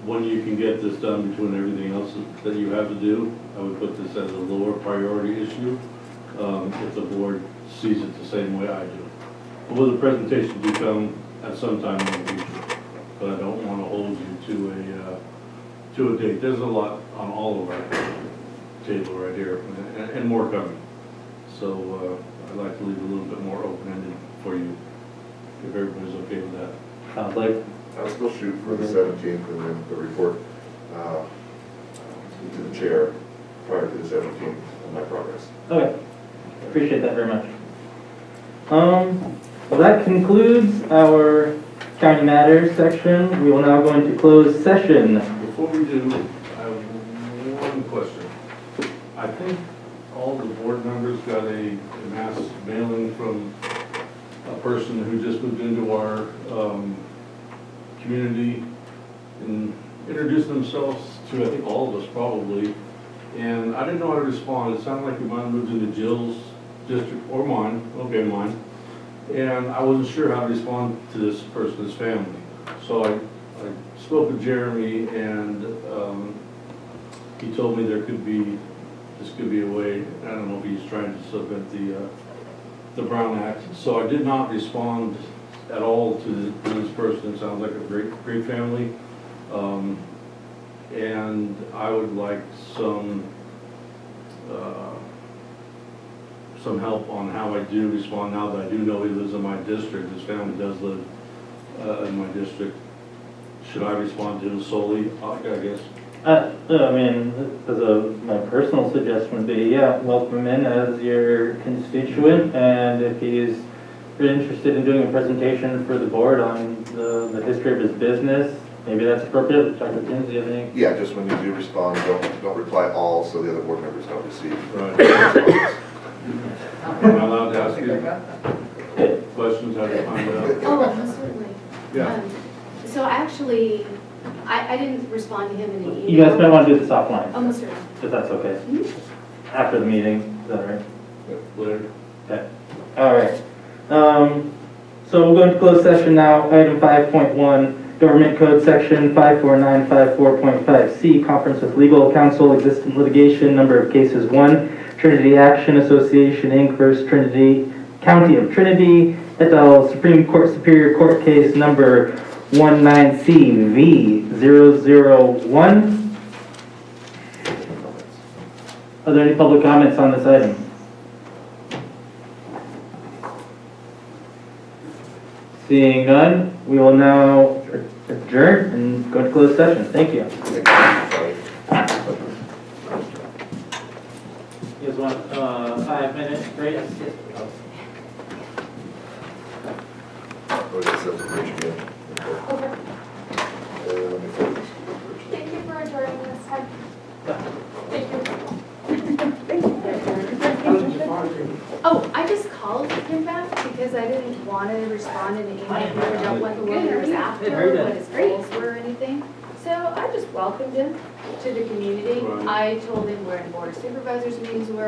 when you can get this done between everything else that you have to do, I would put this as a lower priority issue, if the board sees it the same way I do. Will the presentation do come at some time in the future? But I don't want to hold you to a date. There's a lot on all of our table right here, and more coming. So I'd like to leave a little bit more open-ended for you, if everybody's okay with that. Sounds like. I'll still shoot for the 17th and then the report to the chair prior to the 17th on my progress. Okay, appreciate that very much. Well, that concludes our county matters section. We will now go into closed session. Before we do, I have one question. I think all the board members got a mass mailing from a person who just moved into our community and introduced themselves to, I think, all of us probably. And I didn't know how to respond. It sounded like we might have moved into Jill's district or mine. Okay, mine. And I wasn't sure how to respond to this person's family. So I spoke with Jeremy, and he told me this could be a way. I don't know if he's trying to subvert the Brown Act. So I did not respond at all to this person. It sounds like a great family. And I would like some help on how I do respond now that I do know he lives in my district. His family does live in my district. Should I respond to him solely, I guess? I mean, my personal suggestion would be, yeah, welcome him in as your constituent, and if he's interested in doing a presentation for the board on the history of his business, maybe that's appropriate. Dr. Timms, do you have any? Yeah, just when you do respond, don't reply all so the other board members don't receive. Right. Am I allowed to ask you questions? How do you find out? Oh, certainly. Yeah. So actually, I didn't respond to him in an email. You guys might want to do this offline. Oh, most certainly. If that's okay. Mm-hmm. After the meeting, is that right? Later. Okay. All right. So we'll go into closed session now. Item 5.1, Government Code Section 54954.5C, Conference with Legal Counsel, Existing Litigation, Number of Cases 1, Trinity Action Association, Inc. versus Trinity, County of Trinity, et al. Supreme Court Superior Court Case Number 19CV001. Are there any public comments on this item? Seeing none, we will now adjourn and go to closed session. Thank you. You guys want 5 minutes break? Thank you for adjourning this time. Thank you. Oh, I just called him back because I didn't want to respond in an email. I don't want the lawyers after what his goals were or anything. So I just welcomed him to the community. I told him where the Board of Supervisors meetings were.